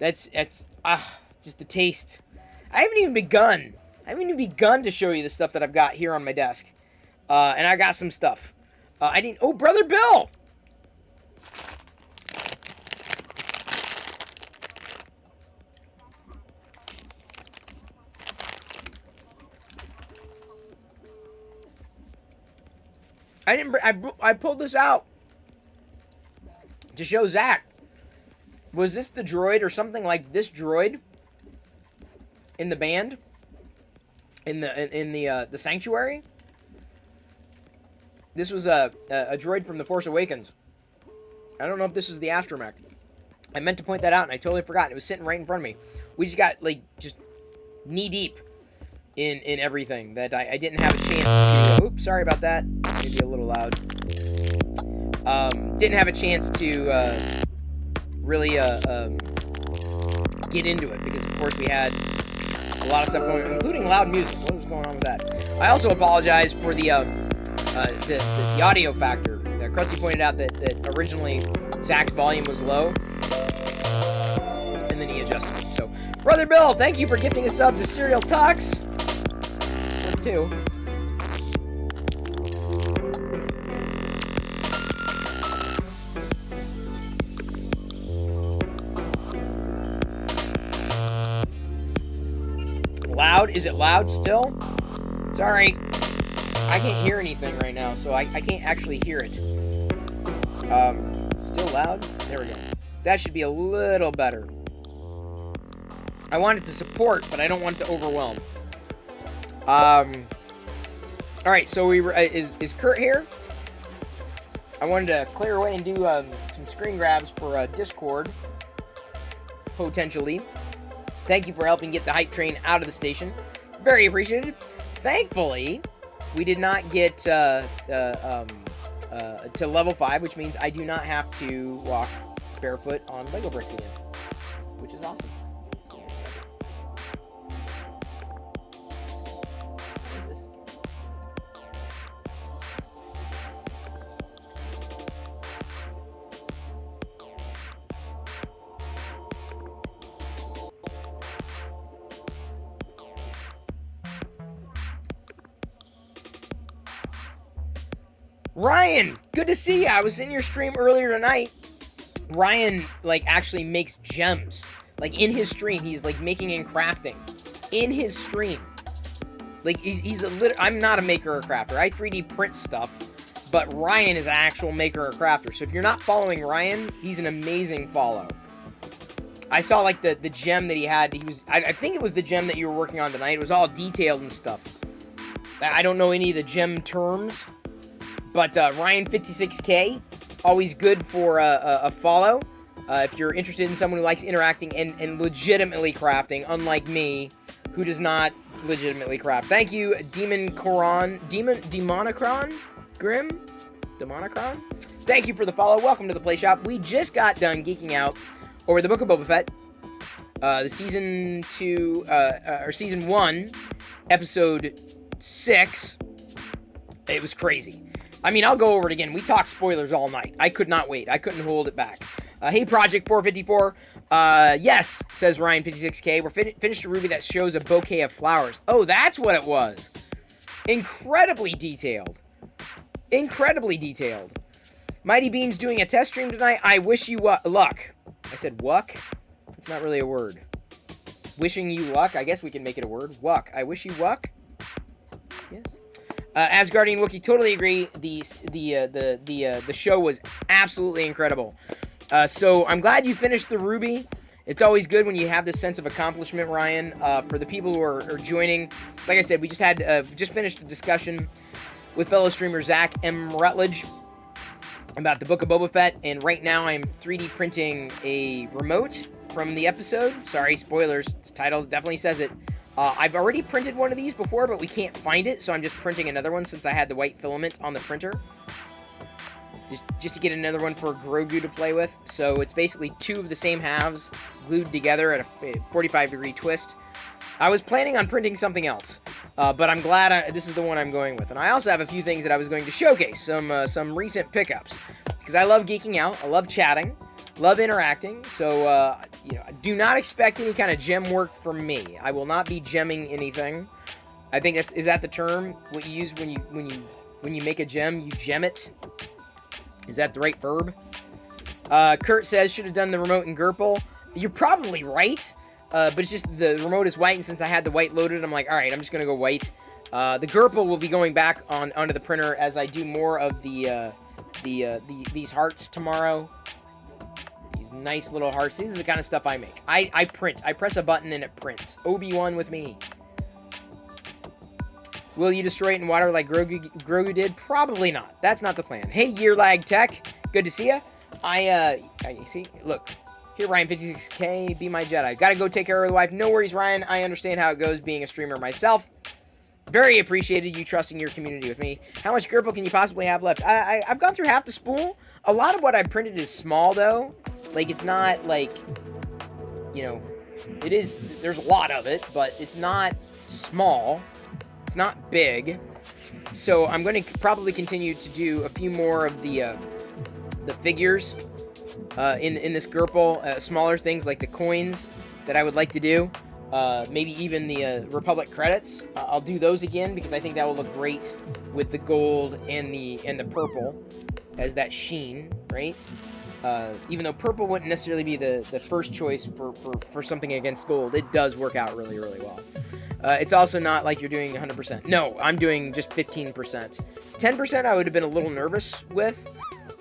that's just the taste. I haven't even begun to show you the stuff that I've got here on my desk, and I got some stuff. Oh, Brother Bill. I pulled this out to show Zach. Was this the droid or something like this droid in the band? In the sanctuary? This was a droid from The Force Awakens. I don't know if this was the astromech. I meant to point that out, and I totally forgot. It was sitting right in front of me. We just got, like, just knee-deep in everything that I didn't have a chance to... Oops, sorry about that. Maybe a little loud. Didn't have a chance to really get into it, because, of course, we had a lot of stuff going on, including loud music. What was going on with that? I also apologize for the audio factor. Krusty pointed out that originally Zach's volume was low, and then he adjusted it. So, Brother Bill, thank you for gifting a sub to Serial Talks. For 2. Loud? Is it loud still? Sorry. I can't hear anything right now, so I can't actually hear it. Still loud? There we go. That should be a little better. I want it to support, but I don't want it to overwhelm. Alright, so is Kurt here? I wanted to clear away and do some screen grabs for Discord, potentially. Thank you for helping get the hype train out of the station. Very appreciated. Thankfully, we did not get to level 5, which means I do not have to walk barefoot on Lego bricks again, which is awesome. What is this? Ryan, good to see you. I was in your stream earlier tonight. Ryan, like, actually makes gems. Like, in his stream, he's, like, making and crafting. In his stream. Like, he's a I'm not a maker or crafter. I 3D print stuff. But Ryan is an actual maker or crafter. So if you're not following Ryan, he's an amazing follow. I saw, like, the gem that he had. I think it was the gem that you were working on tonight. It was all detailed and stuff. I don't know any of the gem terms. But Ryan 56K, always good for a follow. If you're interested in someone who likes interacting and legitimately crafting, unlike me, who does not legitimately craft. Thank you, Demonocron Grim? Demonocron? Thank you for the follow. Welcome to the Play Shop. We just got done geeking out over the Book of Boba Fett. The Season 2, or Season 1, Episode 6. It was crazy. I mean, I'll go over it again. We talked spoilers all night. I could not wait. I couldn't hold it back. Hey, Project 454. Yes, says Ryan56K. We're finished a ruby that shows a bouquet of flowers. Oh, that's what it was. Incredibly detailed. Incredibly detailed. Mighty Bean's doing a test stream tonight. I wish you luck. I said wuck? It's not really a word. Wishing you luck? I guess we can make it a word. Wuck. I wish you wuck. Yes. Asgardian Wookiee, totally agree. The show was absolutely incredible. So I'm glad you finished the Ruby. It's always good when you have this sense of accomplishment, Ryan. For the people who are joining, like I said, we just finished a discussion with fellow streamer Zach M. Rutledge about the Book of Boba Fett, and right now I'm 3D printing a remote from the episode. Sorry, spoilers. The title definitely says it. I've already printed one of these before, but we can't find it, so I'm just printing another one since I had the white filament on the printer. Just to get another one for Grogu to play with. So it's basically two of the same halves glued together at a 45-degree twist. I was planning on printing something else, but I'm glad this is the one I'm going with. And I also have a few things that I was going to showcase, some recent pickups. Because I love geeking out, I love chatting, love interacting, so do not expect any kind of gem work from me. I will not be gemming anything. I think is that the term? What you use when you make a gem, you gem it. Is that the right verb? Kurt says should have done the remote in Gurple. You're probably right, but it's just the remote is white, and since I had the white loaded, I'm like, all right, I'm just gonna go white. The Gurple will be going back onto the printer as I do more of these hearts tomorrow. Nice little hearts. These are the kind of stuff I make. I print. I press a button and it prints. Obi-Wan with me. Will you destroy it in water like Grogu did? Probably not. That's not the plan. Hey, Year Lag Tech. Good to see ya. I see. Look, Here, Ryan56K, be my Jedi. Gotta go take care of the wife. No worries, Ryan. I understand how it goes being a streamer myself. Very appreciated you trusting your community with me. How much Gerbil can you possibly have left? I've gone through half the spool. A lot of what I printed is small, though. Like, it's not, like, you know, it is, there's a lot of it, but it's not small. It's not big. So I'm going to probably continue to do a few more of the figures in this Gerbil, smaller things like the coins that I would like to do. Maybe even the Republic credits. I'll do those again because I think that will look great with the gold and the purple as that sheen, right? Even though purple wouldn't necessarily be the first choice for something against gold, it does work out really, really well. It's also not like you're doing 100%. No, I'm doing just 15%. 10% I would have been a little nervous with,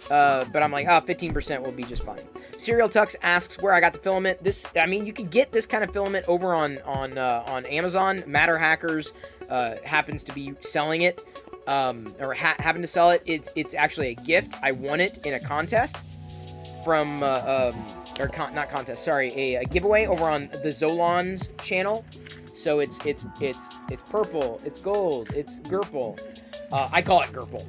but I'm like, 15% will be just fine. Serial Tux asks where I got the filament. I mean, you can get this kind of filament over on Amazon. Matter Hackers happens to be selling it, or happen to sell it. It's actually a gift. I won it in a contest from, not contest, sorry, a giveaway over on the Zolon's channel. So it's purple, it's gold, it's Gerbil. I call it Gerbil.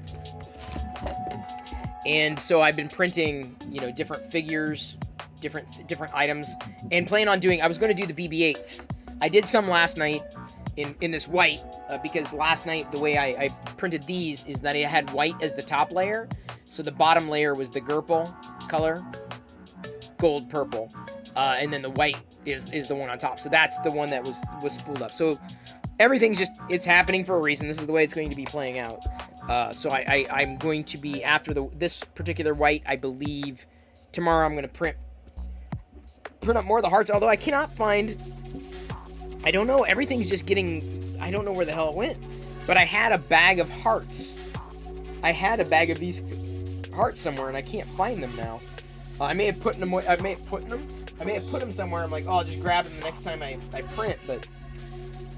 And so I've been printing, you know, different figures, different items, and plan on doing, I was going to do the BB-8s. I did some last night in this white, because last night the way I printed these is that I had white as the top layer. So the bottom layer was the Gerbil color, gold, purple, and then the white is the one on top. So that's the one that was spooled up. So everything's just, it's happening for a reason. This is the way it's going to be playing out. So I'm going to be, after this particular white, I believe, tomorrow I'm going to print up more of the hearts, although I cannot find, I don't know, everything's just getting, I don't know where the hell it went, but I had a bag of hearts. I had a bag of these hearts somewhere, and I can't find them now. I may have put them somewhere. I'm like, oh, I'll just grab them the next time I print, but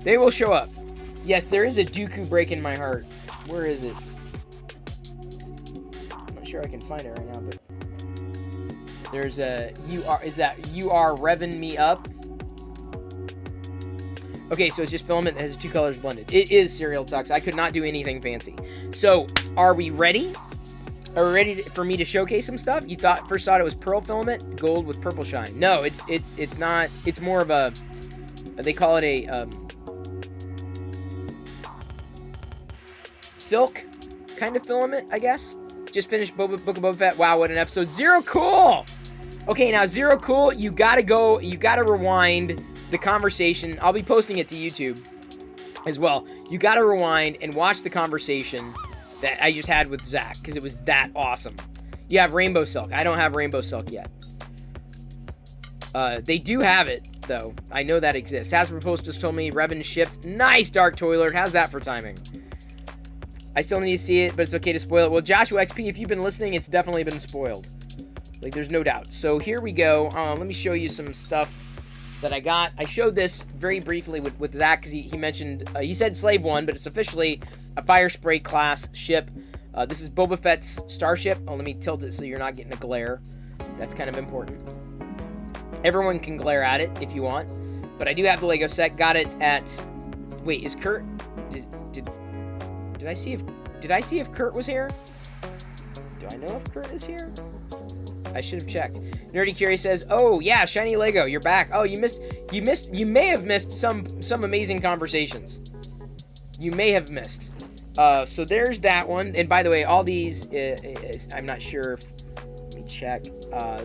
they will show up. Yes, there is a Dooku break in my heart. Where is it? I'm not sure I can find it right now, but there's a you are revving me up. Okay, so it's just filament that has two colors blended. It is Serial Tux. I could not do anything fancy. So, are we ready? Are we ready for me to showcase some stuff? You first thought it was pearl filament, gold with purple shine. No, it's not. It's more of a, they call it a silk kind of filament, I guess. Just finished Book of Boba Fett. Wow, what an episode. Zero Cool! Okay, now Zero Cool, you gotta rewind the conversation. I'll be posting it to YouTube as well. You gotta rewind and watch the conversation that I just had with Zach, because it was that awesome. You have Rainbow Silk. I don't have Rainbow Silk yet. They do have it, though. I know that exists. Hasbro Post just told me Revan shipped. Nice, Dark Toiler. How's that for timing? I still need to see it, but it's okay to spoil it. Well, Joshua XP, if you've been listening, it's definitely been spoiled. Like, there's no doubt. So here we go. Let me show you some stuff that I got. I showed this very briefly with Zach, because he mentioned, he said Slave 1, but it's officially a Fire Spray class ship. This is Boba Fett's starship. Oh, let me tilt it so you're not getting a glare. That's kind of important. Everyone can glare at it if you want. But I do have the Lego set. Got it at... Wait, is Kurt... Did I see if Kurt was here? Do I know if Kurt is here? I should have checked. Nerdy Curie says, "Oh yeah, shiny Lego, you're back. Oh, you may have missed some amazing conversations. You may have missed. So there's that one. And by the way, all these, I'm not sure if, let me check.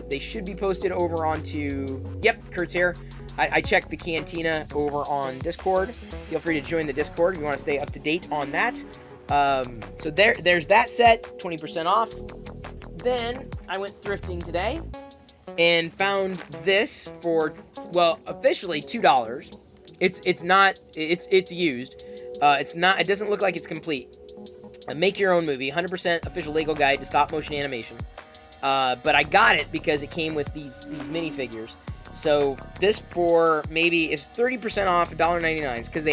They should be posted over onto, yep, Kurt's here. I checked the Cantina over on Discord. Feel free to join the Discord if you want to stay up to date on that. So there's that set, 20% off. Then I went thrifting today and found this for, well, officially $2. It's used. It doesn't look like it's complete. Make your own movie, 100% official Lego guide to stop motion animation. But I got it because it came with these minifigures. So this for maybe, it's 30% off, $1.99, because I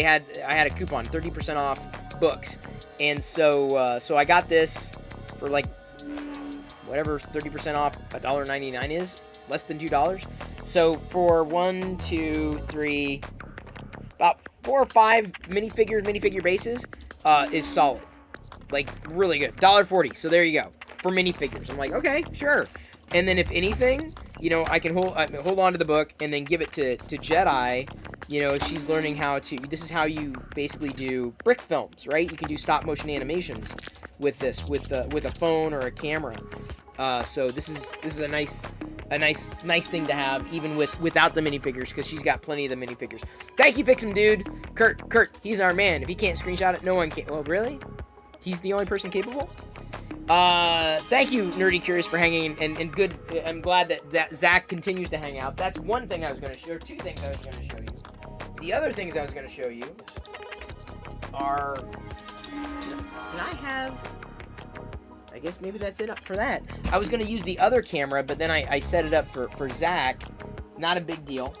had a coupon, 30% off books. And so I got this for like whatever 30% off $1.99 is, less than $2. So for 1, 2, 3, about 4 or 5 minifigure bases, is solid. Like, really good. $1.40. So there you go. For minifigures. I'm like, okay, sure. And then if anything, you know, I can hold on to the book and then give it to Jedi. You know, she's learning how to, this is how you basically do brick films, right? You can do stop motion animations with this, with a phone or a camera. So this is a nice thing to have, even without the minifigures, because she's got plenty of the minifigures. Thank you, Fix'em Dude. Kurt, he's our man. If he can't screenshot it, no one can. Oh, really? He's the only person capable? Thank you, Nerdy Curious, for hanging, and good. I'm glad that Zach continues to hang out. That's one thing I was going to show, or two things I was going to show you. The other things I was going to show you are, can I have, I guess maybe that's it for that. I was going to use the other camera, but then I set it up for Zach. Not a big deal.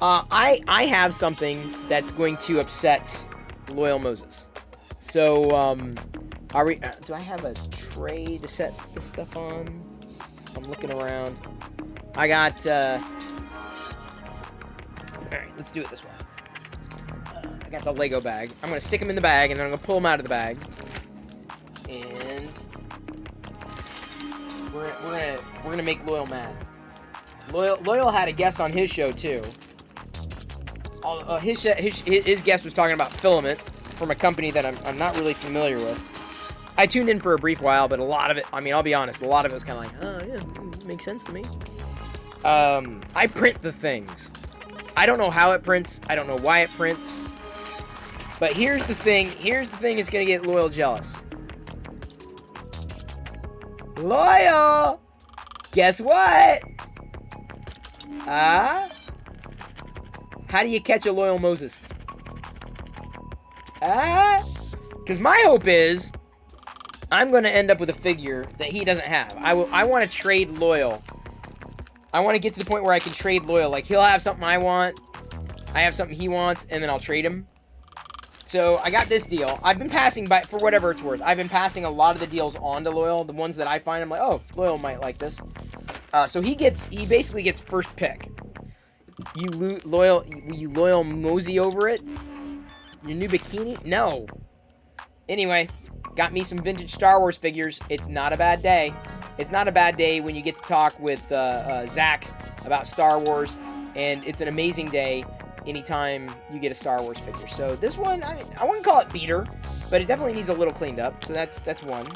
I have something that's going to upset Loyal Moses. So, are we, do I have a tray to set this stuff on? I'm looking around. I got, alright, let's do it this way. I got the Lego bag. I'm gonna stick them in the bag, and then I'm gonna pull them out of the bag. And we're gonna make Loyal mad. Loyal had a guest on his show too. His guest was talking about filament from a company that I'm not really familiar with. I tuned in for a brief while, but a lot of it, I mean, I'll be honest, a lot of it was kind of like, oh yeah, makes sense to me. I print the things. I don't know how it prints. I don't know why it prints. But here's the thing that's gonna get Loyal jealous. Loyal! Guess what? How do you catch a Loyal Moses? Because my hope is I'm going to end up with a figure that he doesn't have. I want to trade Loyal. I want to get to the point where I can trade Loyal. Like, he'll have something I want, I have something he wants, and then I'll trade him. So, I got this deal. I've been passing by, for whatever it's worth, I've been passing a lot of the deals on to Loyal. The ones that I find, I'm like, oh, Loyal might like this. So he basically gets first pick. You Loyal mosey over it? Your new bikini? No. Anyway, got me some vintage Star Wars figures. It's not a bad day. It's not a bad day when you get to talk with Zach about Star Wars, and it's an amazing day anytime you get a Star Wars figure. So this one, I wouldn't call it beater, but it definitely needs a little cleaned up. So that's one.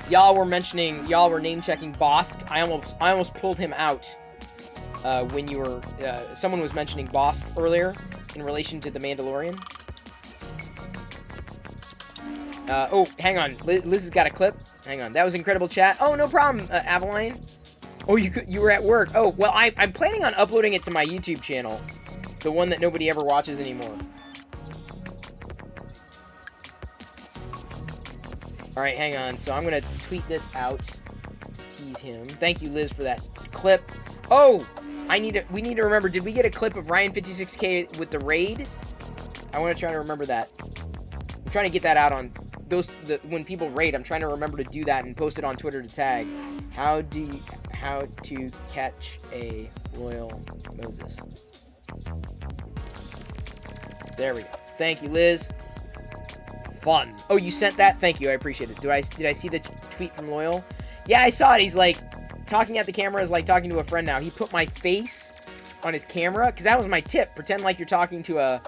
Y'all were name checking Bosk. I almost pulled him out when you were someone was mentioning Bosk earlier in relation to the Mandalorian. Oh, hang on. Liz has got a clip. Hang on. That was incredible chat. Oh, no problem, Avaline. Oh, you were at work. Oh, well, I'm planning on uploading it to my YouTube channel. The one that nobody ever watches anymore. Alright, hang on. So I'm going to tweet this out. Tease him. Thank you, Liz, for that clip. Oh! We need to remember, did we get a clip of Ryan 56K with the raid? I want to try to remember that. I'm trying to get that out on when people raid. I'm trying to remember to do that and post it on Twitter to tag. How to catch a Loyal Moses. There we go. Thank you, Liz. Fun. Oh, you sent that? Thank you. I appreciate it. Did I see the tweet from Loyal? Yeah, I saw it. He's like talking at the camera is like talking to a friend now. He put my face on his camera because that was my tip. Pretend like you're talking to a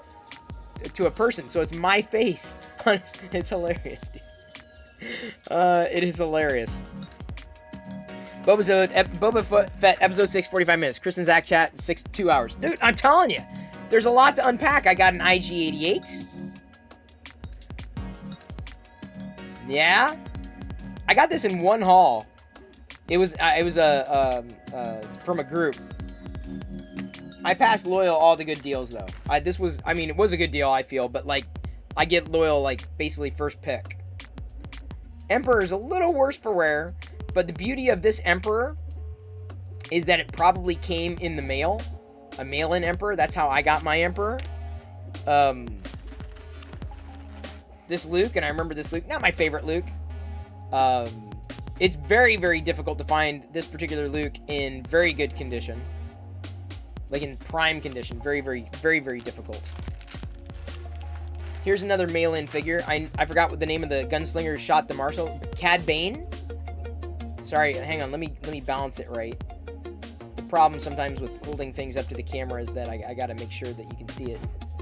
person. So it's my face. It's hilarious, dude. It is hilarious. Boba Fett, episode 6, 45 minutes. Chris and Zach chat, 2 hours. Dude, I'm telling you, there's a lot to unpack. I got an IG-88. Yeah. I got this in one haul. It was from a group. I passed Loyal all the good deals, though. It was a good deal, I feel, but, like, I get Loyal, like, basically first pick. Emperor's a little worse for wear, but the beauty of this Emperor is that it probably came in the mail. A mail-in Emperor. That's how I got my Emperor. This Luke, and I remember this Luke. Not my favorite Luke. It's very, very difficult to find this particular Luke in very good condition. Like in prime condition. Very, very, very, very difficult. Here's another mail-in figure. I forgot what the name of the gunslinger shot the marshal. Cad Bane? Sorry, hang on. Let me balance it right. The problem sometimes with holding things up to the camera is that I gotta make sure that you can see it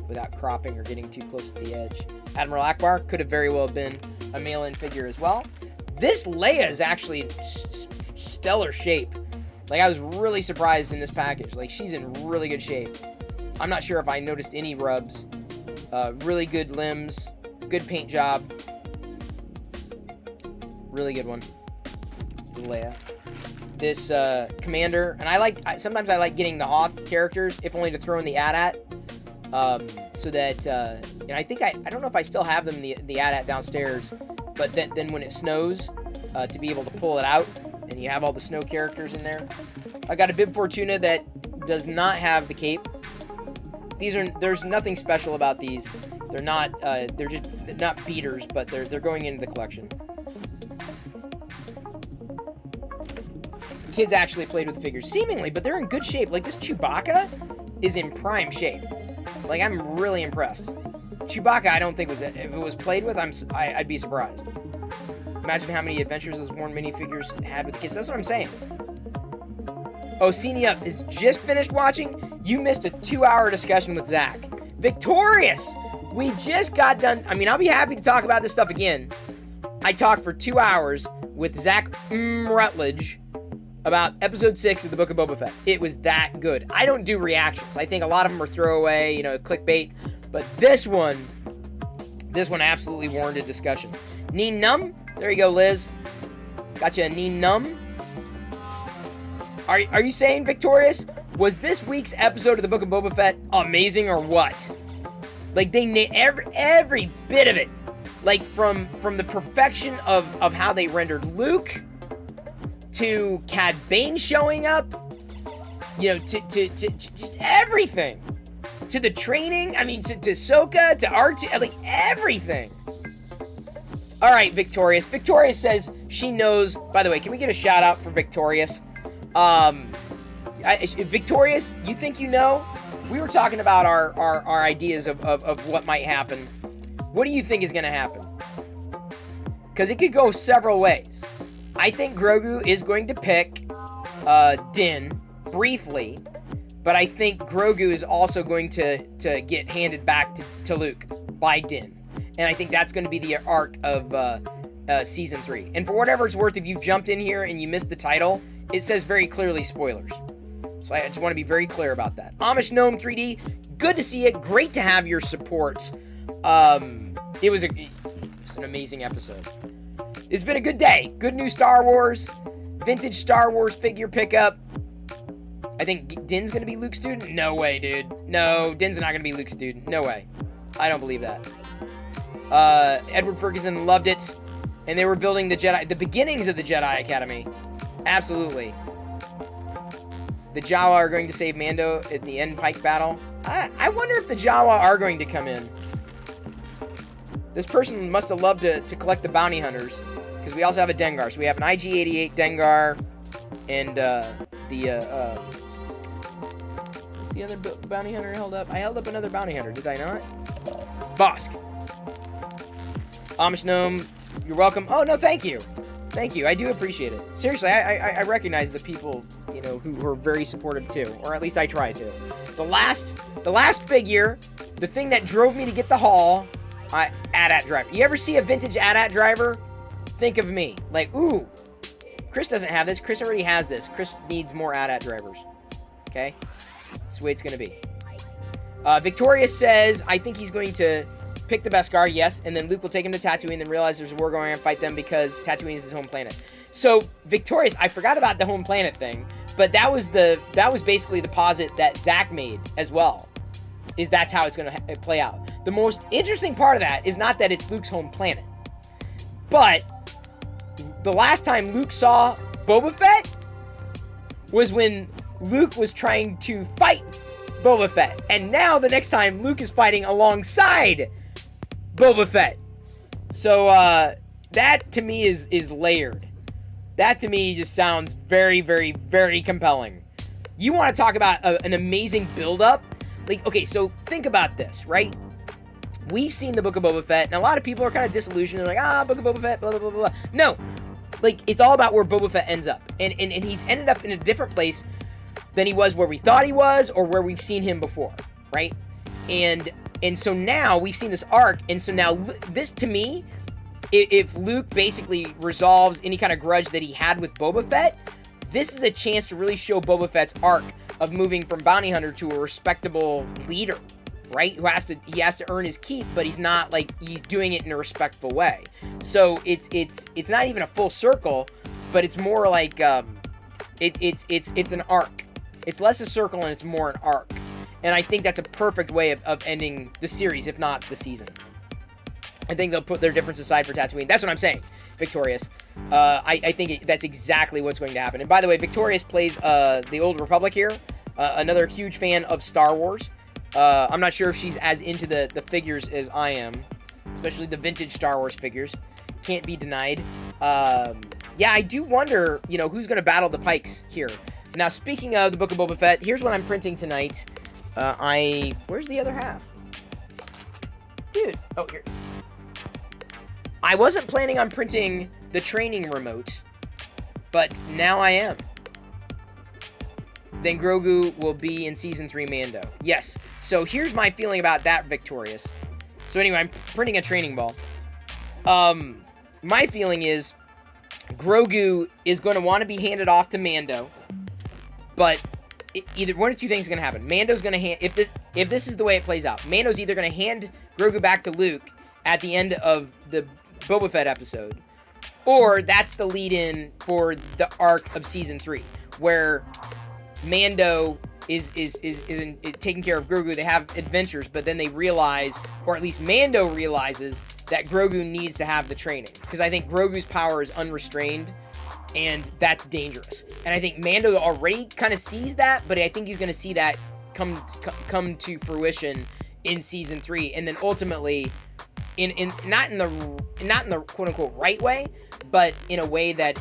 without cropping or getting too close to the edge. Admiral Akbar could have very well been a mail-in figure as well. This Leia is actually stellar shape. Like, I was really surprised in this package. Like, she's in really good shape. I'm not sure if I noticed any rubs. Really good limbs. Good paint job. Really good one. Leia. This commander, and sometimes I like getting the Hoth characters, if only to throw in the AT-AT. So that, and I think I don't know if I still have them, the AT-AT downstairs, but then when it snows, to be able to pull it out, and you have all the snow characters in there. I got a Bib Fortuna that does not have the cape. There's nothing special about these. They're not, they're not beaters, but they're going into the collection. The kids actually played with the figures, seemingly, but they're in good shape. Like, this Chewbacca is in prime shape. Like, I'm really impressed. Chewbacca, I don't think if it was played with, I'd be surprised. Imagine how many adventures those worn minifigures had with the kids. That's what I'm saying. Oh, Cine Up is just finished watching. You missed a 2-hour discussion with Zach. Victorious! We just got done. I mean, I'll be happy to talk about this stuff again. I talked for 2 hours with Zach Rutledge about episode 6 of the Book of Boba Fett. It was that good. I don't do reactions. I think a lot of them are throwaway, clickbait. But this one absolutely warranted discussion. Neen Num? There you go, Liz. Gotcha, Neen Num. Are you saying, Victorious, was this week's episode of the Book of Boba Fett amazing or what? Like, they nailed every bit of it. Like, from the perfection of how they rendered Luke, to Cad Bane showing up, to just everything. To the training, I mean, to Ahsoka, to R2, like, everything. All right, Victorious. Victorious says she knows. By the way, can we get a shout out for Victorious? Victorious, you think you know? We were talking about our ideas of what might happen. What do you think is going to happen? Because it could go several ways. I think Grogu is going to pick Din briefly, but I think Grogu is also going to get handed back to Luke by Din. And I think that's going to be the arc of Season 3. And for whatever it's worth, if you jumped in here and you missed the title, it says very clearly spoilers. So I just want to be very clear about that. Amish Gnome 3D, good to see it. Great to have your support. It was an amazing episode. It's been a good day. Good new Star Wars. Vintage Star Wars figure pickup. I think Din's going to be Luke's student. No way, dude. No, Din's not going to be Luke's student. No way. I don't believe that. Edward Ferguson loved it. And they were building the beginnings of the Jedi Academy. Absolutely. The Jawa are going to save Mando at the end Pike battle. I wonder if the Jawa are going to come in. This person must have loved to collect the bounty hunters. Because we also have a Dengar. So we have an IG-88 Dengar. And what's the other bounty hunter I held up? I held up another bounty hunter, did I not? Bosk. Amish Gnome, you're welcome. Oh, no, thank you. Thank you. I do appreciate it. Seriously, I recognize the people, who are very supportive too. Or at least I try to. The last figure, the thing that drove me to get the haul, AT-AT driver. You ever see a vintage AT-AT driver? Think of me. Like, ooh, Chris doesn't have this. Chris already has this. Chris needs more AT-AT drivers. Okay? That's the way it's going to be. Victoria says, I think he's going to pick the Beskar, yes, and then Luke will take him to Tatooine and then realize there's a war going on and fight them because Tatooine is his home planet. So, Victorious, I forgot about the home planet thing, but that was basically the posit that Zach made as well, is that's how it's going to play out. The most interesting part of that is not that it's Luke's home planet, but the last time Luke saw Boba Fett was when Luke was trying to fight Boba Fett. And now the next time Luke is fighting alongside Boba Fett. So that to me is layered. That to me just sounds very, very, very compelling. You want to talk about an amazing build-up? Like, okay, so think about this, right? We've seen the Book of Boba Fett, and a lot of people are kind of disillusioned. They're like, Book of Boba Fett, blah, blah, blah, blah. No. Like, it's all about where Boba Fett ends up. And he's ended up in a different place than he was where we thought he was or where we've seen him before, right? And so now we've seen this arc, and so now this, to me, if Luke basically resolves any kind of grudge that he had with Boba Fett, this is a chance to really show Boba Fett's arc of moving from bounty hunter to a respectable leader, right? He has to earn his keep, but he's not like he's doing it in a respectful way. So it's not even a full circle, but it's more like it's an arc. It's less a circle and it's more an arc. And I think that's a perfect way of ending the series, if not the season. I think they'll put their difference aside for Tatooine. That's what I'm saying, Victorious. I think that's exactly what's going to happen. And by the way, Victorious plays the Old Republic here. Another huge fan of Star Wars. I'm not sure if she's as into the figures as I am, especially the vintage Star Wars figures. Can't be denied. Yeah, I do wonder, who's going to battle the Pikes here. Now, speaking of the Book of Boba Fett, here's what I'm printing tonight. Where's the other half? Dude. Oh, here. I wasn't planning on printing the training remote, but now I am. Then Grogu will be in Season 3 Mando. Yes. So here's my feeling about that, Victorious. So anyway, I'm printing a training ball. My feeling is Grogu is going to want to be handed off to Mando, but either one or two things are going to happen. Mando's going to hand... If this is the way it plays out, Mando's either going to hand Grogu back to Luke at the end of the Boba Fett episode, or that's the lead-in for the arc of Season 3, where Mando is taking care of Grogu. They have adventures, but then they realize, or at least Mando realizes, that Grogu needs to have the training. Because I think Grogu's power is unrestrained, and that's dangerous. And I think Mando already kind of sees that, but I think he's going to see that come to fruition in Season 3, and then ultimately, not in the quote unquote right way, but in a way that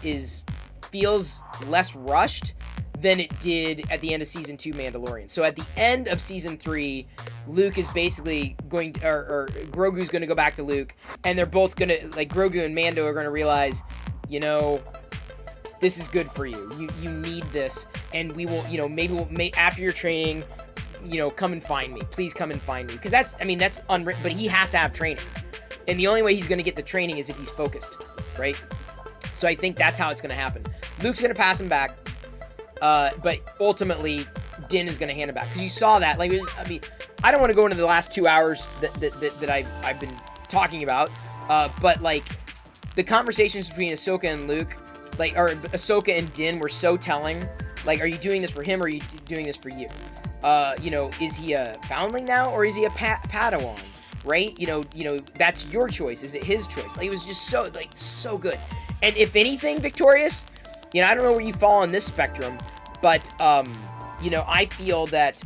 feels less rushed than it did at the end of Season 2 Mandalorian. So at the end of Season 3, Luke is basically going to, or Grogu's going to go back to Luke, and they're both going to, like, Grogu and Mando are going to realize, this is good for you. You need this, and we will, maybe after your training, come and find me. Please come and find me. Because that's unwritten, but he has to have training. And the only way he's going to get the training is if he's focused, right? So I think that's how it's going to happen. Luke's going to pass him back, but ultimately, Din is going to hand it back. Because you saw that. Like, I don't want to go into the last 2 hours that I've been talking about, but, like, the conversations between Ahsoka and Luke, or Ahsoka and Din were so telling. Like, are you doing this for him, or are you doing this for you? Is he a foundling now, or is he a Padawan? Right? That's your choice. Is it his choice? Like, it was just so good. And if anything, Victorious, I don't know where you fall on this spectrum, but, I feel that,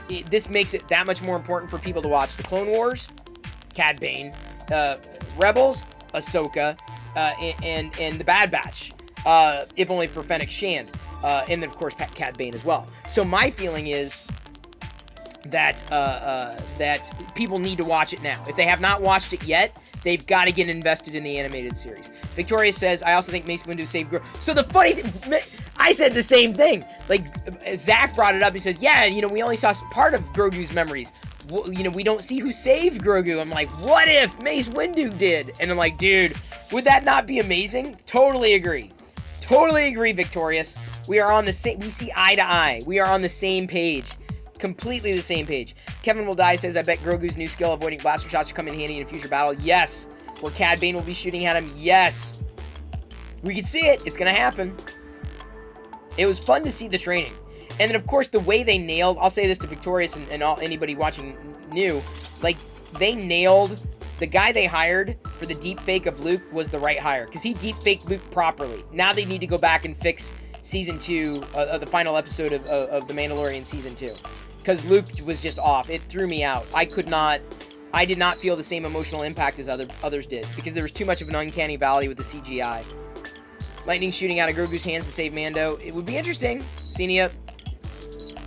this makes it that much more important for people to watch the Clone Wars, Cad Bane, Rebels, Ahsoka, and the Bad Batch, if only for Fennec Shand, and then, of course, Cad Bane as well. So my feeling is that people need to watch it now. If they have not watched it yet, they've got to get invested in the animated series. Victoria says, I also think Mace Windu saved Grogu. So the funny thing, I said the same thing. Like, Zach brought it up. He said, yeah, we only saw part of Grogu's memories. We don't see who saved Grogu. I'm like, what if Mace Windu did? And I'm like, dude, would that not be amazing? Totally agree. Totally agree, Victorious. We are on the same, we see eye to eye. We are on the same page. Completely the same page. Kevin Will Die says, I bet Grogu's new skill, avoiding blaster shots, will come in handy in a future battle. Yes. Where Cad Bane will be shooting at him. Yes. We can see it. It's going to happen. It was fun to see the training. And then, of course, the way they nailed, I'll say this to Victorious and anybody watching new, like, they nailed, the guy they hired for the deep fake of Luke was the right hire, because he deep faked Luke properly. Now they need to go back and fix Season 2, the final episode of The Mandalorian Season 2. Because Luke was just off. It threw me out. I could not I did not feel the same emotional impact as others did, because there was too much of an uncanny valley with the CGI. Lightning shooting out of Grogu's hands to save Mando. It would be interesting. Senia,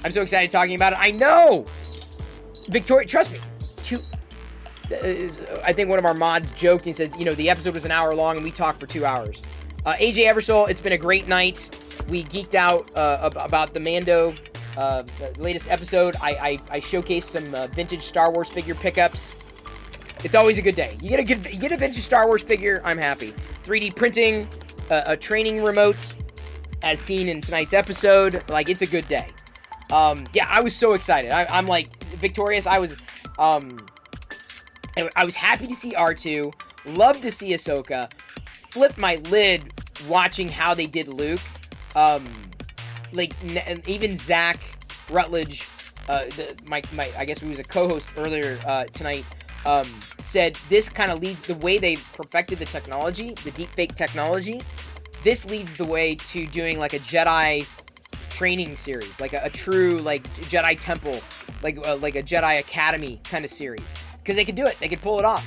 I'm so excited talking about it. I know! Victoria, trust me. I think one of our mods joked, and he says, the episode was an hour long, and we talked for 2 hours. AJ Eversole, it's been a great night. We geeked out about the Mando the latest episode. I showcased some vintage Star Wars figure pickups. It's always a good day. You get a vintage Star Wars figure, I'm happy. 3D printing, a training remote, as seen in tonight's episode. Like, it's a good day. Yeah, I was so excited. I'm like victorious. I was happy to see R2. Loved to see Ahsoka. Flipped my lid watching how they did Luke. Even Zach Rutledge, I guess who was a co-host earlier tonight, said this kind of leads the way they perfected the technology, the deepfake technology. This leads the way to doing like a Jedi training series, like a true like Jedi Temple, like a Jedi Academy kind of series, because they could do it. They could pull it off.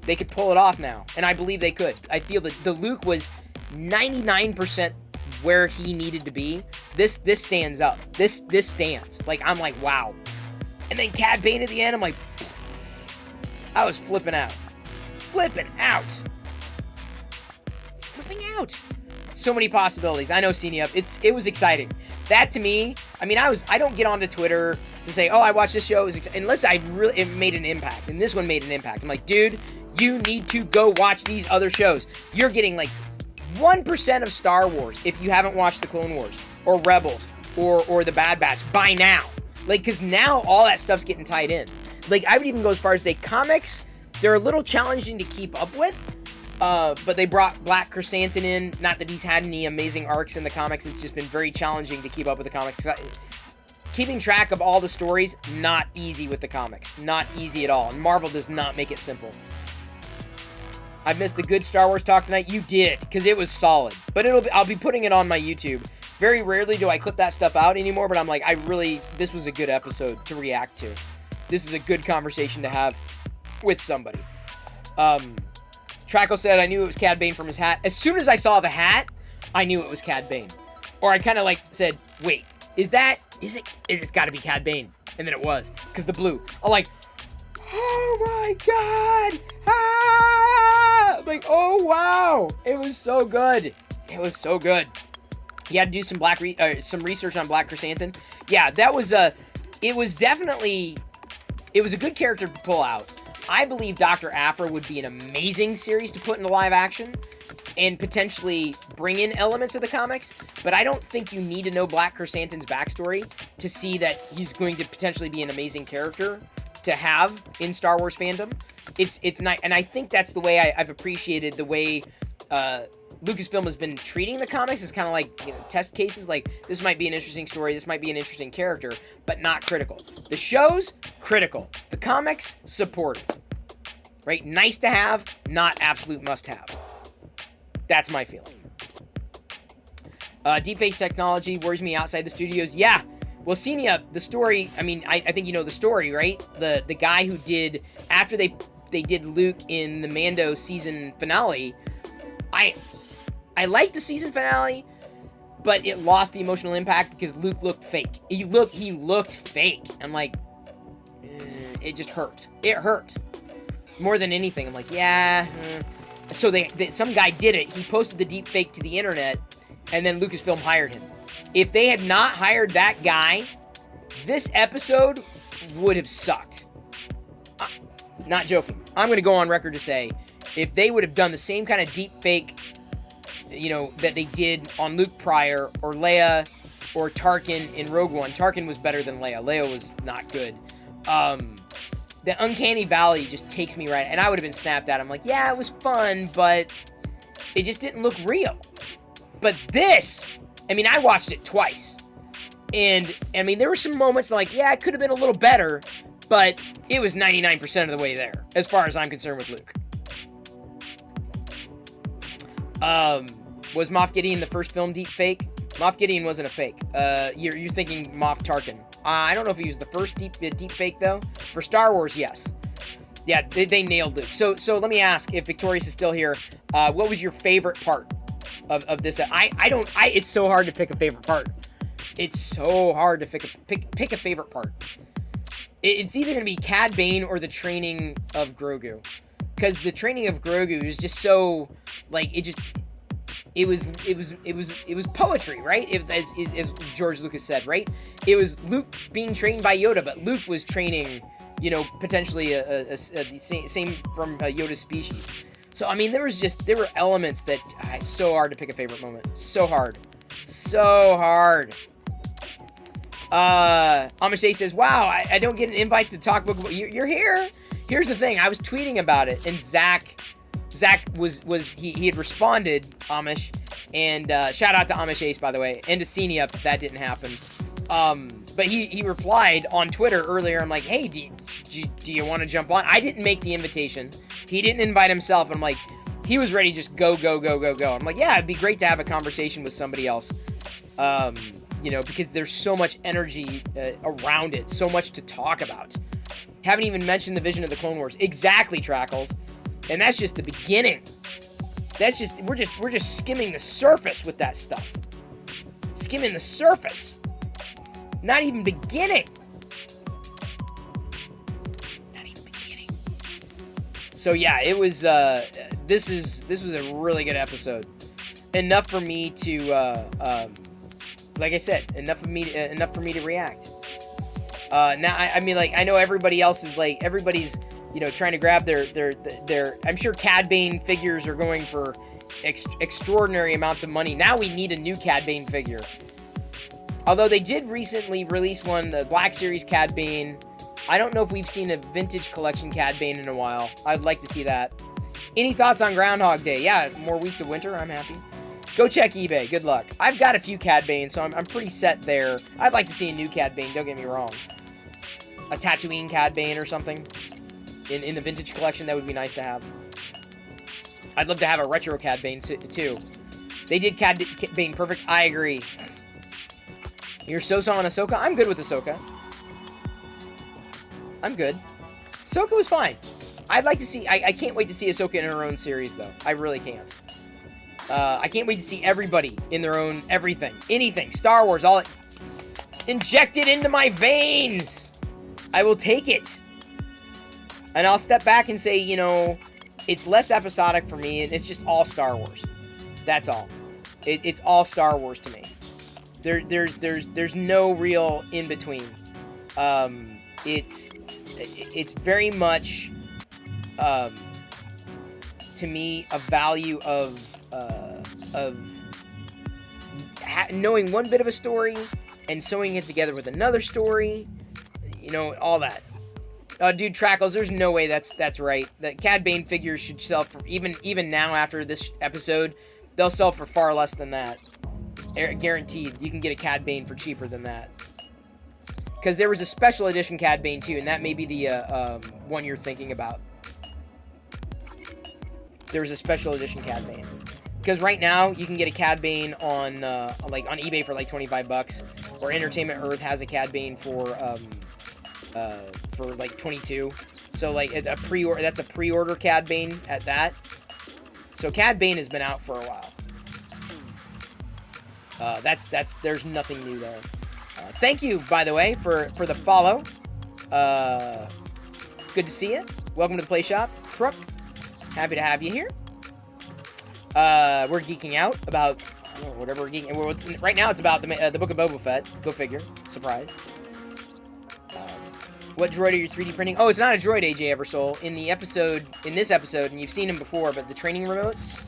They could pull it off now, and I believe they could. I feel that the Luke was 99% where he needed to be. This stands up. This stands. Like, I'm like, wow. And then Cad Bane at the end, I'm like, I was flipping out. Flipping out. So many possibilities. I know, Senia, it was exciting. That to me, I mean, I don't get onto Twitter to say, oh, I watched this show, unless it made an impact. And this one made an impact. I'm like, dude, you need to go watch these other shows. You're getting like 1% of Star Wars if you haven't watched the Clone Wars or Rebels or the Bad Batch by now. Like, because now all that stuff's getting tied in. Like, I would even go as far as say comics, they're a little challenging to keep up with. But they brought Black Chrysanthemum in. Not that he's had any amazing arcs in the comics. It's just been very challenging to keep up with the comics. Keeping track of all the stories, not easy with the comics. Not easy at all. And Marvel does not make it simple. I missed the good Star Wars talk tonight. You did, because it was solid. But I'll be putting it on my YouTube. Very rarely do I clip that stuff out anymore, but I'm like, this was a good episode to react to. This is a good conversation to have with somebody. Trackle said, I knew it was Cad Bane from his hat. As soon as I saw the hat, I knew it was Cad Bane. Or I kind of like said, wait, is it's got to be Cad Bane? And then it was, because the blue. I'm like, oh my God. Ah! Like, oh wow. It was so good. It was so good. He had to do some some research on Black Chrysanthemum. Yeah, that was it was a good character to pull out. I believe Dr. Aphra would be an amazing series to put into live action and potentially bring in elements of the comics, but I don't think you need to know Black Chrysanthemum's backstory to see that he's going to potentially be an amazing character to have in Star Wars fandom. It's not, and I think that's the way I've appreciated the way Lucasfilm has been treating the comics. Is kind of like, test cases, like this might be an interesting story, this might be an interesting character, but not critical. The shows, critical. The comics, supportive. Right? Nice to have, not absolute must have. That's my feeling. Deepfake technology worries me outside the studios. Yeah. Well, Senia, the story, I mean, I think you know the story, right? The guy who did, after they did Luke in the Mando season finale, I liked the season finale, but it lost the emotional impact because Luke looked fake. He looked fake. I'm like, it just hurt. It hurt more than anything. I'm like, yeah. So some guy did it. He posted the deep fake to the internet, and then Lucasfilm hired him. If they had not hired that guy, this episode would have sucked. Not joking. I'm going to go on record to say, if they would have done the same kind of deep fake, that they did on Luke prior, or Leia, or Tarkin in Rogue One. Tarkin was better than Leia. Leia was not good. The Uncanny Valley just takes me right, and I would have been snapped at. I'm like, yeah, it was fun, but it just didn't look real. But this, I mean, I watched it twice, and I mean, there were some moments like, yeah, it could have been a little better, but it was 99% of the way there, as far as I'm concerned with Luke. Was Moff Gideon the first film deep fake? Moff Gideon wasn't a fake. You're thinking Moff Tarkin. I don't know if he was the first deep fake, though. For Star Wars, yes. Yeah, they nailed Luke. So let me ask, if Victorious is still here, what was your favorite part of this? It's so hard to pick a favorite part. It's so hard to pick a favorite part. It's either gonna be Cad Bane or the training of Grogu, because the training of Grogu is just so like it was poetry, right? As George Lucas said, right? It was Luke being trained by Yoda, but Luke was training, potentially the same from Yoda's species. So I mean, there were elements that it's so hard to pick a favorite moment. So hard. Amish says, "Wow, I don't get an invite to talk book. You're here. Here's the thing. I was tweeting about it, and Zach he had responded, Amish, and shout out to Amish Ace, by the way, and to Senia, but that didn't happen. But he replied on Twitter earlier. I'm like, hey, do you want to jump on? I didn't make the invitation. He didn't invite himself. I'm like, he was ready to just go. I'm like, yeah, it'd be great to have a conversation with somebody else. Because there's so much energy around it, so much to talk about. Haven't even mentioned the vision of the Clone Wars. Exactly, Trackles. And that's just the beginning. We're just skimming the surface with that stuff. Skimming the surface. Not even beginning. So yeah, it was this was a really good episode. Enough for me to like I said, enough for me to react. Now I know everybody else is like, everybody's trying to grab their I'm sure Cad Bane figures are going for extraordinary amounts of money. Now we need a new Cad Bane figure. Although they did recently release one, the Black Series Cad Bane. I don't know if we've seen a vintage collection Cad Bane in a while. I'd like to see that. Any thoughts on Groundhog Day? Yeah, more weeks of winter, I'm happy. Go check eBay, good luck. I've got a few Cad Banes, so I'm pretty set there. I'd like to see a new Cad Bane, don't get me wrong. A Tatooine Cad Bane or something. In the vintage collection, that would be nice to have. I'd love to have a retro Cad Bane too. They did Cad Bane perfect. I agree. You're so on Ahsoka? I'm good with Ahsoka. I'm good. Ahsoka was fine. I'd like to see... I can't wait to see Ahsoka in her own series, though. I really can't. I can't wait to see everybody in their own everything. Anything. Star Wars. All it... Inject it into my veins! I will take it. And I'll step back and say, it's less episodic for me, and it's just all Star Wars. That's all. It's all Star Wars to me. There's no real in between. It's very much to me a value of knowing one bit of a story and sewing it together with another story. All that. Dude, Trackles, there's no way that's right. The Cad Bane figures should sell for even now after this episode, they'll sell for far less than that. Guaranteed, you can get a Cad Bane for cheaper than that. Because there was a special edition Cad Bane too, and that may be the one you're thinking about. There was a special edition Cad Bane. Because right now you can get a Cad Bane on eBay for like $25, or Entertainment Earth has a Cad Bane for like $22. So like that's a pre-order Cad Bane at that. So Cad Bane has been out for a while. There's nothing new there. Thank you, by the way, for the follow. Good to see you. Welcome to the Play Shop, Crook. Happy to have you here. We're geeking out about whatever we're geeking. Right now, it's about the Book of Boba Fett. Go figure. Surprise. What droid are you 3D printing? Oh, it's not a droid, AJ Eversoul. In this episode, and you've seen him before, but the training remotes.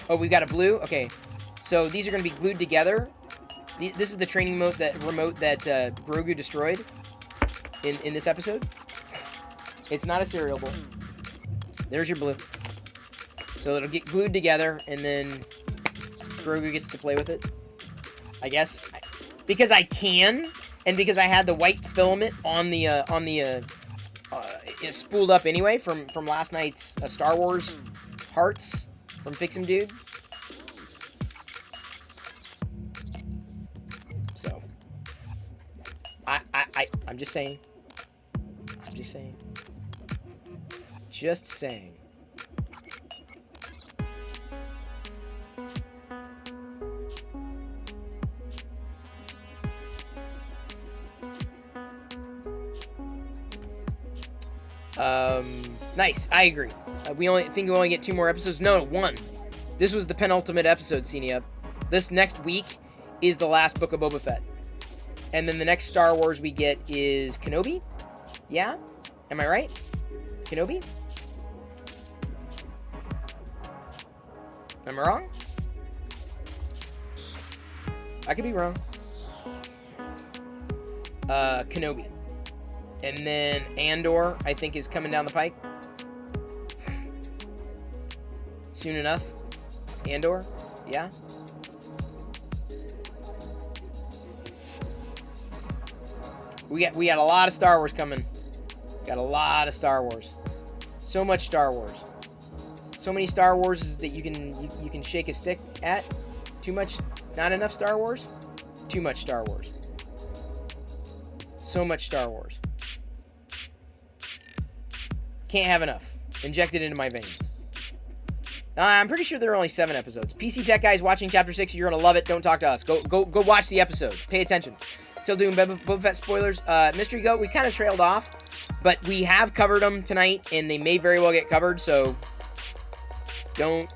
Oh, we've got a blue. Okay. So these are going to be glued together. This is the training remote that Grogu destroyed in this episode. It's not a cereal bowl. There's your blue. So it'll get glued together, and then Grogu gets to play with it. I guess because I can, and because I had the white filament on the it's spooled up anyway from last night's Star Wars hearts from Fix 'em Dude. I'm just saying. Just saying. Nice. I agree. We only get 2 more episodes. No, 1. This was the penultimate episode, Senia. This next week is the last book of Boba Fett. And then the next Star Wars we get is Kenobi? Yeah? Am I right? Kenobi? Am I wrong? I could be wrong. Kenobi. And then Andor, I think, is coming down the pike. Soon enough. Andor? Yeah? We got a lot of Star Wars coming. Got a lot of Star Wars. So much Star Wars. So many Star Wars that you can shake a stick at. Too much, not enough Star Wars. Too much Star Wars. So much Star Wars. Can't have enough. Inject it into my veins. I'm pretty sure there are only 7 episodes. PC Tech Guys watching Chapter 6. You're gonna love it. Don't talk to us. Go watch the episode. Pay attention. Still doing Boba Fett spoilers. Mystery Goat, we kind of trailed off, but we have covered them tonight, and they may very well get covered, so don't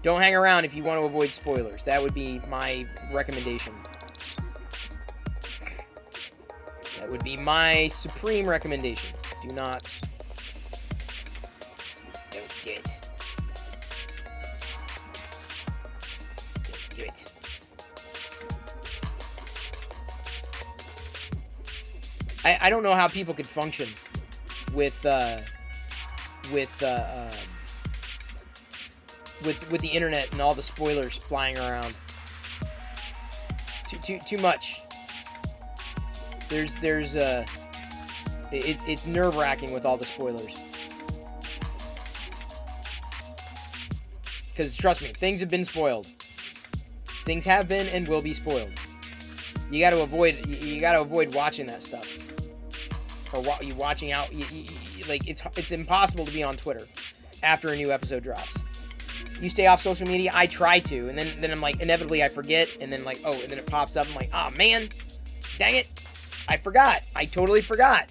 hang around if you want to avoid spoilers. That would be my recommendation. That would be my supreme recommendation. Do not. Don't do it. Don't do it. I don't know how people could function with the internet and all the spoilers flying around. Too much. It's nerve-wracking with all the spoilers. Because trust me, things have been spoiled. Things have been and will be spoiled. You got to avoid watching that stuff. Or you watching out. Like it's impossible to be on Twitter after a new episode drops. You stay off social media. I try to, and then I'm like, inevitably I forget, and then like, and then it pops up. I'm like, oh man, dang it, I forgot. I totally forgot.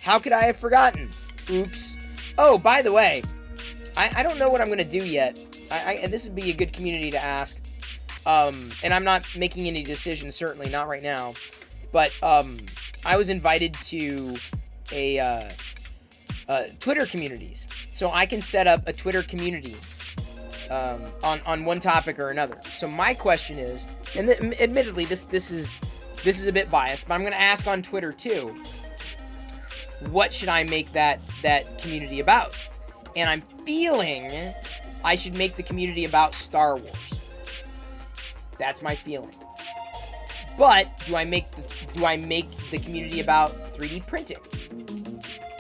How could I have forgotten? Oops. Oh, by the way, I don't know what I'm gonna do yet. And this would be a good community to ask. And I'm not making any decisions, certainly not right now. But I was invited to a Twitter communities, so I can set up a Twitter community on one topic or another. So my question is, and admittedly this is a bit biased, but I'm going to ask on Twitter too. What should I make that community about? And I'm feeling I should make the community about Star Wars. That's my feeling. But do I make the community about 3D printing?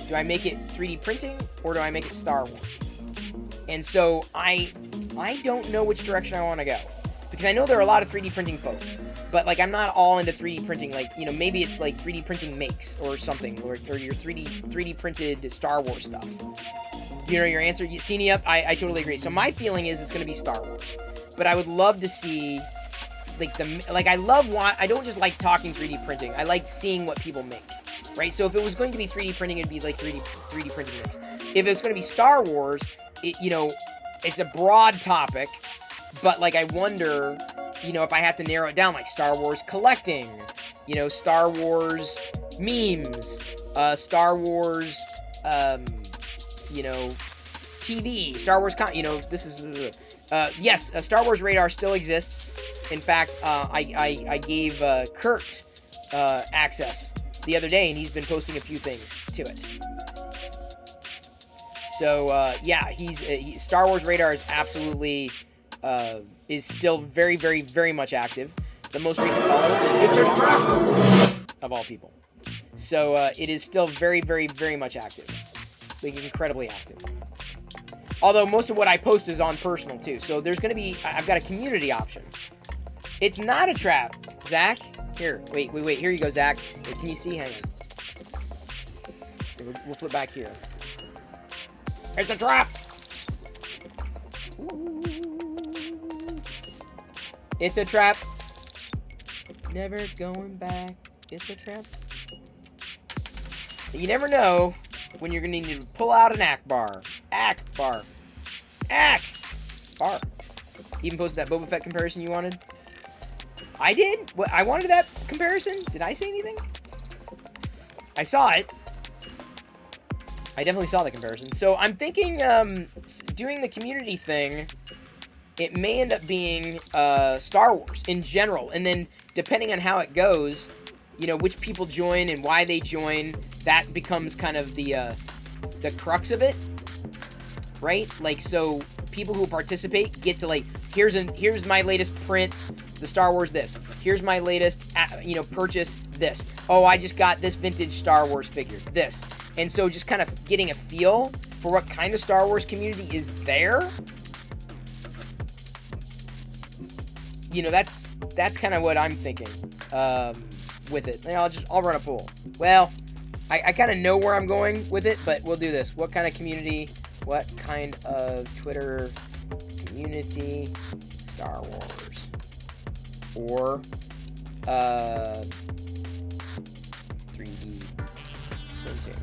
Do I make it 3D printing or do I make it Star Wars? And so I don't know which direction I want to go, because I know there are a lot of 3D printing folks, but like I'm not all into 3D printing. Like, you know, maybe it's like 3D printing makes or something, or your 3D printed Star Wars stuff. You know your answer? You see me up? I totally agree. So my feeling is it's going to be Star Wars, but I would love to see I don't just like talking 3D printing. I like seeing what people make, right? So if it was going to be 3D printing, it'd be like 3D printing mix. If it's going to be Star Wars, it's a broad topic, but like I wonder, if I have to narrow it down, like Star Wars collecting, Star Wars memes, Star Wars, TV, Star Wars this is, yes, Star Wars Radar still exists. In fact, I gave Kurt access the other day, and he's been posting a few things to it. So, yeah, Star Wars Radar is absolutely, is still very, very, very much active. The most recent follower is of all people. So, it is still very, very, very much active. Like, incredibly active. Although, most of what I post is on personal, too. So, there's going to be, I've got a community option. It's not a trap, Zach. Here, wait. Here you go, Zach. Wait, can you see? Hang on. We'll flip back here. It's a trap! It's a trap. Never going back. It's a trap. You never know when you're going to need to pull out an Akbar. Akbar. Akbar. Even posted that Boba Fett comparison you wanted? I did? What, I wanted that comparison? Did I say anything? I saw it. I definitely saw the comparison. So I'm thinking doing the community thing, it may end up being Star Wars in general. And then depending on how it goes, you know, which people join and why they join, that becomes kind of the crux of it, right? Like, so people who participate get to, like, here's my latest print, the Star Wars this. Here's my latest, you know, purchase this. Oh, I just got this vintage Star Wars figure, this. And so just kind of getting a feel for what kind of Star Wars community is there. You know, that's kind of what I'm thinking with it. I'll run a poll. Well, I kind of know where I'm going with it, but we'll do this. What kind of community? What kind of Twitter community? Star Wars. Or 3D printing.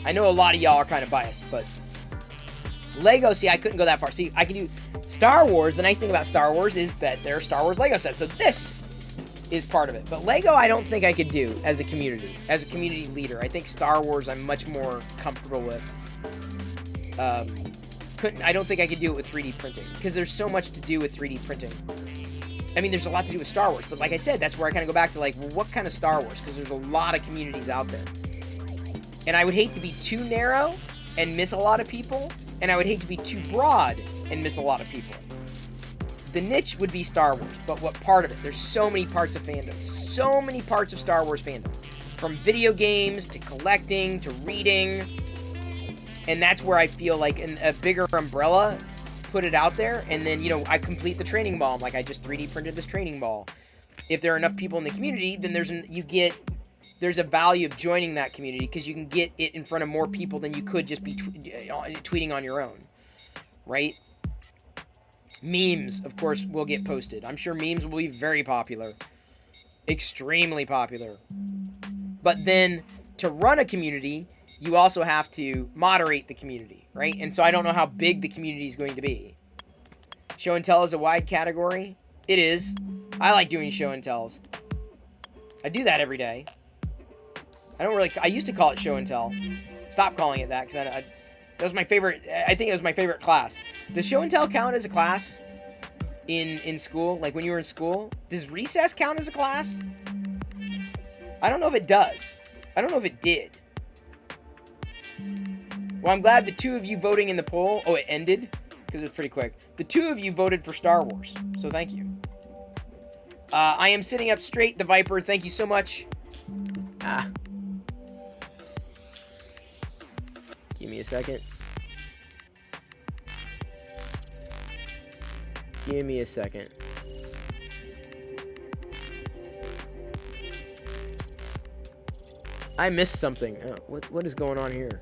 I know a lot of y'all are kind of biased, but Lego, see, I couldn't go that far. See, I can do Star Wars. The nice thing about Star Wars is that there are Star Wars Lego sets, so this is part of it. But Lego, I don't think I could do as a community leader. I think Star Wars I'm much more comfortable with. I don't think I could do it with 3D printing, because there's so much to do with 3D printing. I mean, there's a lot to do with Star Wars, but like I said, that's where I kind of go back to, like, well, what kind of Star Wars? Because there's a lot of communities out there. And I would hate to be too narrow and miss a lot of people, and I would hate to be too broad and miss a lot of people. The niche would be Star Wars, but what part of it? There's so many parts of fandom, so many parts of Star Wars fandom, from video games to collecting to reading, and that's where I feel like a bigger umbrella, put it out there, and then, you know, I complete the training ball. Like, I just 3D printed this training ball. If there are enough people in the community, then there's a value of joining that community, because you can get it in front of more people than you could just be tweeting on your own, right? Memes, of course, will get posted. I'm sure memes will be very popular. Extremely popular. But then, to run a community, you also have to moderate the community, right? And so I don't know how big the community is going to be. Show and tell is a wide category. It is. I like doing show and tells. I do that every day. I used to call it show and tell. Stop calling it that, because that was my favorite. I think it was my favorite class. Does show and tell count as a class in school? Like when you were in school? Does recess count as a class? I don't know if it does. I don't know if it did. Well, I'm glad the two of you voting in the poll. Oh, it ended? Because it was pretty quick. The two of you voted for Star Wars. So thank you. I am sitting up straight, the Viper. Thank you so much. Give me a second. Give me a second. I missed something. Oh, what is going on here?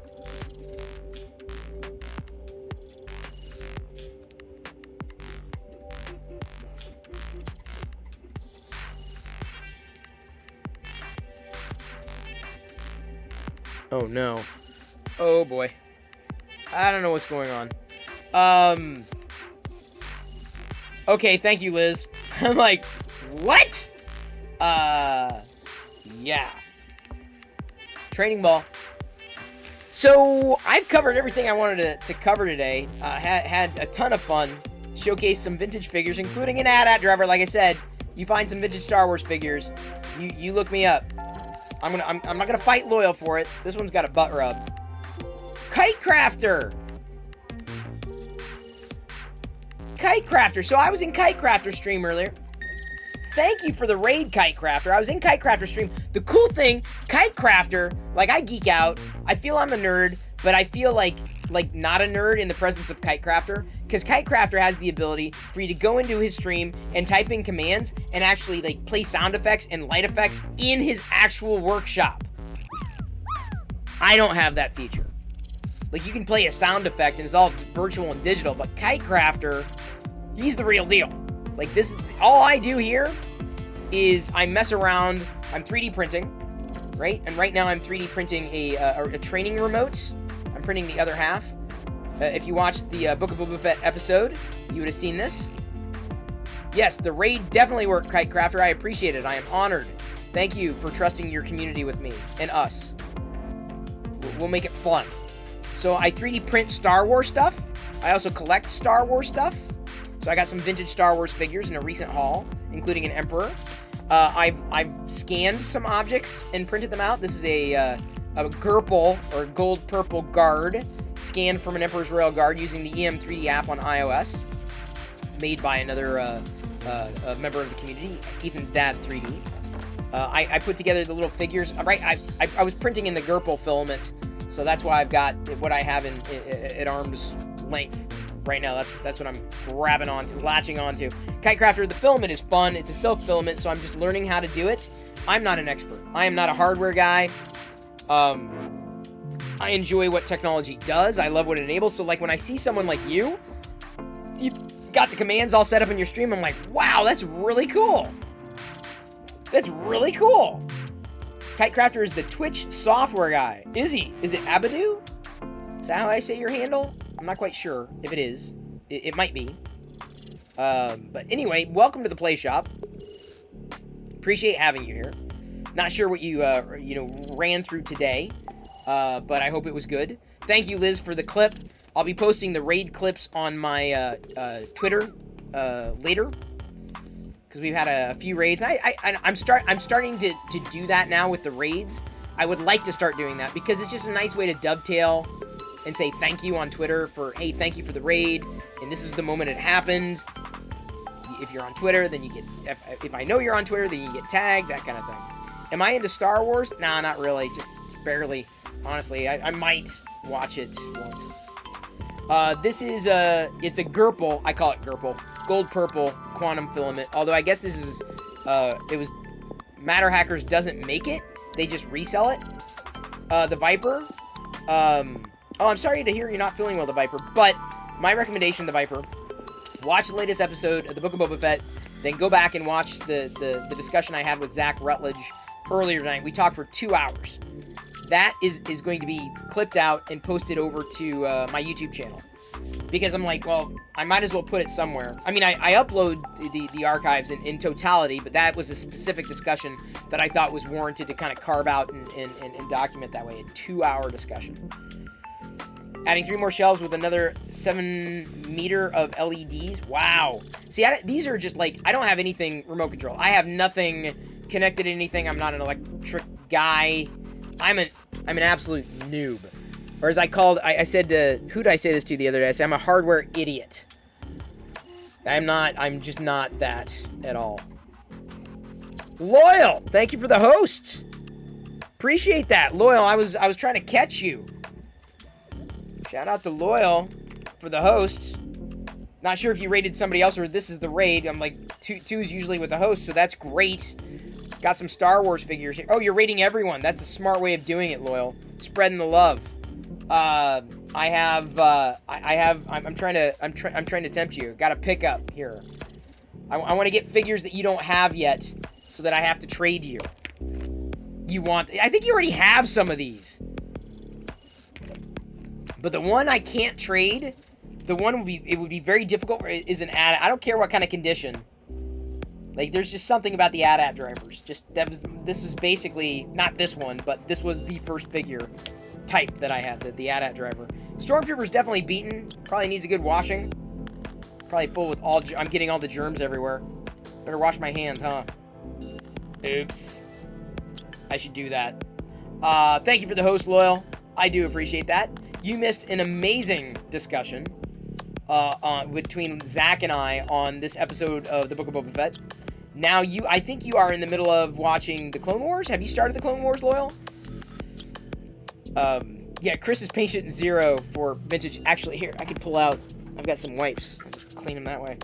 Oh no. Oh boy. I don't know what's going on. Okay, thank you, Liz. I'm like, what? Yeah. Training ball. So, I've covered everything I wanted to cover today. Had a ton of fun. Showcased some vintage figures, including an AT-AT driver. Like I said, you find some vintage Star Wars figures, you look me up. I'm not gonna fight loyal for it. This one's got a butt rub. Kite Crafter. Kite Crafter. So I was in Kite Crafter stream earlier. Thank you for the raid, Kite Crafter. I was in Kite Crafter stream. The cool thing, Kite Crafter, like, I geek out. I feel I'm a nerd, but I feel like not a nerd in the presence of Kite Crafter, because Kite Crafter has the ability for you to go into his stream and type in commands and actually, like, play sound effects and light effects in his actual workshop. I don't have that feature. Like, you can play a sound effect and it's all virtual and digital, but Kite Crafter, he's the real deal. Like, this is all I do here is I mess around. I'm 3D printing, right? And right now I'm 3D printing a training remote. I'm printing the other half. If you watched the Book of Boba Fett episode, you would have seen this. Yes, the raid definitely worked, Kite Crafter. I appreciate it. I am honored. Thank you for trusting your community with me and us. We'll make it fun. So I 3D print Star Wars stuff. I also collect Star Wars stuff. So I got some vintage Star Wars figures in a recent haul, including an Emperor. I've scanned some objects and printed them out. This is a Gerpel, or gold purple guard, scanned from an Emperor's Royal Guard using the EM3D app on iOS, made by another a member of the community, Ethan's dad 3D. I put together the little figures. Right, I was printing in the Gerpel filament, so that's why I've got what I have at arm's length right now. That's what I'm latching onto. Kite Crafter, the filament is fun. It's a silk filament, so I'm just learning how to do it. I'm not an expert. I am not a hardware guy. I enjoy what technology does. I love what it enables. So, like, when I see someone like you've got the commands all set up in your stream, I'm like, wow, that's really cool. That's really cool. Kite Crafter is the Twitch software guy. Is he? Is it Abadu? Is that how I say your handle? I'm not quite sure if it is. It might be. But anyway, welcome to the Play Shop. Appreciate having you here. Not sure what you ran through today, but I hope it was good. Thank you, Liz, for the clip. I'll be posting the raid clips on my Twitter later, because we've had a few raids. I'm starting to do that now with the raids. I would like to start doing that because it's just a nice way to dovetail and say thank you on Twitter for, hey, thank you for the raid, and this is the moment it happened. If you're on Twitter, then you get, if I know you're on Twitter, then you get tagged, that kind of thing. Am I into Star Wars? Nah, not really, just barely. Honestly, I might watch it once. This is it's a Gerpel, I call it Gerpel, gold purple quantum filament, although I guess this is, it was, Matter Hackers doesn't make it, they just resell it. The Viper, oh, I'm sorry to hear you're not feeling well, the Viper, but my recommendation, the Viper, watch the latest episode of the Book of Boba Fett, then go back and watch the discussion I had with Zach Rutledge earlier tonight. We talked for 2 hours. That is going to be clipped out and posted over to my YouTube channel. Because I'm like, well, I might as well put it somewhere. I mean, I upload the archives in totality, but that was a specific discussion that I thought was warranted to kind of carve out and document that way. A 2-hour discussion. Adding 3 more shelves with another 7 meter of LEDs. Wow. See, these are just like, I don't have anything remote control. I have nothing connected to anything. I'm not an electric guy. I'm an absolute noob. Or as I said to, who did I say this to the other day? I said, I'm a hardware idiot. I'm just not that at all. Loyal, thank you for the host. Appreciate that. Loyal, I was trying to catch you. Shout out to Loyal for the host. Not sure if you raided somebody else or this is the raid. I'm like, two's usually with the host, so that's great. Got some Star Wars figures here. Oh, you're raiding everyone. That's a smart way of doing it, Loyal. Spreading the love. I'm trying to tempt you. Got a pickup here. I want to get figures that you don't have yet, so that I have to trade you. I think you already have some of these. But the one I can't trade, it would be very difficult, is an AT-AT. I don't care what kind of condition. Like, there's just something about the AT-AT drivers. This was basically, not this one, but this was the first figure type that I had, the AT-AT driver. Stormtrooper's definitely beaten. Probably needs a good washing. Probably full with I'm getting all the germs everywhere. Better wash my hands, huh? Oops. I should do that. Thank you for the host, Loyal. I do appreciate that. You missed an amazing discussion between Zach and I on this episode of the Book of Boba Fett. Now, I think you are in the middle of watching the Clone Wars. Have you started the Clone Wars, Loyal? Yeah, Chris is patient 0 for vintage. Actually, here, I can pull out. I've got some wipes. I'll just clean them that way.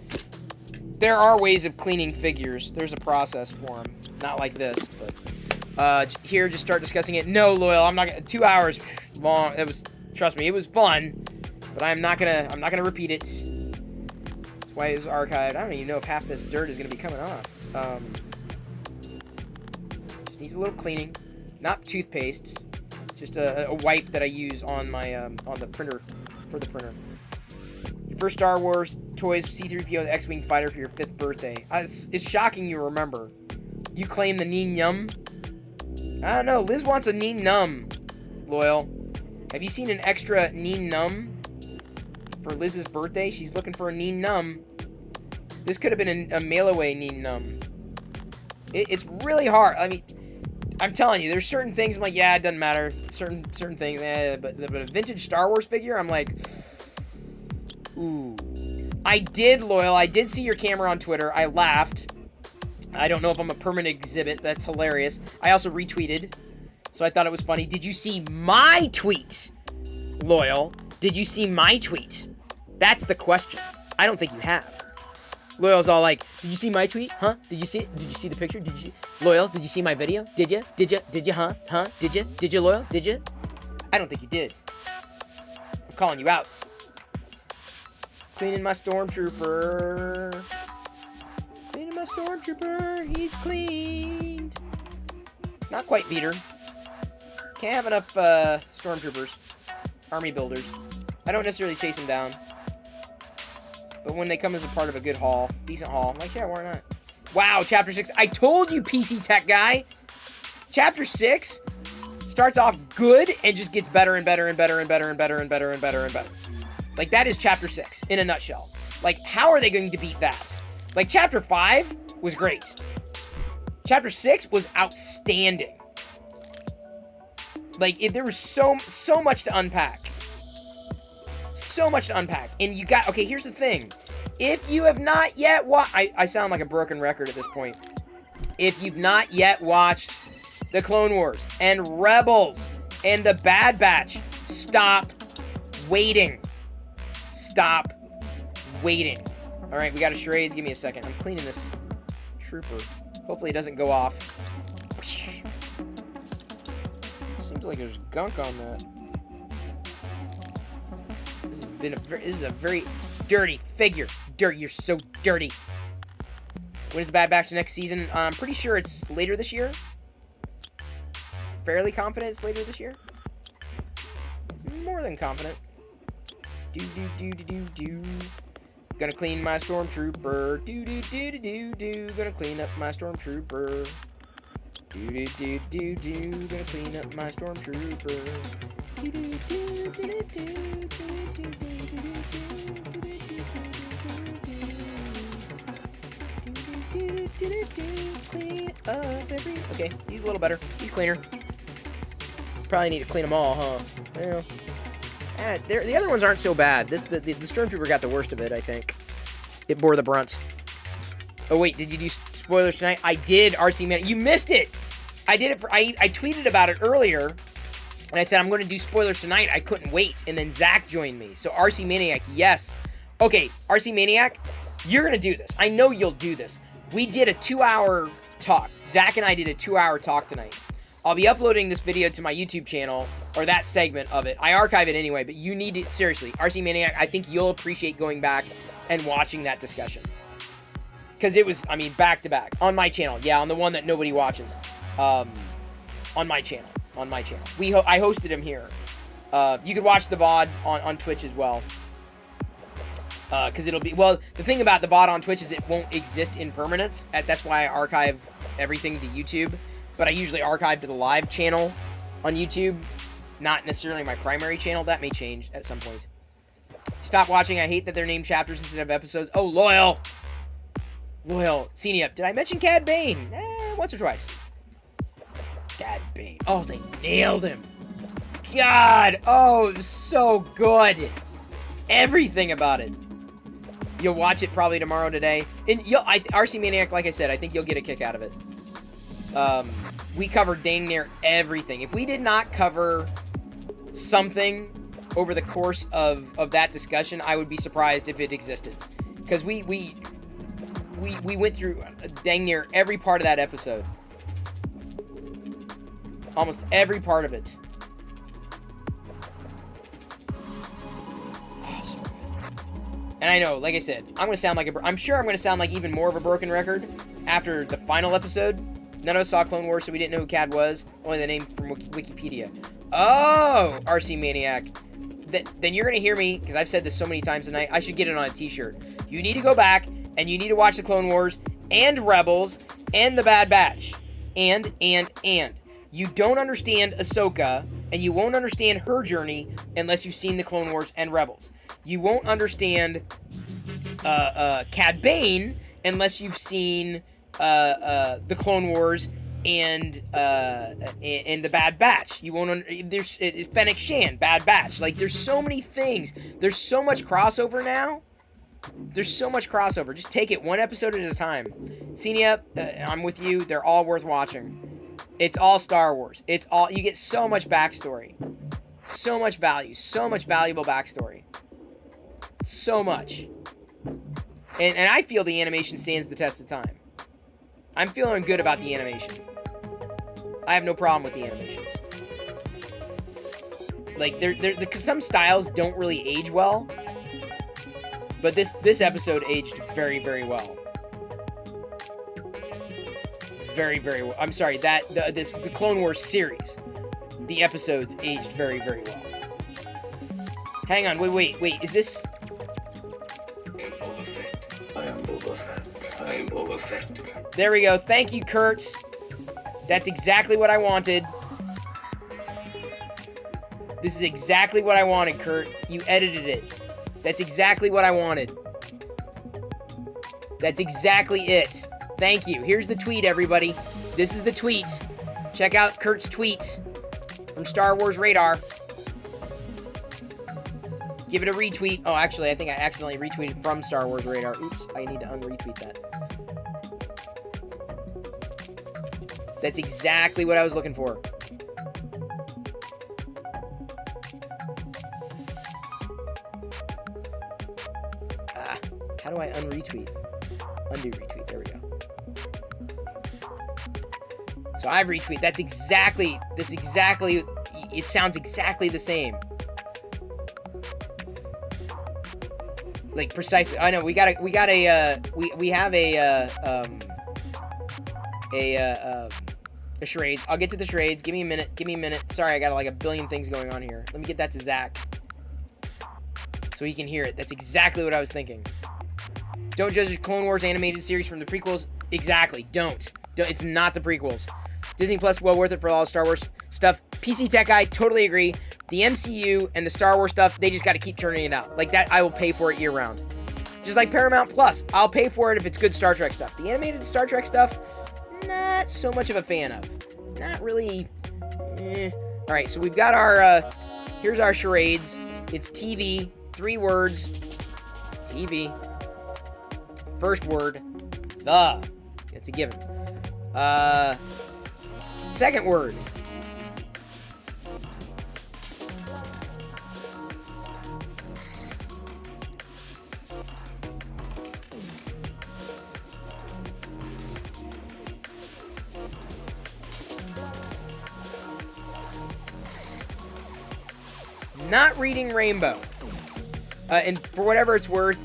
There are ways of cleaning figures. There's a process for them. Not like this, but... here, just start discussing it. No, Loyal, I'm not gonna... 2 hours long. That was Trust me, it was fun, but I'm not gonna repeat it. That's why it was archived. I don't even know if half this dirt is gonna be coming off. Just needs a little cleaning. Not toothpaste. It's just a wipe that I use on my on the printer for the printer. Your first Star Wars toys C-3PO the X-Wing fighter for your 5th birthday. It's shocking you remember. You claim the Neen Yum? I don't know. Liz wants a Neen Num. Loyal. Have you seen an extra Neen Num for Liz's birthday? She's looking for a Neen Num. This could have been a mail-away Neen Num. It's really hard. I mean, I'm telling you, there's certain things I'm like, yeah, it doesn't matter. Certain things, but a vintage Star Wars figure, I'm like, ooh. I did, Loyal. I did see your camera on Twitter. I laughed. I don't know if I'm a permanent exhibit. That's hilarious. I also retweeted, so I thought it was funny. Did you see my tweet, Loyal? Did you see my tweet? That's the question. I don't think you have. Loyal's all like, did you see my tweet? Huh? Did you see it? Did you see the picture? Did you see? Loyal, did you see my video? Did you? Did you? Did you? Huh? Huh? Did you? Did you, Loyal? Did you? I don't think you did. I'm calling you out. Cleaning my stormtrooper. Cleaning my stormtrooper. He's cleaned. Not quite beat her. Can't have enough stormtroopers. Army builders. I don't necessarily chase them down. But when they come as a part of a good haul, decent haul, I'm like, yeah, why not? Wow, Chapter 6. I told you, PC Tech guy. Chapter 6 starts off good and just gets better and better and better and better and better and better and better and better. Like, that is Chapter 6 in a nutshell. Like, how are they going to beat that? Like, Chapter 5 was great. Chapter 6 was outstanding. Like, there was so much to unpack. So much to unpack. And you got... Okay, here's the thing. If you have not yet watched... I sound like a broken record at this point. If you've not yet watched the Clone Wars and Rebels and the Bad Batch, stop waiting. Stop waiting. All right, we got a charades. Give me a second. I'm cleaning this trooper. Hopefully it doesn't go off. Seems like there's gunk on that. This is a very dirty figure. Dirty. You're so dirty. When is the Bad Batch next season? I'm pretty sure it's later this year. Fairly confident it's later this year. More than confident. Do. Gonna clean my stormtrooper. Do. Gonna clean up my stormtrooper. Do. Gonna clean up my stormtrooper. Clean up every... Okay, he's a little better. He's cleaner. Probably need to clean them all, huh? Well, the other ones aren't so bad. The Stormtrooper got the worst of it, I think. It bore the brunt. Oh, wait, did you do spoilers tonight? I did, RC Man. You missed it! I did it for... I tweeted about it earlier, and I said, I'm going to do spoilers tonight. I couldn't wait. And then Zach joined me. So, RC Maniac, yes. Okay, RC Maniac, you're going to do this. I know you'll do this. We did a 2-hour talk. Zach and I did a 2-hour talk tonight. I'll be uploading this video to my YouTube channel, or that segment of it. I archive it anyway, but you need to, seriously, RC Maniac, I think you'll appreciate going back and watching that discussion. Because it was, I mean, back to back. On my channel. Yeah, on the one that nobody watches. On my channel. On my channel. I hosted him here. You could watch the VOD on Twitch as well. Because it'll be... Well, the thing about the VOD on Twitch is it won't exist in permanence. That's why I archive everything to YouTube. But I usually archive to the live channel on YouTube. Not necessarily my primary channel. That may change at some point. Stop watching. I hate that they're named chapters instead of episodes. Oh, Loyal. Loyal. Senior. Did I mention Cad Bane? Once or twice. Cad Bane. Oh, they nailed him. God. Oh, it was so good. Everything about it. You'll watch it probably tomorrow, today. And RC Maniac, like I said, I think you'll get a kick out of it. We covered dang near everything. If we did not cover something over the course of that discussion, I would be surprised if it existed. Because we went through dang near every part of that episode. Almost every part of it. And I know, like I said, I'm sure I'm gonna sound like even more of a broken record after the final episode. None of us saw Clone Wars, so we didn't know who Cad was. Only the name from Wikipedia. Oh, RC Maniac. Then you're gonna hear me, because I've said this so many times tonight, I should get it on a t-shirt. You need to go back, and you need to watch the Clone Wars, and Rebels, and the Bad Batch. And. You don't understand Ahsoka, and you won't understand her journey unless you've seen the Clone Wars and Rebels. You won't understand Cad Bane unless you've seen the Clone Wars and the Bad Batch. You won't. There's Fennec Shan, Bad Batch. Like, there's so many things. There's so much crossover now. There's so much crossover. Just take it one episode at a time. Senia, I'm with you. They're all worth watching. It's all Star Wars. You get so much backstory. So much value. So much valuable backstory. So much. And I feel the animation stands the test of time. I'm feeling good about the animation. I have no problem with the animations. Like, because some styles don't really age well. But this episode aged very, very well. Very, very well. I'm sorry, the Clone Wars series, the episodes aged very, very well. Hang on, wait, is this... I am Boba Fett. I am Boba Fett. There we go. Thank you, Kurt. That's exactly what I wanted. This is exactly what I wanted, Kurt. You edited it. That's exactly what I wanted. That's exactly it. Thank you. Here's the tweet, everybody. This is the tweet. Check out Kurt's tweet from Star Wars Radar. Give it a retweet. Oh, actually, I think I accidentally retweeted from Star Wars Radar. Oops, I need to unretweet that. That's exactly what I was looking for. How do I unretweet? Undo retweet. There we go. So I've retweeted. That's exactly, it sounds exactly the same. Like, precisely. I know, we have a charades. I'll get to the charades. Give me a minute. Sorry, I got like a billion things going on here. Let me get that to Zach, so he can hear it. That's exactly what I was thinking. Don't judge the Clone Wars animated series from the prequels. Exactly. Don't. It's not the prequels. Disney Plus, well worth it for all the Star Wars stuff. PC Tech Guy, totally agree. The MCU and the Star Wars stuff, they just got to keep turning it out. Like that, I will pay for it year round. Just like Paramount Plus, I'll pay for it if it's good Star Trek stuff. The animated Star Trek stuff, not so much of a fan of. Not really. All right, so we've got our, here's our charades. It's TV, 3 words. TV. First word, the. It's a given. Second word. Not reading Rainbow. And for whatever it's worth,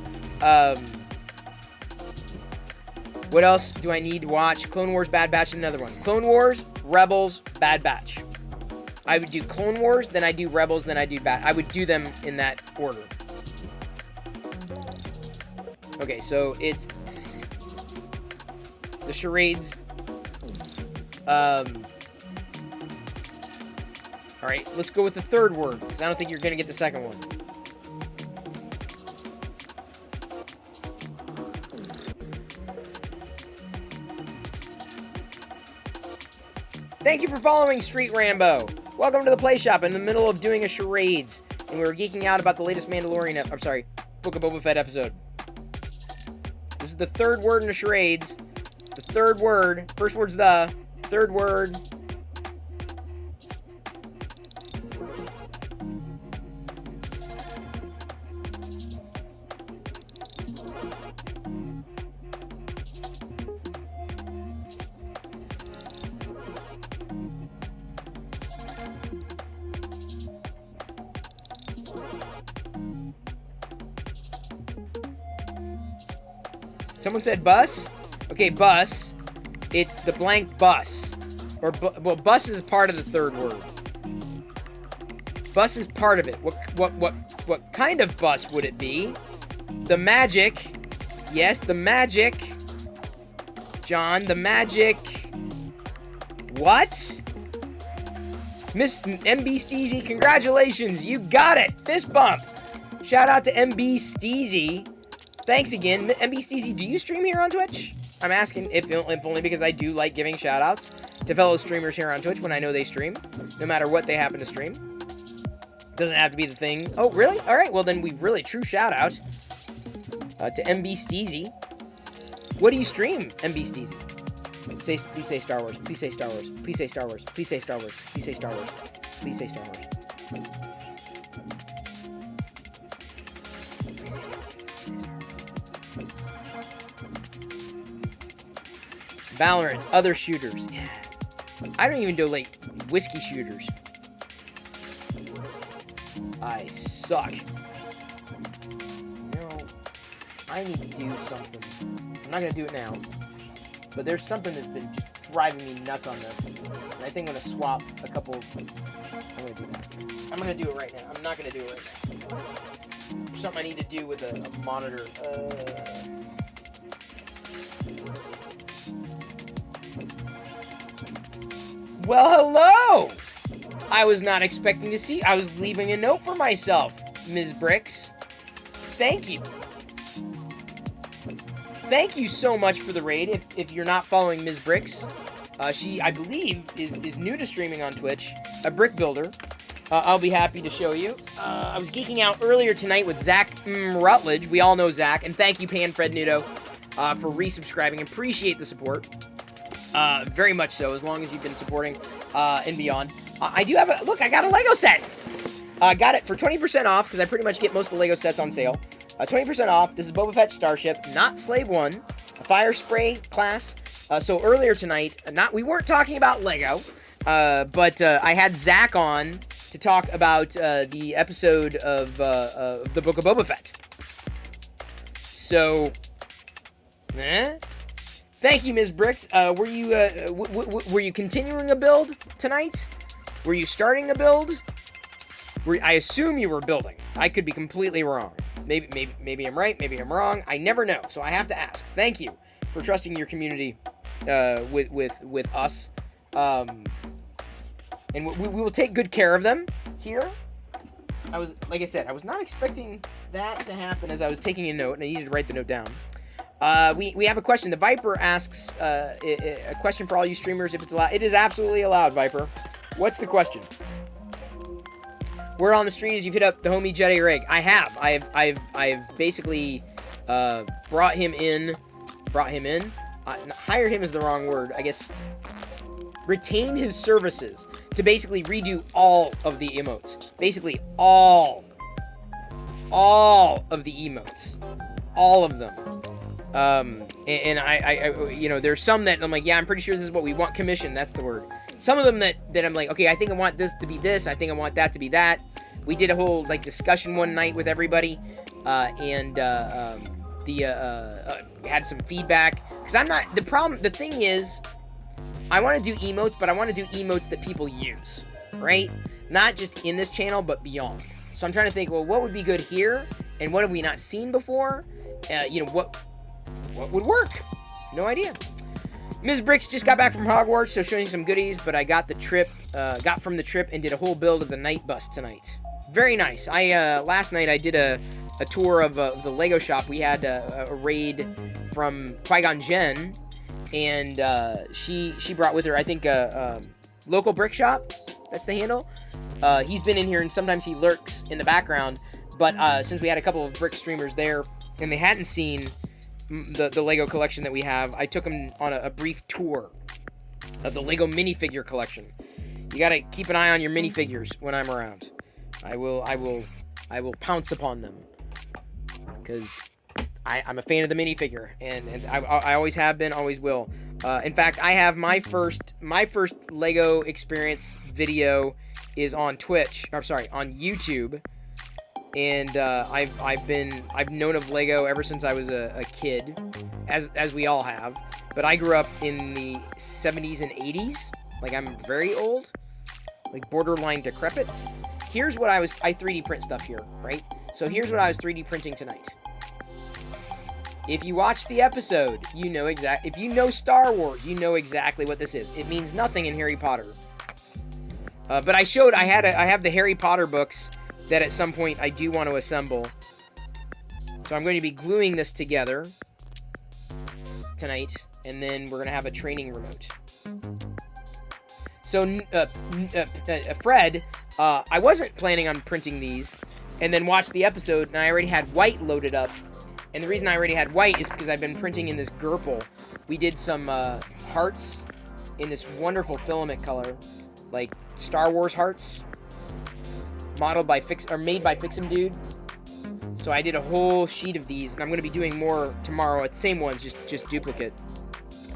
what else do I need to watch? Clone Wars, Bad Batch, and another one. Clone Wars, Rebels, Bad Batch. I would do Clone Wars, then I do Rebels, then I do Bad. I would do them in that order. Okay, so it's the charades. All right, let's go with the third word, because I don't think you're going to get the second one. Thank you for following Street Rambo. Welcome to the Play Shop in the middle of doing a charades, and we were geeking out about the latest Mandalorian, Book of Boba Fett episode. This is the third word in the charades. The third word, first word's the, third word. Someone said bus? Okay, bus. It's the blank bus. Or, well, bus is part of the third word. Bus is part of it. What kind of bus would it be? The magic. Yes, the magic. John, the magic. What? Miss MB Steezy, congratulations. You got it. Fist bump. Shout out to MB Steezy. Thanks again. MB Steezy, do you stream here on Twitch? I'm asking if only because I do like giving shout outs to fellow streamers here on Twitch when I know they stream, no matter what they happen to stream. Doesn't have to be the thing. Oh, really? All right, well then we've really true shout out to MB Steezy. What do you stream, MB Steezy? Please say Star Wars. Please say Star Wars. Please say Star Wars. Please say Star Wars. Please say Star Wars. Please say Star Wars. Valorant, other shooters. Yeah. I don't even do like whiskey shooters. I suck. You know, I need to do something. I'm not gonna do it now, but there's something that's been just driving me nuts on this. And I think I'm gonna swap a couple. I'm gonna do that. I'm gonna do it right now. I'm not gonna do it right now. There's something I need to do with a monitor. Well, hello! I was not expecting to see. I was leaving a note for myself, Ms. Bricks. Thank you. Thank you so much for the raid. If you're not following Ms. Bricks, she, I believe, is new to streaming on Twitch, a brick builder. I'll be happy to show you. I was geeking out earlier tonight with Zach Rutledge. We all know Zach. And thank you, PanFredNudo, for resubscribing. Appreciate the support. Very much so, as long as you've been supporting and beyond. I do have a... Look, I got a Lego set! Got it for 20% off, because I pretty much get most of the Lego sets on sale. 20% off. This is Boba Fett Starship, not Slave 1. A fire spray class. So earlier tonight, we weren't talking about Lego, but I had Zach on to talk about the episode of the Book of Boba Fett. So... Thank you, Ms. Bricks. Were you continuing a build tonight? Were you starting a build? I assume you were building. I could be completely wrong. Maybe I'm right. Maybe I'm wrong. I never know, so I have to ask. Thank you for trusting your community with us, and we will take good care of them here. Like I said, I was not expecting that to happen as I was taking a note, and I needed to write the note down. We have a question. The Viper asks a question for all you streamers if it's allowed. It is absolutely allowed, Viper. What's the question? Word on the street is you've hit up the homie Jedi rig. I have. I've basically brought him in. Hired him is the wrong word. I guess retained his services to basically redo all of the emotes. Basically all of the emotes. All of them. And I you know, there's some that I'm like, yeah, I'm pretty sure this is what we want. Commission, that's the word. Some of them that I'm like, okay, I think I want this to be this. I think I want that to be that. We did a whole, like, discussion one night with everybody, and had some feedback. Because I'm not, the thing is, I want to do emotes, but I want to do emotes that people use, right? Not just in this channel, but beyond. So I'm trying to think, well, what would be good here? And what have we not seen before? You know, what would work? No idea. Ms. Bricks just got back from Hogwarts, so showing some goodies, but I got from the trip and did a whole build of the night bus tonight. Very nice. Last night I did a tour of the Lego shop. We had a raid from Qui-Gon Jinn, and she brought with her, I think, local brick shop. That's the handle. He's been in here, and sometimes he lurks in the background, but since we had a couple of brick streamers there, and they hadn't seen the Lego collection that we have, I took them on a brief tour of the Lego minifigure collection. You gotta keep an eye on your minifigures when I'm around. I will pounce upon them, because I'm a fan of the minifigure, and I always have been, always will. In fact, I have my first Lego experience video is on Twitch. I'm sorry, on YouTube. And I've known of Lego ever since I was a kid. as we all have. But I grew up in the 70s and 80s. Like, I'm very old. Like, borderline decrepit. Here's what I 3D print stuff here, right? So here's what I was 3D printing tonight. If you watch the episode, you know if you know Star Wars, you know exactly what this is. It means nothing in Harry Potter. But I have the Harry Potter books that at some point I do want to assemble. So I'm going to be gluing this together tonight, and then we're going to have a training remote. So, Fred, I wasn't planning on printing these, and then watched the episode, and I already had white loaded up. And the reason I already had white is because I've been printing in this Gerpel. We did some hearts in this wonderful filament color, like Star Wars hearts, made by Fix'em Dude. So I did a whole sheet of these, and I'm going to be doing more tomorrow. It's the same ones, just duplicate,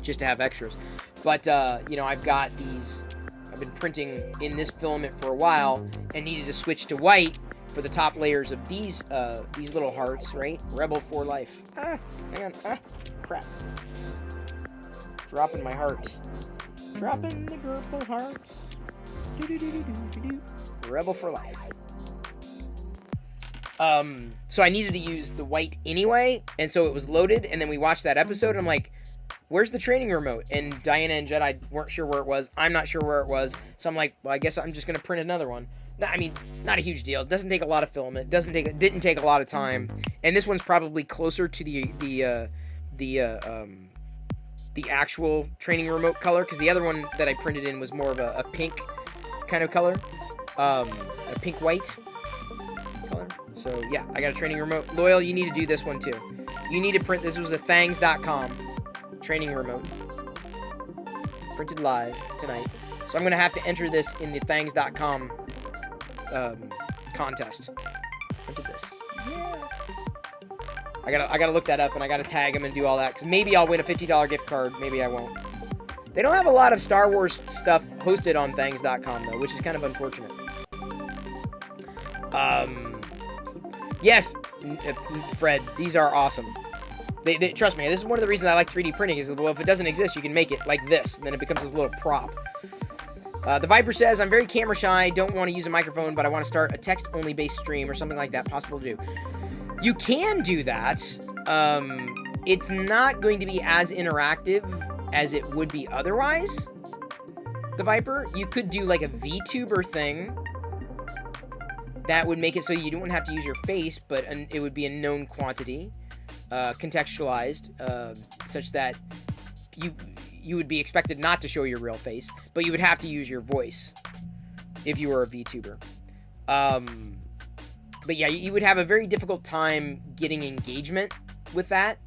just to have extras. But I've got these. I've been printing in this filament for a while, and needed to switch to white for the top layers of these little hearts, right? Rebel for life. Hang on. Crap. Dropping my hearts. Dropping the Gerpel hearts. Rebel for life. So I needed to use the white anyway, and so it was loaded, and then we watched that episode, and I'm like, where's the training remote? And Diana and Jedi weren't sure where it was. I'm not sure where it was. So I'm like, well, I guess I'm just going to print another one. I mean, not a huge deal. It doesn't take a lot of filament. Didn't take a lot of time. And this one's probably closer to the actual training remote color, because the other one that I printed in was more of a pink kind of color, a pink white color. So yeah, I got a training remote. Loyal, you need to do this one too. You need to print. This was a Thangs.com training remote, printed live tonight. So I'm gonna have to enter this in the Thangs.com contest. Look at this. Yeah. I gotta look that up, and I gotta tag them and do all that, because maybe I'll win a $50 gift card. Maybe I won't. They don't have a lot of Star Wars stuff hosted on Thangs.com though, which is kind of unfortunate. Yes, Fred, these are awesome. They trust me. This is one of the reasons I like 3D printing. Is, well, if it doesn't exist, you can make it like this, and then it becomes this little prop. The Viper says, I'm very camera shy, don't want to use a microphone, but I want to start a text-only based stream or something like that. Possible to do. You can do that. It's not going to be as interactive as it would be otherwise. The Viper, you could do like a VTuber thing. That would make it so you don't have to use your face, but it would be a known quantity, contextualized, such that you would be expected not to show your real face, but you would have to use your voice if you were a VTuber. But yeah, you would have a very difficult time getting engagement with that.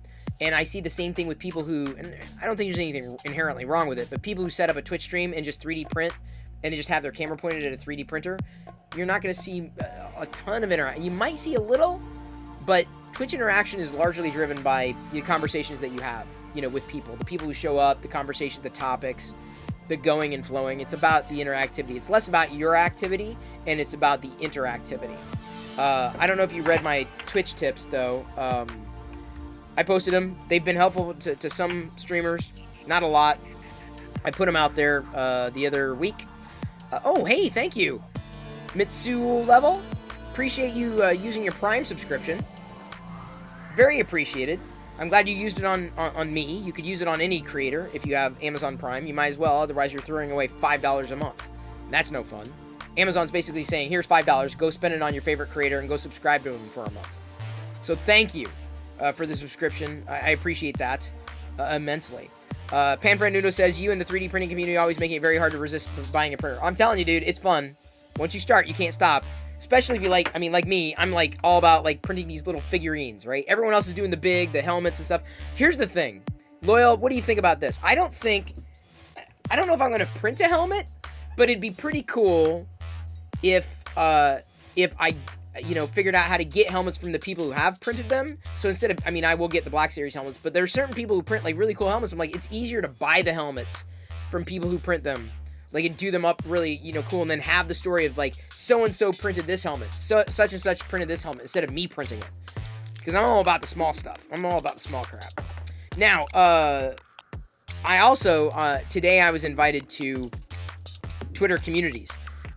And I see the same thing with people who, and I don't think there's anything inherently wrong with it, but people who set up a Twitch stream and just 3D print, and they just have their camera pointed at a 3D printer, you're not going to see a ton of interaction. You might see a little, but Twitch interaction is largely driven by the conversations that you have, with people. The people who show up, the conversation, the topics, the going and flowing. It's about the interactivity. It's less about your activity, and it's about the interactivity. I don't know if you read my Twitch tips, though. I posted them. They've been helpful to some streamers. Not a lot. I put them out there the other week. Oh, hey, thank you. Mitsu Level. Appreciate you using your Prime subscription. Very appreciated. I'm glad you used it on me. You could use it on any creator if you have Amazon Prime. You might as well, otherwise you're throwing away $5 a month. That's no fun. Amazon's basically saying, here's $5, go spend it on your favorite creator and go subscribe to them for a month. So thank you for the subscription. I appreciate that immensely. Panfranudo says, you and the 3D printing community always making it very hard to resist buying a printer. I'm telling you, dude, it's fun. Once you start, you can't stop. Especially if you like me, I'm like all about like printing these little figurines, right? Everyone else is doing the helmets and stuff. Here's the thing. Loyal, what do you think about this? I don't know if I'm going to print a helmet, but it'd be pretty cool if I figured out how to get helmets from the people who have printed them. So instead of, I will get the Black Series helmets, but there are certain people who print like really cool helmets. I'm like, it's easier to buy the helmets from people who print them, like, and do them up really, cool, and then have the story of like, so-and-so printed this helmet, such and such printed this helmet, instead of me printing it. Because I'm all about the small stuff. I'm all about the small crap. Now, I also, today I was invited to Twitter Communities.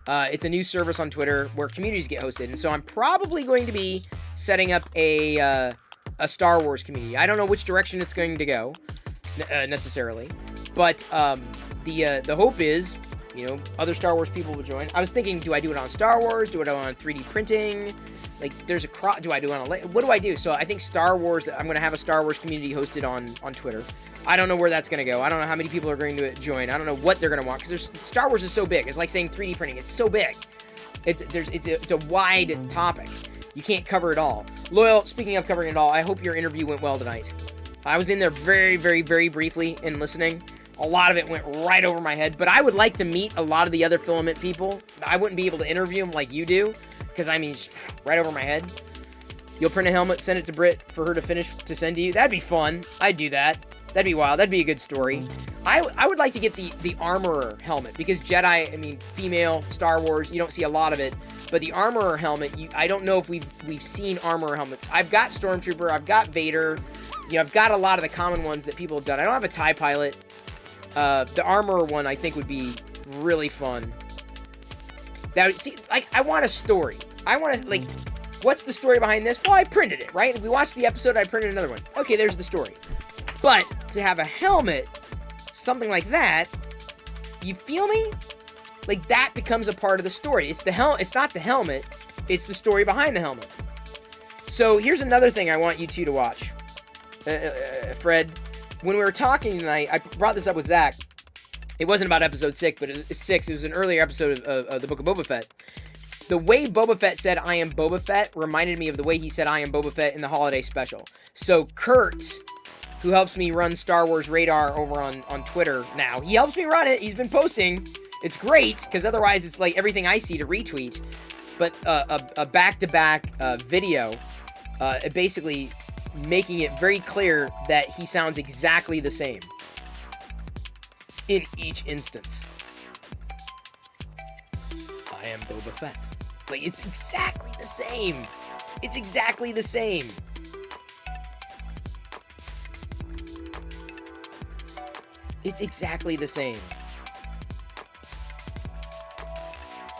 It's a new service on Twitter where communities get hosted, and so I'm probably going to be setting up a Star Wars community. I don't know which direction it's going to go, necessarily, but the hope is, you know, other Star Wars people will join. I was thinking, do I do it on Star Wars? Do I do it on 3D printing? Like, there's a do I do it on what do I do? So I think Star Wars, I'm going to have a Star Wars community hosted on Twitter. I don't know where that's going to go. I don't know how many people are going to join. I don't know what they're going to want, because Star Wars is so big. It's like saying 3D printing. It's so big. It's a wide topic. You can't cover it all. Loyal, speaking of covering it all, I hope your interview went well tonight. I was in there very, very, very briefly and listening. A lot of it went right over my head, but I would like to meet a lot of the other filament people. I wouldn't be able to interview them like you do, because, I mean, right over my head. You'll print a helmet, send it to Britt for her to finish to send to you. That'd be fun. I'd do that. That'd be wild. That'd be a good story. I would like to get the Armorer helmet, because Jedi, I mean, female, Star Wars, you don't see a lot of it. But the Armorer helmet, I don't know if we've seen Armorer helmets. I've got Stormtrooper, I've got Vader, you know, I've got a lot of the common ones that people have done. I don't have a TIE Pilot. The Armorer one, I think, would be really fun. That would, see, like, I want a story. I want to, like, what's the story behind this? Well, I printed it, right? We watched the episode, I printed another one. Okay, there's the story. But to have a helmet, something like that, you feel me? Like, that becomes a part of the story. It's not the helmet, it's the story behind the helmet. So here's another thing I want you two to watch. Fred, when we were talking tonight, I brought this up with Zach. It wasn't about episode 6, but it was an earlier episode of the Book of Boba Fett. The way Boba Fett said, "I am Boba Fett," reminded me of the way he said, "I am Boba Fett" in the holiday special. So Kurt, who helps me run Star Wars Radar over on Twitter now, he helps me run it. He's been posting. It's great, because otherwise it's like everything I see to retweet. But a back-to-back video, basically making it very clear that he sounds exactly the same in each instance. I am Boba Fett. Like, it's exactly the same. It's exactly the same. It's exactly the same.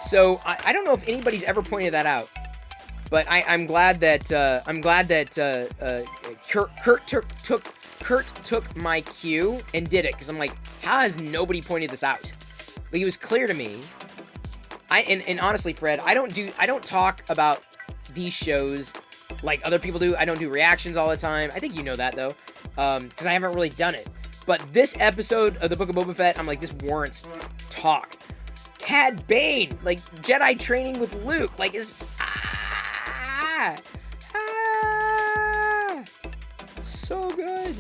So I don't know if anybody's ever pointed that out, but I'm glad that Kurt took my cue and did it, because I'm like, how has nobody pointed this out? Like, it was clear to me. And honestly, Fred, I don't talk about these shows like other people do. I don't do reactions all the time. I think you know that, though, because I haven't really done it. But this episode of the Book of Boba Fett, I'm like, this warrants talk. Cad Bane, like, Jedi training with Luke, like, is so good.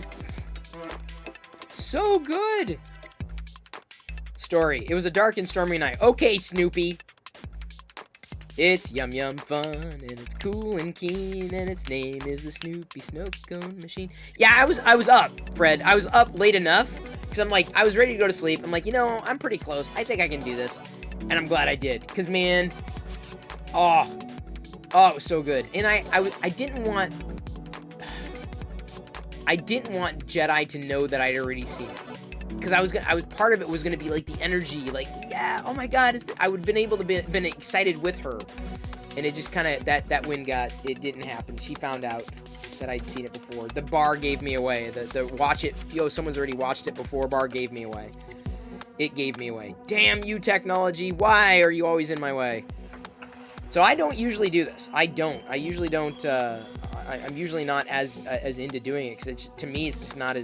So good. Story. It was a dark and stormy night. Okay, Snoopy. It's yum yum fun, and it's cool and keen, and its name is the Snoopy Snow Cone Machine. Yeah, I was up, Fred. I was up late enough, because I'm like, I was ready to go to sleep. I'm like, you know, I'm pretty close. I think I can do this. And I'm glad I did, because, man, oh, it was so good. And I didn't want Jedi to know that I'd already seen it. Because part of it was gonna be like the energy, like, yeah, oh my god, I would have been able to been excited with her, and it just kind of that win it didn't happen. She found out that I'd seen it before. The bar gave me away. The watch it, someone's already watched it before. Bar gave me away. It gave me away. Damn you, technology! Why are you always in my way? So I don't usually do this. I usually don't. I'm usually not as into doing it, because to me it's just not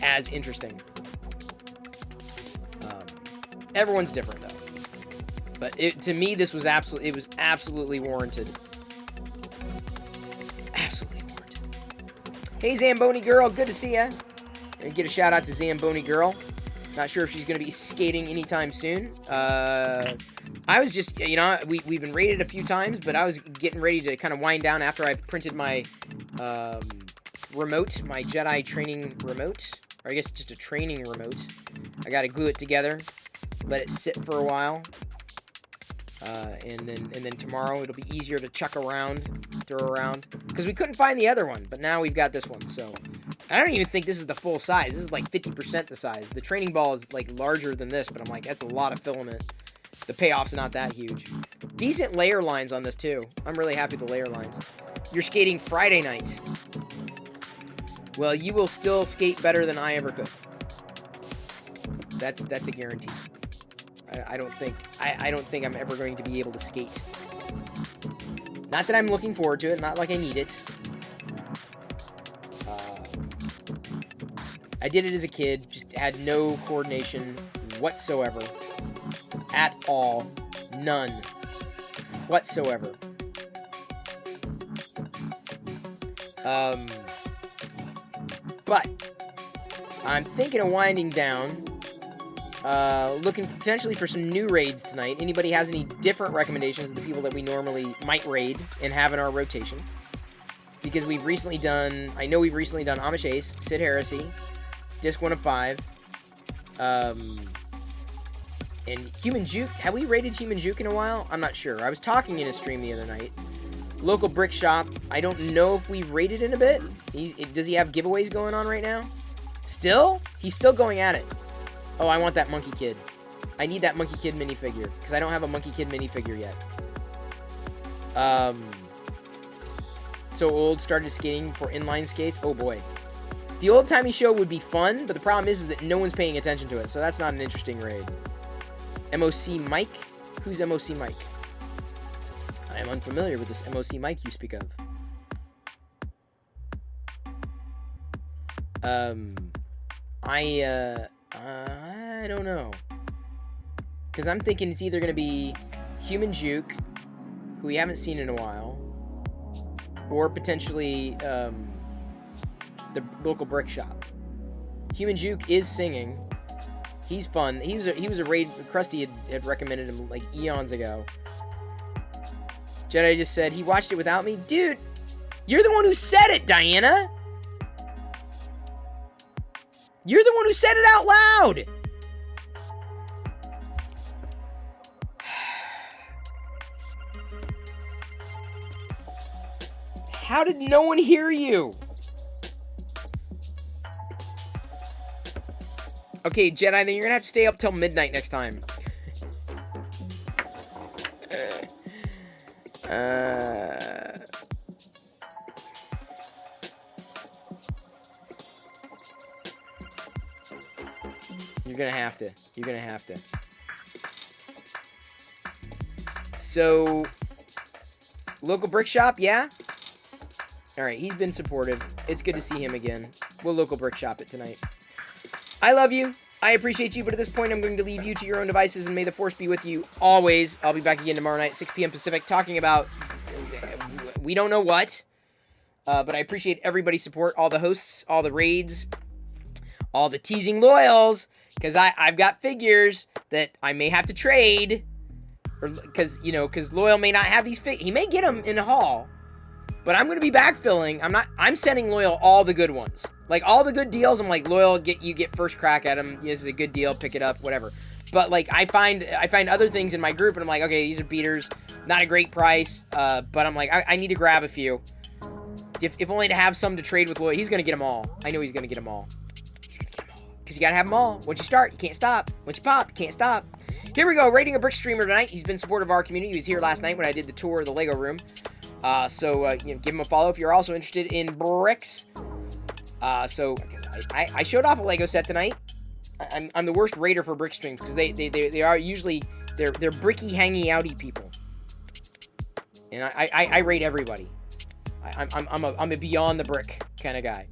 as interesting. Everyone's different, though. But to me, this was absolutely warranted. Absolutely warranted. Hey, Zamboni girl, good to see ya. And get a shout out to Zamboni girl. Not sure if she's gonna be skating anytime soon. I was just, we've been raided a few times, but I was getting ready to kind of wind down after I've printed my remote, my Jedi training remote, or I guess just a training remote. I gotta glue it together, let it sit for a while. And then tomorrow it'll be easier to throw around, because we couldn't find the other one, but now we've got this one. So I don't even think this is the full size. This is like 50% the size. The training ball is like larger than this, but I'm like, that's a lot of filament. The payoff's not that huge. Decent layer lines on this too. I'm really happy with the layer lines. You're skating Friday night. Well, you will still skate better than I ever could. That's a guarantee. I don't think I'm ever going to be able to skate. Not that I'm looking forward to it. Not like I need it. I did it as a kid. Just had no coordination whatsoever. At all. None. Whatsoever. But I'm thinking of winding down. Looking potentially for some new raids tonight. Anybody has any different recommendations of the people that we normally might raid and have in our rotation? Because we've recently done... I know we've recently done Amish Ace, Sid Heresy, Disc 1 of 5, and Human Juke. Have we raided Human Juke in a while? I'm not sure. I was talking in a stream the other night. Local Brick Shop. I don't know if we've raided in a bit. Does he have giveaways going on right now? Still? He's still going at it. Oh, I want that Monkey Kid. I need that Monkey Kid minifigure, because I don't have a Monkey Kid minifigure yet. So old, started skating for inline skates. Oh boy. The old-timey show would be fun, but the problem is that no one's paying attention to it, so that's not an interesting raid. MOC Mike? Who's MOC Mike? I am unfamiliar with this MOC Mike you speak of. I don't know. Because I'm thinking it's either going to be Human Juke, who we haven't seen in a while, or potentially the local brick shop. Human Juke is singing. He's fun. He was a raid. Krusty had recommended him like eons ago. Jedi just said he watched it without me. Dude, you're the one who said it, Diana. You're the one who said it out loud. How did no one hear you? Okay, Jedi, then you're gonna have to stay up till midnight next time. You're gonna have to. You're gonna have to. So, local brick shop, yeah? Alright, he's been supportive. It's good to see him again. We'll local brick shop it tonight. I love you. I appreciate you, but at this point, I'm going to leave you to your own devices, and may the Force be with you always. I'll be back again tomorrow night, 6 p.m. Pacific, talking about we don't know what, but I appreciate everybody's support, all the hosts, all the raids, all the teasing loyals, because I've got figures that I may have to trade, because Loyal may not have these figures. He may get them in the haul, but I'm going to be backfilling. I'm sending Loyal all the good ones. Like, all the good deals, I'm like, Loyal, you get first crack at them. This is a good deal. Pick it up, whatever. But, like, I find other things in my group, and I'm like, okay, these are beaters. Not a great price, but I'm like, I need to grab a few. If only to have some to trade with Loyal. He's going to get them all. I know he's going to get them all. He's going to get them all. Because you got to have them all. Once you start, you can't stop. Once you pop, you can't stop. Here we go. Rating a brick streamer tonight. He's been supportive of our community. He was here last night when I did the tour of the Lego room. So give him a follow if you're also interested in bricks. So I showed off a Lego set tonight. I'm the worst raider for brick streams because they are usually they're bricky hangy outy people, and I rate everybody. I'm a beyond the brick kind of guy.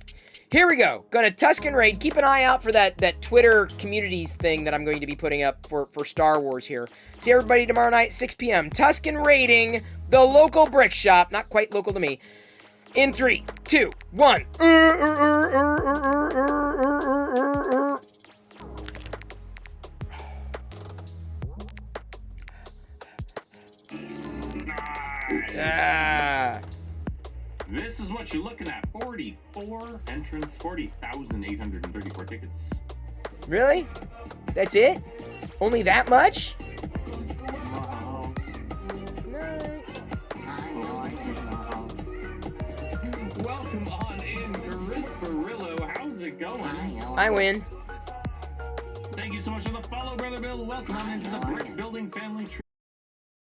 Here we go. Gonna Tusken raid. Keep an eye out for that Twitter communities thing that I'm going to be putting up for Star Wars here. See everybody tomorrow night, 6 p.m. Tusken raiding the local brick shop. Not quite local to me. In 3, 2, 1. This is what you're looking at. 44 entrants, 40,834 tickets. Really? That's it? Only that much? it going. I win. Thank you so much for the follow, Brother Bill. Welcome on into the brick building family tree.